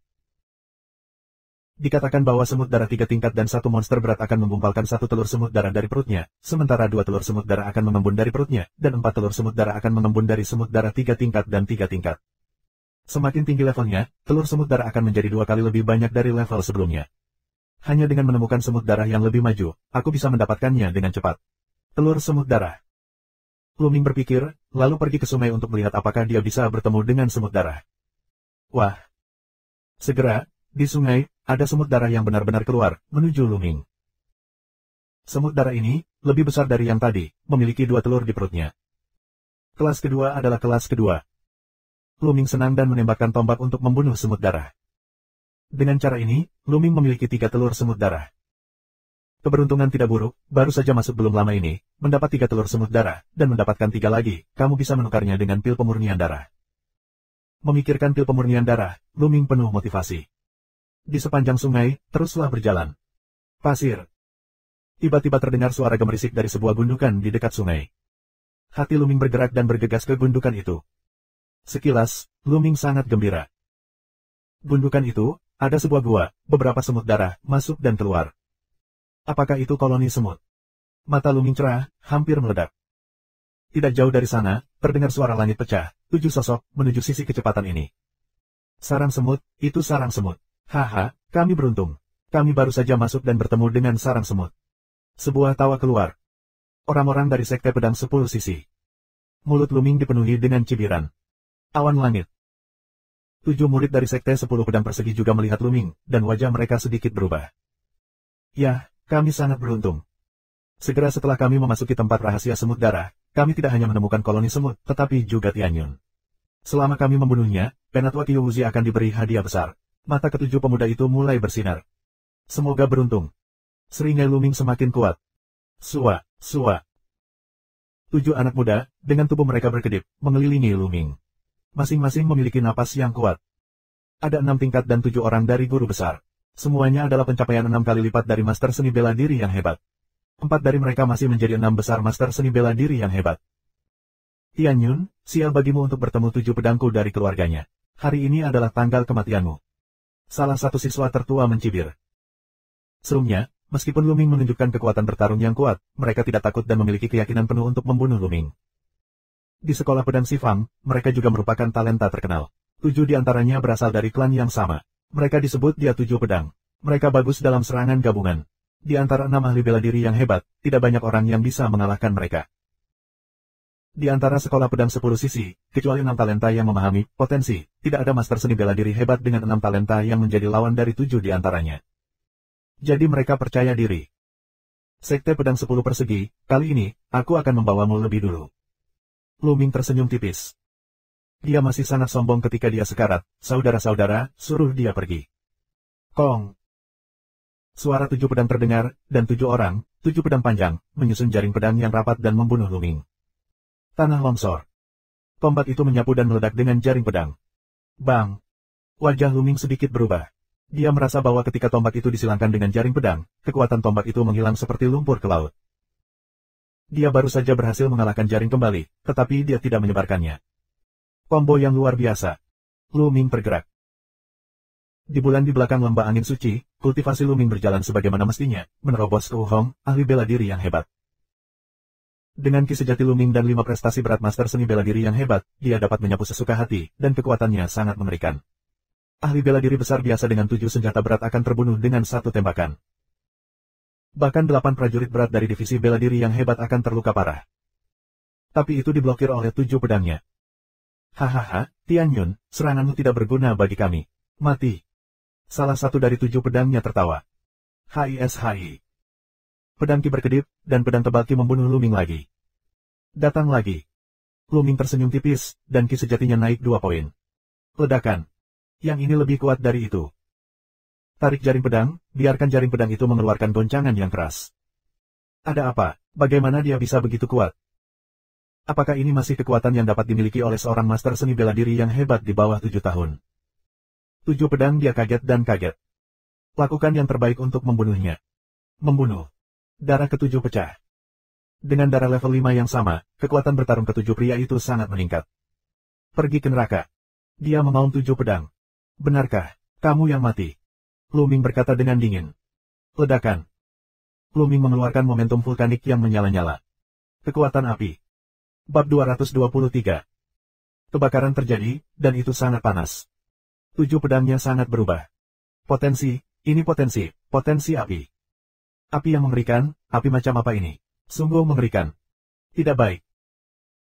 Dikatakan bahwa semut darah 3 tingkat dan 1 monster berat akan menggumpalkan 1 telur semut darah dari perutnya, sementara 2 telur semut darah akan mengembun dari perutnya, dan 4 telur semut darah akan mengembun dari semut darah 3 tingkat dan 3 tingkat. Semakin tinggi levelnya, telur semut darah akan menjadi 2 kali lebih banyak dari level sebelumnya. Hanya dengan menemukan semut darah yang lebih maju, aku bisa mendapatkannya dengan cepat. Telur semut darah. Lu Ming berpikir, lalu pergi ke sungai untuk melihat apakah dia bisa bertemu dengan semut darah. Wah! Segera, di sungai, ada semut darah yang benar-benar keluar, menuju Lu Ming. Semut darah ini, lebih besar dari yang tadi, memiliki 2 telur di perutnya. Kelas kedua adalah kelas kedua. Lu Ming senang dan menembakkan tombak untuk membunuh semut darah. Dengan cara ini, Lu Ming memiliki 3 telur semut darah. Keberuntungan tidak buruk, baru saja masuk belum lama ini, mendapat 3 telur semut darah, dan mendapatkan 3 lagi, kamu bisa menukarnya dengan pil pemurnian darah. Memikirkan pil pemurnian darah, Lu Ming penuh motivasi. Di sepanjang sungai, teruslah berjalan. Pasir. Tiba-tiba terdengar suara gemerisik dari sebuah gundukan di dekat sungai. Hati Lu Ming bergerak dan bergegas ke gundukan itu. Sekilas, Lu Ming sangat gembira. Gundukan itu, ada sebuah gua, beberapa semut darah, masuk dan keluar. Apakah itu koloni semut? Mata Lu Ming cerah, hampir meledak. Tidak jauh dari sana, terdengar suara langit pecah, 7 sosok, menuju sisi kecepatan ini. Sarang semut, itu sarang semut. Haha, kami beruntung. Kami baru saja masuk dan bertemu dengan sarang semut. Sebuah tawa keluar. Orang-orang dari Sekte Pedang 10 Sisi. Mulut Lu Ming dipenuhi dengan cibiran. Awan langit. 7 murid dari Sekte 10 Pedang Persegi juga melihat Lu Ming, dan wajah mereka sedikit berubah. Ya, kami sangat beruntung. Segera setelah kami memasuki tempat rahasia semut darah, kami tidak hanya menemukan koloni semut, tetapi juga Tianyun. Selama kami membunuhnya, Penatua Kyuuzi akan diberi hadiah besar. Mata ketujuh pemuda itu mulai bersinar. Semoga beruntung. Seringai Lu Ming semakin kuat. Sua, sua. 7 anak muda, dengan tubuh mereka berkedip, mengelilingi Lu Ming. Masing-masing memiliki napas yang kuat. Ada 6 tingkat dan 7 orang dari guru besar. Semuanya adalah pencapaian 6 kali lipat dari master seni bela diri yang hebat. 4 dari mereka masih menjadi 6 besar master seni bela diri yang hebat. Tianyun, sial bagimu untuk bertemu 7 pedangku dari keluarganya. Hari ini adalah tanggal kematianmu. Salah satu siswa tertua mencibir. Serumnya, meskipun Lu Ming menunjukkan kekuatan bertarung yang kuat, mereka tidak takut dan memiliki keyakinan penuh untuk membunuh Lu Ming. Di sekolah pedang Sifang, mereka juga merupakan talenta terkenal. 7 di antaranya berasal dari klan yang sama. Mereka disebut dia 7 pedang. Mereka bagus dalam serangan gabungan. Di antara 6 ahli bela diri yang hebat, tidak banyak orang yang bisa mengalahkan mereka. Di antara sekolah pedang 10 sisi, kecuali 6 talenta yang memahami potensi, tidak ada master seni bela diri hebat dengan 6 talenta yang menjadi lawan dari 7 di antaranya. Jadi mereka percaya diri. Sekte Pedang 10 Persegi, kali ini, aku akan membawamu lebih dulu. Lu Ming tersenyum tipis. Dia masih sangat sombong ketika dia sekarat. Saudara-saudara, suruh dia pergi. Kong. Suara 7 pedang terdengar, dan 7 orang, 7 pedang panjang, menyusun jaring pedang yang rapat dan membunuh Lu Ming. Tanah longsor. Tombak itu menyapu dan meledak dengan jaring pedang. Bang. Wajah Lu Ming sedikit berubah. Dia merasa bahwa ketika tombak itu disilangkan dengan jaring pedang, kekuatan tombak itu menghilang seperti lumpur ke laut. Dia baru saja berhasil mengalahkan jaring kembali, tetapi dia tidak menyebarkannya. Combo yang luar biasa. Lu Ming bergerak. Di bulan di belakang lembah angin suci, kultivasi Lu Ming berjalan sebagaimana mestinya, menerobos ke Wu Hong, ahli bela diri yang hebat. Dengan ki sejati Lu Ming dan 5 prestasi berat master seni bela diri yang hebat, dia dapat menyapu sesuka hati, dan kekuatannya sangat mengerikan. Ahli bela diri besar biasa dengan 7 senjata berat akan terbunuh dengan 1 tembakan. Bahkan 8 prajurit berat dari divisi bela diri yang hebat akan terluka parah. Tapi itu diblokir oleh 7 pedangnya. Hahaha, Tian Yun, seranganmu tidak berguna bagi kami. Mati. Salah satu dari 7 pedangnya tertawa. HISHI. Pedang ki berkedip, dan pedang tebal ki membunuh Lu Ming lagi. Datang lagi. Lu Ming tersenyum tipis, dan ki sejatinya naik 2 poin. Ledakan. Yang ini lebih kuat dari itu. Tarik jaring pedang, biarkan jaring pedang itu mengeluarkan goncangan yang keras. Ada apa? Bagaimana dia bisa begitu kuat? Apakah ini masih kekuatan yang dapat dimiliki oleh seorang master seni bela diri yang hebat di bawah 7 tahun? 7 pedang dia kaget dan kaget. Lakukan yang terbaik untuk membunuhnya. Membunuh. Darah ke-7 pecah. Dengan darah level 5 yang sama, kekuatan bertarung ke-7 pria itu sangat meningkat. Pergi ke neraka. Dia mengaum 7 pedang. Benarkah? Kamu yang mati. Lu Ming berkata dengan dingin. Ledakan. Lu Ming mengeluarkan momentum vulkanik yang menyala-nyala. Kekuatan api. Bab 223. Kebakaran terjadi, dan itu sangat panas. 7 pedangnya sangat berubah. Potensi, ini potensi api. Api yang mengerikan, api macam apa ini? Sungguh mengerikan. Tidak baik.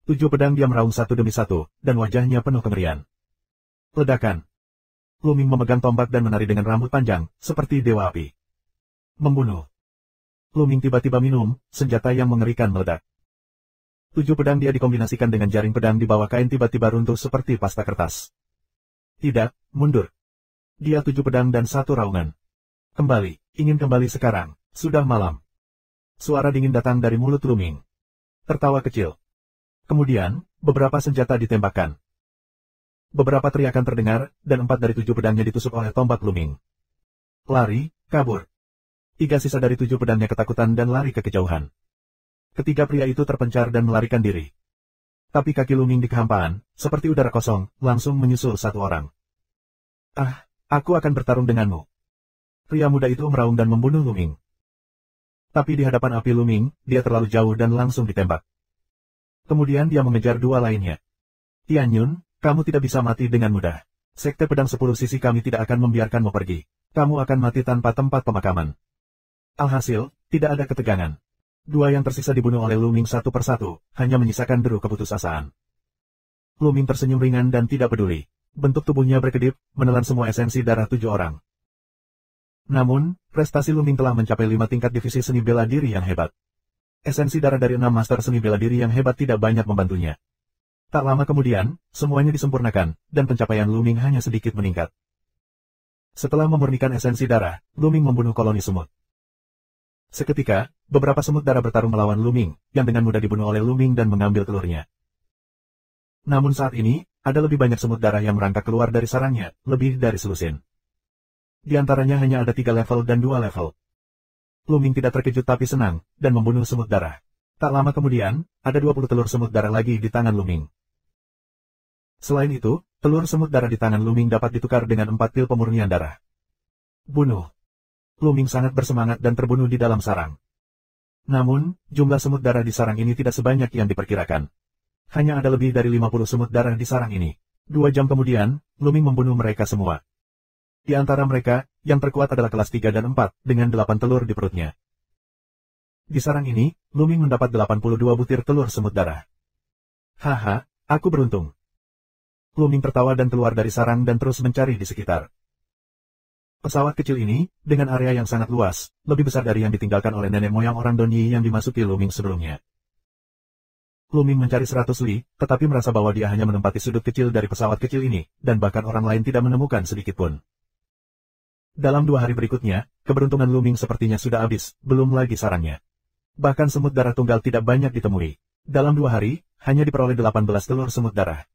7 pedang dia meraung satu demi satu, dan wajahnya penuh kengerian. Ledakan. Lu Ming memegang tombak dan menari dengan rambut panjang, seperti dewa api. Membunuh. Lu Ming tiba-tiba minum, senjata yang mengerikan meledak. 7 pedang dia dikombinasikan dengan jaring pedang di bawah kain tiba-tiba runtuh seperti pasta kertas. Tidak, mundur. Dia 7 pedang dan 1 raungan. Kembali, ingin kembali sekarang, sudah malam. Suara dingin datang dari mulut Lu Ming. Tertawa kecil. Kemudian, beberapa senjata ditembakkan. Beberapa teriakan terdengar, dan 4 dari 7 pedangnya ditusuk oleh tombak Lu Ming. Lari, kabur. 3 sisa dari 7 pedangnya ketakutan dan lari ke kejauhan. Ketiga pria itu terpencar dan melarikan diri. Tapi kaki Lu Ming di kehampaan, seperti udara kosong, langsung menyusul 1 orang. Ah, aku akan bertarung denganmu. Pria muda itu meraung dan membunuh Lu Ming. Tapi di hadapan api Lu Ming, dia terlalu jauh dan langsung ditembak. Kemudian dia mengejar 2 lainnya. Tian Yun, kamu tidak bisa mati dengan mudah. Sekte pedang 10 sisi kami tidak akan membiarkanmu pergi. Kamu akan mati tanpa tempat pemakaman. Alhasil, tidak ada ketegangan. 2 yang tersisa dibunuh oleh Lu Ming satu persatu, hanya menyisakan deru keputusasaan. Lu Ming tersenyum ringan dan tidak peduli. Bentuk tubuhnya berkedip, menelan semua esensi darah 7 orang. Namun, prestasi Lu Ming telah mencapai 5 tingkat divisi seni bela diri yang hebat. Esensi darah dari 6 master seni bela diri yang hebat tidak banyak membantunya. Tak lama kemudian, semuanya disempurnakan, dan pencapaian Lu Ming hanya sedikit meningkat. Setelah memurnikan esensi darah, Lu Ming membunuh koloni semut. Seketika, beberapa semut darah bertarung melawan Lu Ming, yang dengan mudah dibunuh oleh Lu Ming dan mengambil telurnya. Namun saat ini, ada lebih banyak semut darah yang merangkak keluar dari sarangnya, lebih dari selusin. Di antaranya hanya ada 3 level dan 2 level. Lu Ming tidak terkejut tapi senang, dan membunuh semut darah. Tak lama kemudian, ada 20 telur semut darah lagi di tangan Lu Ming. Selain itu, telur semut darah di tangan Lu Ming dapat ditukar dengan 4 pil pemurnian darah. Bunuh. Lu Ming sangat bersemangat dan terbunuh di dalam sarang. Namun, jumlah semut darah di sarang ini tidak sebanyak yang diperkirakan. Hanya ada lebih dari 50 semut darah di sarang ini. 2 jam kemudian, Lu Ming membunuh mereka semua. Di antara mereka, yang terkuat adalah kelas 3 dan 4, dengan 8 telur di perutnya. Di sarang ini, Lu Ming mendapat 82 butir telur semut darah. Haha, aku beruntung. Lu Ming tertawa dan keluar dari sarang dan terus mencari di sekitar. Pesawat kecil ini, dengan area yang sangat luas, lebih besar dari yang ditinggalkan oleh nenek moyang orang Donyi yang dimasuki Lu Ming sebelumnya. Lu Ming mencari 100 li, tetapi merasa bahwa dia hanya menempati sudut kecil dari pesawat kecil ini, dan bahkan orang lain tidak menemukan sedikit pun. Dalam 2 hari berikutnya, keberuntungan Lu Ming sepertinya sudah habis, belum lagi sarangnya. Bahkan semut darah tunggal tidak banyak ditemui. Dalam 2 hari, hanya diperoleh 18 telur semut darah.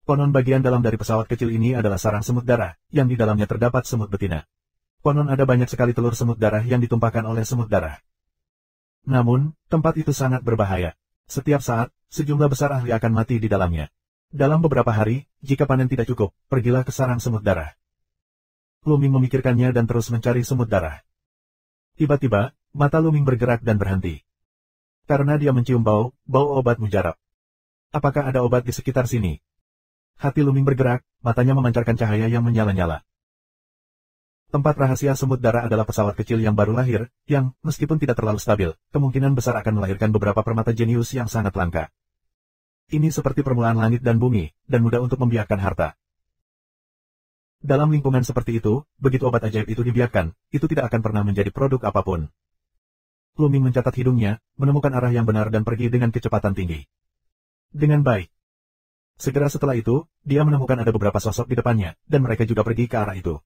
Konon bagian dalam dari pesawat kecil ini adalah sarang semut darah, yang di dalamnya terdapat semut betina. Konon ada banyak sekali telur semut darah yang ditumpahkan oleh semut darah. Namun, tempat itu sangat berbahaya. Setiap saat, sejumlah besar ahli akan mati di dalamnya. Dalam beberapa hari, jika panen tidak cukup, pergilah ke sarang semut darah. Luming memikirkannya dan terus mencari semut darah. Tiba-tiba, mata Luming bergerak dan berhenti. Karena dia mencium bau obat mujarab. Apakah ada obat di sekitar sini? Hati Luming bergerak, matanya memancarkan cahaya yang menyala-nyala. Tempat rahasia semut darah adalah pesawat kecil yang baru lahir, yang, meskipun tidak terlalu stabil, kemungkinan besar akan melahirkan beberapa permata jenius yang sangat langka. Ini seperti permulaan langit dan bumi, dan mudah untuk membiarkan harta. Dalam lingkungan seperti itu, begitu obat ajaib itu dibiarkan, itu tidak akan pernah menjadi produk apapun. Luming mencatat hidungnya, menemukan arah yang benar dan pergi dengan kecepatan tinggi. Dengan baik. Segera setelah itu, dia menemukan ada beberapa sosok di depannya, dan mereka juga pergi ke arah itu.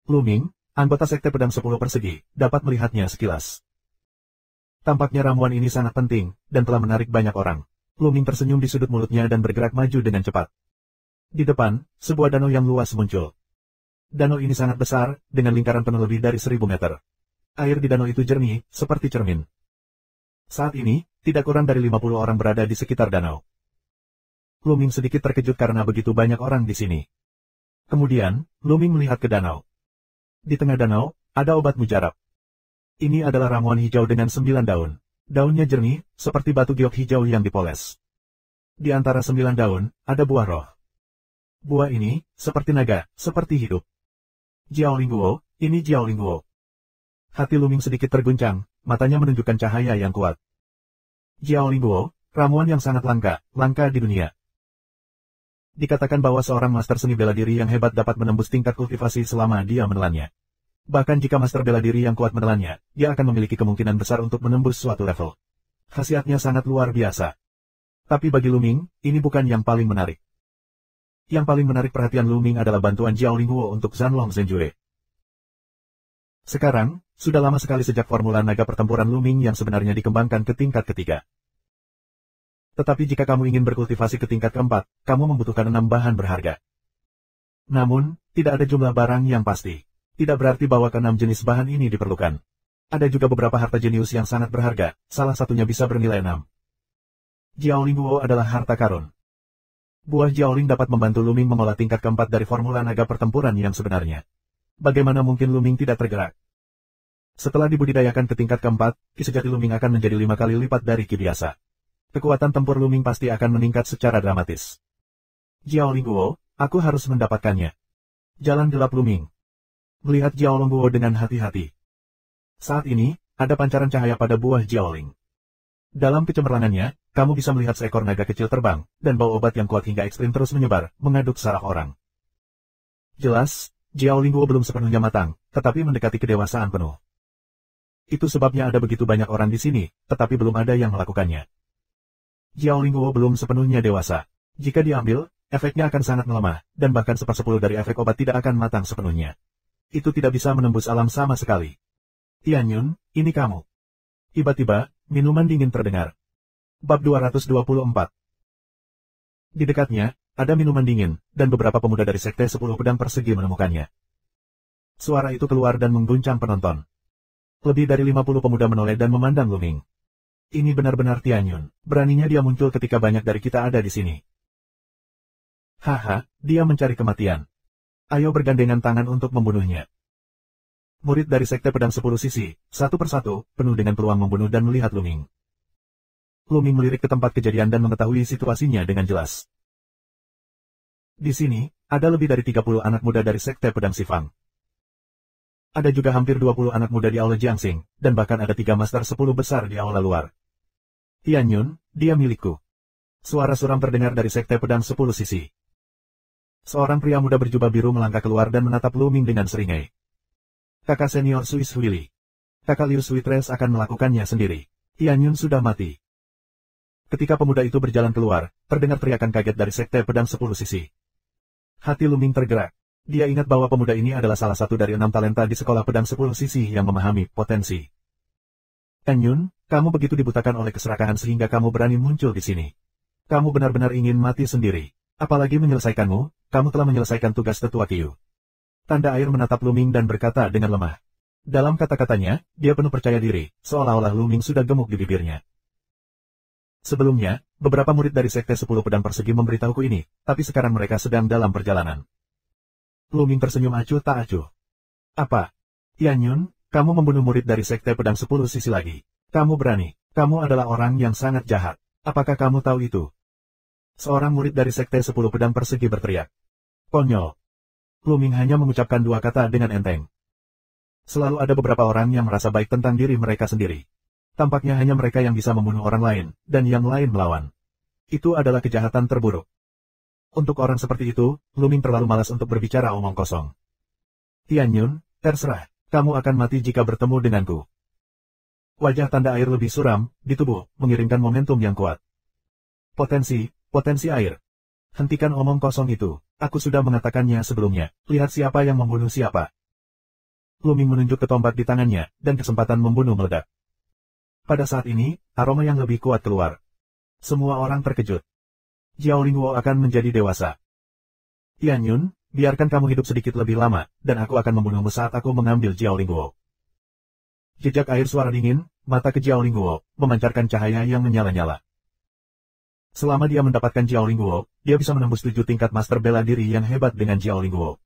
Luming, anggota sekte pedang 10 persegi, dapat melihatnya sekilas. Tampaknya ramuan ini sangat penting, dan telah menarik banyak orang. Luming tersenyum di sudut mulutnya dan bergerak maju dengan cepat. Di depan, sebuah danau yang luas muncul. Danau ini sangat besar, dengan lingkaran penuh lebih dari 1000 meter. Air di danau itu jernih, seperti cermin. Saat ini, tidak kurang dari 50 orang berada di sekitar danau. Luming sedikit terkejut karena begitu banyak orang di sini. Kemudian, Luming melihat ke danau. Di tengah danau, ada obat mujarab. Ini adalah ramuan hijau dengan 9 daun. Daunnya jernih, seperti batu giok hijau yang dipoles. Di antara 9 daun, ada buah roh. Buah ini, seperti naga, seperti hidup. Jiaolingguo, ini Jiaolingguo. Hati Luming sedikit terguncang, matanya menunjukkan cahaya yang kuat. Jiaolingguo, ramuan yang sangat langka di dunia. Dikatakan bahwa seorang master seni bela diri yang hebat dapat menembus tingkat kultivasi selama dia menelannya. Bahkan jika master bela diri yang kuat menelannya, dia akan memiliki kemungkinan besar untuk menembus suatu level. Khasiatnya sangat luar biasa. Tapi bagi Luming, ini bukan yang paling menarik. Yang paling menarik perhatian Luming adalah bantuan Jiaolingguo untuk Zanlong Zhenjue. Sekarang, sudah lama sekali sejak formula naga pertempuran Luming yang sebenarnya dikembangkan ke tingkat ketiga. Tetapi jika kamu ingin berkultivasi ke tingkat keempat, kamu membutuhkan 6 bahan berharga. Namun, tidak ada jumlah barang yang pasti. Tidak berarti bahwa ke-6 jenis bahan ini diperlukan. Ada juga beberapa harta jenius yang sangat berharga, salah satunya bisa bernilai 6. Jiaolingguo adalah harta karun. Buah Jiaoling dapat membantu Luming mengolah tingkat keempat dari formula naga pertempuran yang sebenarnya. Bagaimana mungkin Luming tidak tergerak? Setelah dibudidayakan ke tingkat keempat, ki sejati Luming akan menjadi 5 kali lipat dari ki biasa. Kekuatan tempur Luming pasti akan meningkat secara dramatis. Jiaolingguo, aku harus mendapatkannya. Jalan gelap Luming. Melihat Jiaolingguo dengan hati-hati. Saat ini, ada pancaran cahaya pada buah Jiaoling. Dalam kecemerlangannya, kamu bisa melihat seekor naga kecil terbang, dan bau obat yang kuat hingga ekstrim terus menyebar, mengaduk saraf orang. Jelas, Jiaolingguo belum sepenuhnya matang, tetapi mendekati kedewasaan penuh. Itu sebabnya ada begitu banyak orang di sini, tetapi belum ada yang melakukannya. Jiaolingguo belum sepenuhnya dewasa. Jika diambil, efeknya akan sangat melemah, dan bahkan 1/10 dari efek obat tidak akan matang sepenuhnya. Itu tidak bisa menembus alam sama sekali. Tianyun, ini kamu. Tiba-tiba, minuman dingin terdengar. Bab 224. Di dekatnya, ada minuman dingin, dan beberapa pemuda dari sekte 10 pedang persegi menemukannya. Suara itu keluar dan mengguncang penonton. Lebih dari 50 pemuda menoleh dan memandang Luming. Ini benar-benar Tianyun. Beraninya dia muncul ketika banyak dari kita ada di sini. Haha, dia mencari kematian. Ayo bergandengan tangan untuk membunuhnya. Murid dari sekte pedang 10 sisi, satu persatu, penuh dengan peluang membunuh dan melihat Luming. Luming melirik ke tempat kejadian dan mengetahui situasinya dengan jelas. Di sini, ada lebih dari 30 anak muda dari sekte pedang Sifang. Ada juga hampir 20 anak muda di aula Jiangxing, dan bahkan ada 3 master 10 besar di aula luar. Tianyun, dia milikku. Suara suram terdengar dari sekte pedang 10 sisi. Seorang pria muda berjubah biru melangkah keluar dan menatap Luming dengan seringai. Kakak senior Suis Willy. Kakak Liu Suitres akan melakukannya sendiri. Tianyun sudah mati. Ketika pemuda itu berjalan keluar, terdengar teriakan kaget dari sekte pedang 10 sisi. Hati Luming tergerak. Dia ingat bahwa pemuda ini adalah salah satu dari 6 talenta di sekolah pedang 10 sisi yang memahami potensi. Tianyun, kamu begitu dibutakan oleh keserakahan sehingga kamu berani muncul di sini. Kamu benar-benar ingin mati sendiri. Apalagi menyelesaikanmu, kamu telah menyelesaikan tugas tetua Qiu. Tanda air menatap Luming dan berkata dengan lemah. Dalam kata-katanya, dia penuh percaya diri, seolah-olah Luming sudah gemuk di bibirnya. Sebelumnya, beberapa murid dari Sekte 10 Pedang Persegi memberitahuku ini, tapi sekarang mereka sedang dalam perjalanan. Luming tersenyum acuh tak acuh. Apa? Tianyun, kamu membunuh murid dari Sekte Pedang 10 Sisi lagi. Kamu berani. Kamu adalah orang yang sangat jahat. Apakah kamu tahu itu? Seorang murid dari Sekte 10 Pedang Persegi berteriak. Konyol. Luming hanya mengucapkan dua kata dengan enteng. Selalu ada beberapa orang yang merasa baik tentang diri mereka sendiri. Tampaknya hanya mereka yang bisa membunuh orang lain, dan yang lain melawan. Itu adalah kejahatan terburuk. Untuk orang seperti itu, Luming terlalu malas untuk berbicara omong kosong. Tianyun, terserah, kamu akan mati jika bertemu denganku. Wajah tanda air lebih suram, di tubuh, mengirimkan momentum yang kuat. Potensi air. Hentikan omong kosong itu, aku sudah mengatakannya sebelumnya, lihat siapa yang membunuh siapa. Luming menunjuk ke tombak di tangannya, dan kesempatan membunuh meledak. Pada saat ini, aroma yang lebih kuat keluar. Semua orang terkejut. Jiao Lingguo akan menjadi dewasa. Tianyun, biarkan kamu hidup sedikit lebih lama, dan aku akan membunuhmu saat aku mengambil Jiao Lingguo. Jejak air suara dingin, mata ke Jiao Lingguo, memancarkan cahaya yang menyala-nyala. Selama dia mendapatkan Jiao Lingguo, dia bisa menembus 7 tingkat master bela diri yang hebat dengan Jiao Lingguo.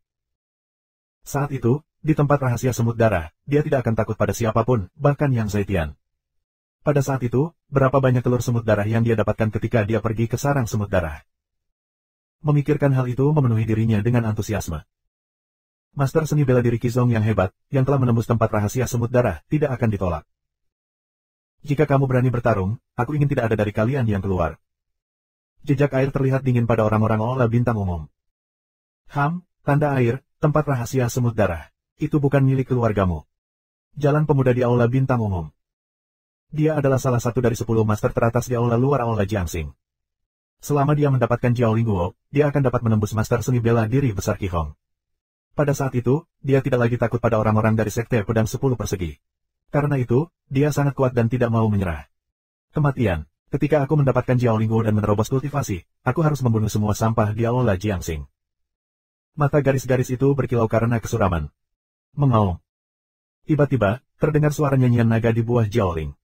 Saat itu, di tempat rahasia semut darah, dia tidak akan takut pada siapapun, bahkan Yang Zaitian. Pada saat itu, berapa banyak telur semut darah yang dia dapatkan ketika dia pergi ke sarang semut darah. Memikirkan hal itu memenuhi dirinya dengan antusiasme. Master seni bela diri Qizong yang hebat, yang telah menembus tempat rahasia semut darah, tidak akan ditolak. Jika kamu berani bertarung, aku ingin tidak ada dari kalian yang keluar. Jejak air terlihat dingin pada orang-orang Aula Bintang Umum. Tanda air, tempat rahasia semut darah. Itu bukan milik keluargamu. Jalan pemuda di Aula Bintang Umum. Dia adalah salah satu dari 10 master teratas di aula luar Aula Jiangxing. Selama dia mendapatkan Jiao Lingguo, dia akan dapat menembus master seni bela diri besar Qihong. Pada saat itu, dia tidak lagi takut pada orang-orang dari Sekte Pedang 10 Persegi. Karena itu, dia sangat kuat dan tidak mau menyerah. Kematian. Ketika aku mendapatkan Jiao Lingguo dan menerobos kultivasi, aku harus membunuh semua sampah di Aula Jiangxing. Mata garis-garis itu berkilau karena kesuraman. Mengaum. Tiba-tiba, terdengar suara nyanyian naga di buah Jiaoling.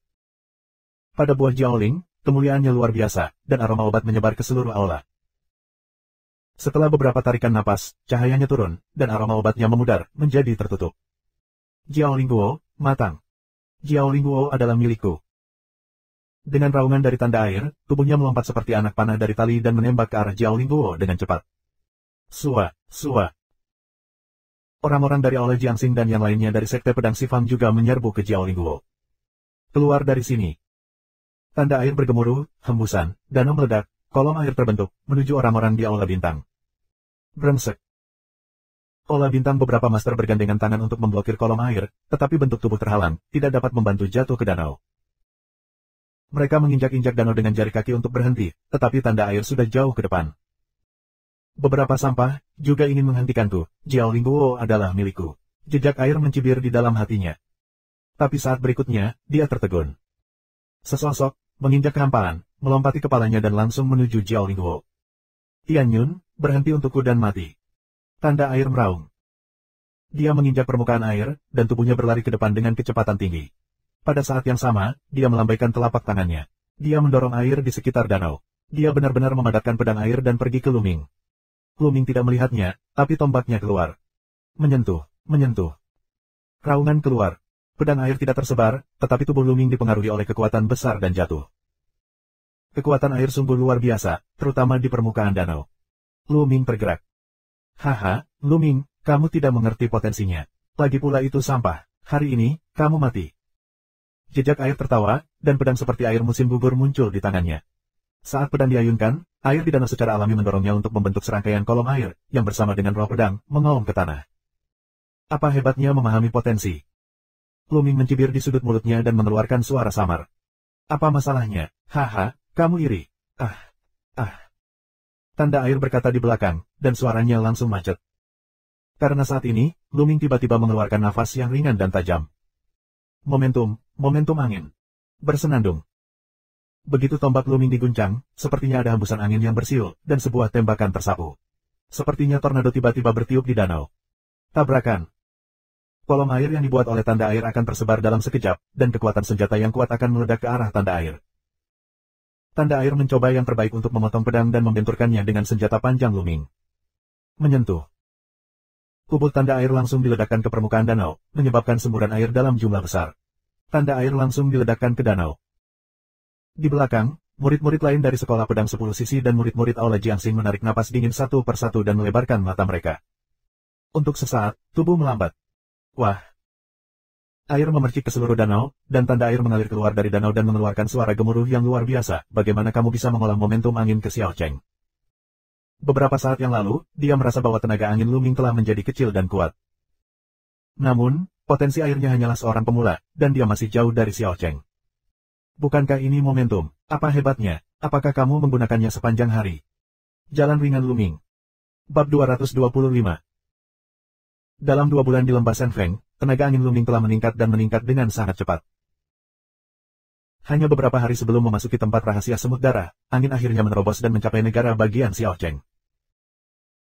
Pada buah Jiaoling, kemuliaannya luar biasa, dan aroma obat menyebar ke seluruh aula. Setelah beberapa tarikan napas, cahayanya turun, dan aroma obatnya memudar, menjadi tertutup. Jiao Lingguo, matang. Jiao Lingguo adalah milikku. Dengan raungan dari tanda air, tubuhnya melompat seperti anak panah dari tali dan menembak ke arah Jiao Lingguo dengan cepat. Sua. Orang-orang dari Aula Jiangxing dan yang lainnya dari Sekte Pedang Sifang juga menyerbu ke Jiao Lingguo. Keluar dari sini. Tanda air bergemuruh, hembusan, danau meledak, kolom air terbentuk, menuju orang-orang di Aula Bintang. Brengsek. Aula Bintang beberapa master bergandengan tangan untuk memblokir kolom air, tetapi bentuk tubuh terhalang, tidak dapat membantu jatuh ke danau. Mereka menginjak-injak danau dengan jari kaki untuk berhenti, tetapi tanda air sudah jauh ke depan. Beberapa sampah juga ingin menghentikanku. Jiao Lingguo adalah milikku. Jejak air mencibir di dalam hatinya. Tapi saat berikutnya, dia tertegun. Sesosok menginjak kehampaan, melompati kepalanya dan langsung menuju Jiao Lingguo. Tianyun, berhenti untukku dan mati. Tanda air meraung. Dia menginjak permukaan air, dan tubuhnya berlari ke depan dengan kecepatan tinggi. Pada saat yang sama, dia melambaikan telapak tangannya. Dia mendorong air di sekitar danau. Dia benar-benar memadatkan pedang air dan pergi ke Luming. Luming tidak melihatnya, tapi tombaknya keluar. Menyentuh. Raungan keluar. Pedang air tidak tersebar, tetapi tubuh Luming dipengaruhi oleh kekuatan besar dan jatuh. Kekuatan air sungguh luar biasa, terutama di permukaan danau. Luming bergerak. Haha, Luming, kamu tidak mengerti potensinya. Lagi pula itu sampah. Hari ini, kamu mati. Jejak air tertawa, dan pedang seperti air musim gugur muncul di tangannya. Saat pedang diayunkan, air di danau secara alami mendorongnya untuk membentuk serangkaian kolom air, yang bersama dengan roh pedang, mengaum ke tanah. Apa hebatnya memahami potensi? Luming mencibir di sudut mulutnya dan mengeluarkan suara samar. Apa masalahnya? Haha, kamu iri. Tanda air berkata di belakang, dan suaranya langsung macet. Karena saat ini, Luming tiba-tiba mengeluarkan nafas yang ringan dan tajam. Momentum angin. Bersenandung. Begitu tombak Luming diguncang, sepertinya ada hembusan angin yang bersiul, dan sebuah tembakan tersapu. Sepertinya tornado tiba-tiba bertiup di danau. Tabrakan. Kolom air yang dibuat oleh tanda air akan tersebar dalam sekejap, dan kekuatan senjata yang kuat akan meledak ke arah tanda air. Tanda air mencoba yang terbaik untuk memotong pedang dan membenturkannya dengan senjata panjang Luming. Menyentuh. Tubuh tanda air langsung diledakkan ke permukaan danau, menyebabkan semburan air dalam jumlah besar. Tanda air langsung diledakkan ke danau. Di belakang, murid-murid lain dari sekolah pedang 10 sisi dan murid-murid Aula Jiangxing menarik napas dingin satu persatu dan melebarkan mata mereka. Untuk sesaat, tubuh melambat. Wah! Air memercik ke seluruh danau, dan tanda air mengalir keluar dari danau dan mengeluarkan suara gemuruh yang luar biasa. Bagaimana kamu bisa mengolah momentum angin ke Xiao Cheng? Beberapa saat yang lalu, dia merasa bahwa tenaga angin Luming telah menjadi kecil dan kuat. Namun, potensi airnya hanyalah seorang pemula, dan dia masih jauh dari Xiao Cheng. Bukankah ini momentum? Apa hebatnya? Apakah kamu menggunakannya sepanjang hari? Jalan ringan Luming. Bab 225. Dalam 2 bulan di lembah Shenfeng, tenaga angin Luming telah meningkat dan meningkat dengan sangat cepat. Hanya beberapa hari sebelum memasuki tempat rahasia semut darah, angin akhirnya menerobos dan mencapai negara bagian Xiao Cheng.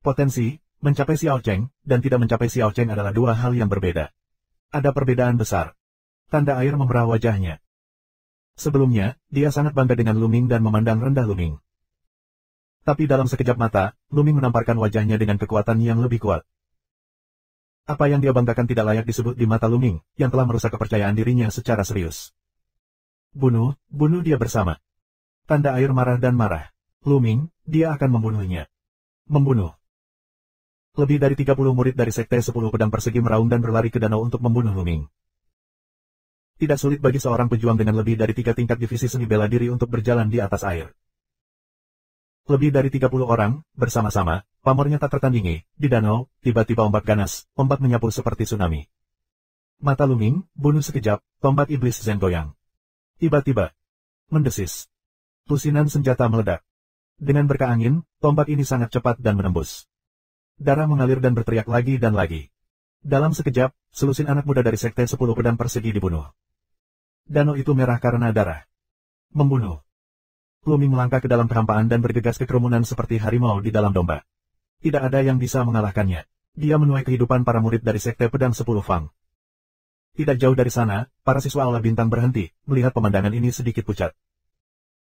Potensi, mencapai Xiao Cheng, dan tidak mencapai Xiao Cheng adalah 2 hal yang berbeda. Ada perbedaan besar. Tanda air memerah wajahnya. Sebelumnya, dia sangat bangga dengan Luming dan memandang rendah Luming. Tapi dalam sekejap mata, Luming menamparkan wajahnya dengan kekuatan yang lebih kuat. Apa yang dia banggakan tidak layak disebut di mata Luming, yang telah merusak kepercayaan dirinya secara serius. Bunuh dia bersama. Tanda air marah dan marah. Luming, dia akan membunuhnya. Membunuh. Lebih dari 30 murid dari Sekte 10 Pedang Persegi meraung dan berlari ke danau untuk membunuh Luming. Tidak sulit bagi seorang pejuang dengan lebih dari 3 tingkat divisi seni bela diri untuk berjalan di atas air. Lebih dari 30 orang, bersama-sama, pamornya tak tertandingi. Di danau, tiba-tiba ombak ganas, ombak menyapu seperti tsunami. Mata Luming, bunuh sekejap, tombak iblis Zen goyang. Tiba-tiba, mendesis. Lusinan senjata meledak. Dengan berkah angin, tombak ini sangat cepat dan menembus. Darah mengalir dan berteriak lagi dan lagi. Dalam sekejap, selusin anak muda dari Sekte 10 Pedang Persegi dibunuh. Danau itu merah karena darah. Membunuh. Luming melangkah ke dalam kehampaan dan bergegas ke kerumunan seperti harimau di dalam domba. Tidak ada yang bisa mengalahkannya. Dia menuai kehidupan para murid dari Sekte Pedang 10 Fang. Tidak jauh dari sana, para siswa Aula Bintang berhenti, melihat pemandangan ini sedikit pucat.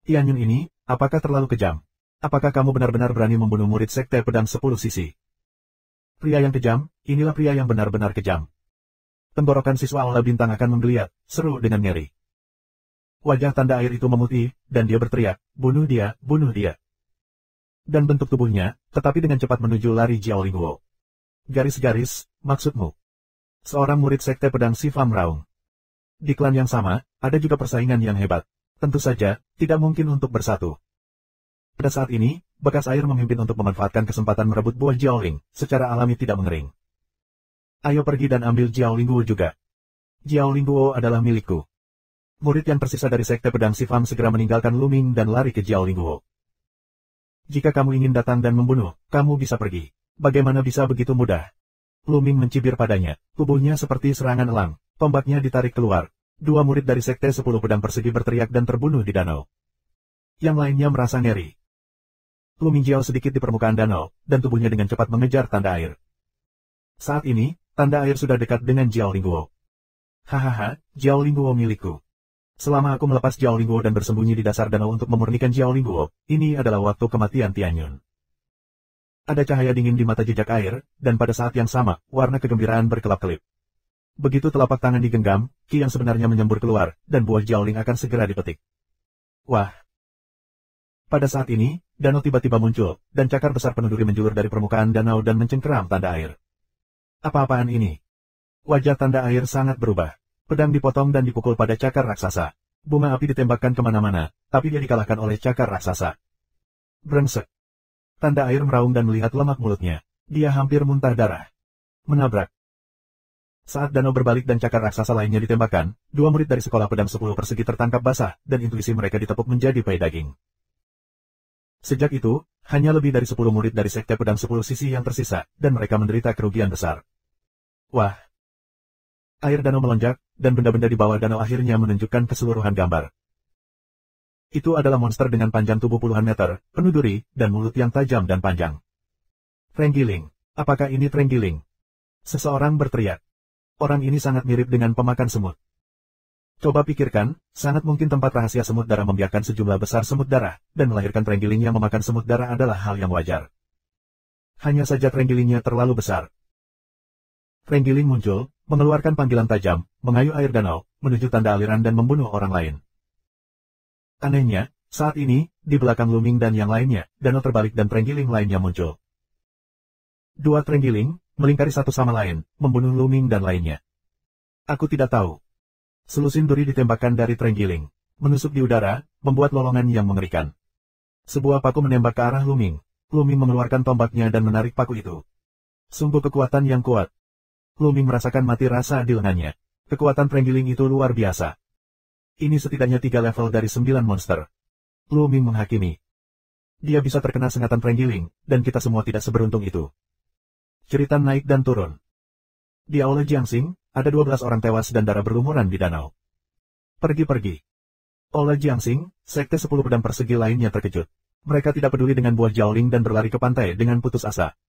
Tianyun ini, apakah terlalu kejam? Apakah kamu benar-benar berani membunuh murid Sekte Pedang 10 sisi? Pria yang kejam, inilah pria yang benar-benar kejam. Tenggorokan siswa Aula Bintang akan menggeliat, seru dengan nyeri. Wajah tanda air itu memutih, dan dia berteriak, bunuh dia, bunuh dia. Dan bentuk tubuhnya, tetapi dengan cepat menuju lari Jiao Lingguo. Garis-garis, maksudmu? Seorang murid Sekte Pedang Sifam meraung. Di klan yang sama, ada juga persaingan yang hebat. Tentu saja, tidak mungkin untuk bersatu. Pada saat ini, bekas air memimpin untuk memanfaatkan kesempatan merebut buah Jiaoling, secara alami tidak mengering. Ayo pergi dan ambil Jiao Lingguo juga. Jiao Lingguo adalah milikku. Murid yang tersisa dari Sekte Pedang Sifam segera meninggalkan Luming dan lari ke Jiao Lingguo. Jika kamu ingin datang dan membunuh, kamu bisa pergi. Bagaimana bisa begitu mudah? Luming mencibir padanya, tubuhnya seperti serangan elang, tombaknya ditarik keluar. 2 murid dari Sekte 10 Pedang Persegi berteriak dan terbunuh di danau. Yang lainnya merasa ngeri. Luming jauh sedikit di permukaan danau, dan tubuhnya dengan cepat mengejar tanda air. Saat ini, tanda air sudah dekat dengan Jiao Lingguo. Hahaha, Jiao Lingguo milikku. Selama aku melepas Jiao Lingguo dan bersembunyi di dasar danau untuk memurnikan Jiao Lingguo, ini adalah waktu kematian Tianyun. Ada cahaya dingin di mata jejak air, dan pada saat yang sama, warna kegembiraan berkelap-kelip. Begitu telapak tangan digenggam, Ki yang sebenarnya menyembur keluar, dan buah Jiaoling akan segera dipetik. Wah! Pada saat ini, danau tiba-tiba muncul, dan cakar besar penuh duri menjulur dari permukaan danau dan mencengkeram tanda air. Apa-apaan ini? Wajah tanda air sangat berubah. Pedang dipotong dan dipukul pada cakar raksasa. Bunga api ditembakkan kemana-mana, tapi dia dikalahkan oleh cakar raksasa. Brengsek. Tanda air meraung dan melihat lemak mulutnya. Dia hampir muntah darah. Menabrak. Saat danau berbalik dan cakar raksasa lainnya ditembakkan, 2 murid dari sekolah pedang 10 persegi tertangkap basah, dan intuisi mereka ditepuk menjadi pai daging. Sejak itu, hanya lebih dari 10 murid dari Sekte Pedang 10 sisi yang tersisa, dan mereka menderita kerugian besar. Wah! Air danau melonjak, dan benda-benda di bawah danau akhirnya menunjukkan keseluruhan gambar. Itu adalah monster dengan panjang tubuh puluhan meter, penuh duri, dan mulut yang tajam dan panjang. Trenggiling. Apakah ini Trenggiling? Seseorang berteriak. Orang ini sangat mirip dengan pemakan semut. Coba pikirkan, sangat mungkin tempat rahasia semut darah membiarkan sejumlah besar semut darah, dan melahirkan terenggiling yang memakan semut darah adalah hal yang wajar. Hanya saja terenggilingnya terlalu besar. Terenggiling muncul, mengeluarkan panggilan tajam, mengayuh air danau, menuju tanda aliran dan membunuh orang lain. Anehnya, saat ini, di belakang Luming dan yang lainnya, danau terbalik dan terenggiling lainnya muncul. Dua terenggiling, melingkari satu sama lain, membunuh Luming dan lainnya. Aku tidak tahu. Selusin duri ditembakkan dari terenggiling, menusuk di udara, membuat lolongan yang mengerikan. Sebuah paku menembak ke arah Luming. Luming mengeluarkan tombaknya dan menarik paku itu. Sungguh kekuatan yang kuat. Luming merasakan mati rasa di lengannya. Kekuatan terenggiling itu luar biasa. Ini setidaknya 3 level dari 9 monster. Luming menghakimi. Dia bisa terkena sengatan terenggiling, dan kita semua tidak seberuntung itu. Cerita naik dan turun. Di Aula Jiangxing, ada 12 orang tewas dan darah berlumuran di danau. Pergi-pergi. Aula Jiangxing, sekte 10 pedang persegi lainnya terkejut. Mereka tidak peduli dengan buah Jiaoling dan berlari ke pantai dengan putus asa.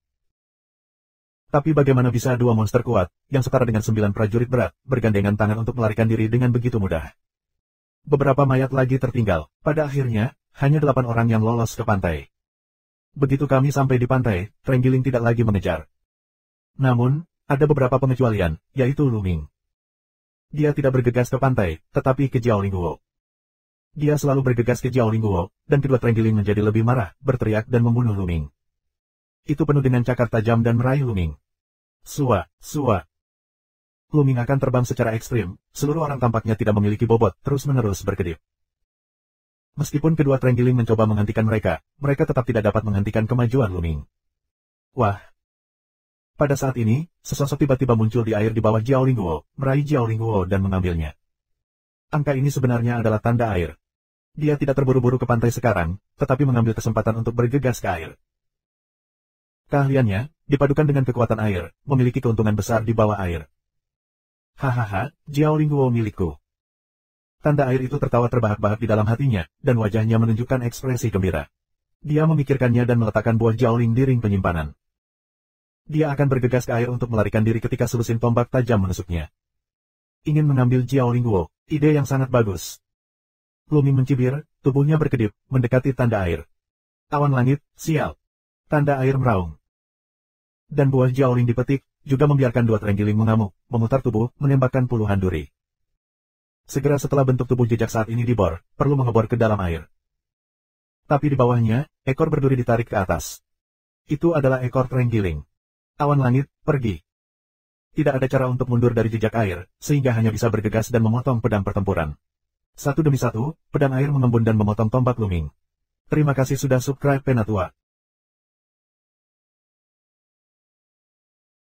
Tapi bagaimana bisa 2 monster kuat, yang setara dengan 9 prajurit berat, bergandengan tangan untuk melarikan diri dengan begitu mudah? Beberapa mayat lagi tertinggal. Pada akhirnya, hanya 8 orang yang lolos ke pantai. Begitu kami sampai di pantai, terenggiling tidak lagi mengejar. Namun, ada beberapa pengecualian, yaitu Luming. Dia tidak bergegas ke pantai, tetapi ke Jiaolingguo. Dia selalu bergegas ke Jiaolingguo, dan kedua terenggiling menjadi lebih marah, berteriak dan membunuh Luming. Itu penuh dengan cakar tajam dan meraih Luming. Sua. Luming akan terbang secara ekstrim, seluruh orang tampaknya tidak memiliki bobot, terus-menerus berkedip. Meskipun kedua terenggiling mencoba menghentikan mereka, mereka tetap tidak dapat menghentikan kemajuan Luming. Wah! Pada saat ini, sesosok tiba-tiba muncul di air di bawah Jiaolingguo, meraih Jiaolingguo dan mengambilnya. Angka ini sebenarnya adalah tanda air. Dia tidak terburu-buru ke pantai sekarang, tetapi mengambil kesempatan untuk bergegas ke air. Keahliannya, dipadukan dengan kekuatan air, memiliki keuntungan besar di bawah air. Hahaha, Jiaolingguo milikku. Tanda air itu tertawa terbahak-bahak di dalam hatinya, dan wajahnya menunjukkan ekspresi gembira. Dia memikirkannya dan meletakkan buah Jiaoling di ring penyimpanan. Dia akan bergegas ke air untuk melarikan diri ketika selusin tombak tajam menusuknya. Ingin mengambil Jiaolingguo, ide yang sangat bagus. Luming mencibir, tubuhnya berkedip, mendekati tanda air. Awan langit, sial. Tanda air meraung. Dan buah Jiaoling dipetik, juga membiarkan 2 terenggiling mengamuk, memutar tubuh, menembakkan puluhan duri. Segera setelah bentuk tubuh jejak saat ini dibor, perlu mengebor ke dalam air. Tapi di bawahnya, ekor berduri ditarik ke atas. Itu adalah ekor terenggiling. Awan langit, pergi. Tidak ada cara untuk mundur dari jejak air, sehingga hanya bisa bergegas dan memotong pedang pertempuran. Satu demi satu, pedang air mengembun dan memotong tombak Luming. Terima kasih sudah subscribe Penatua.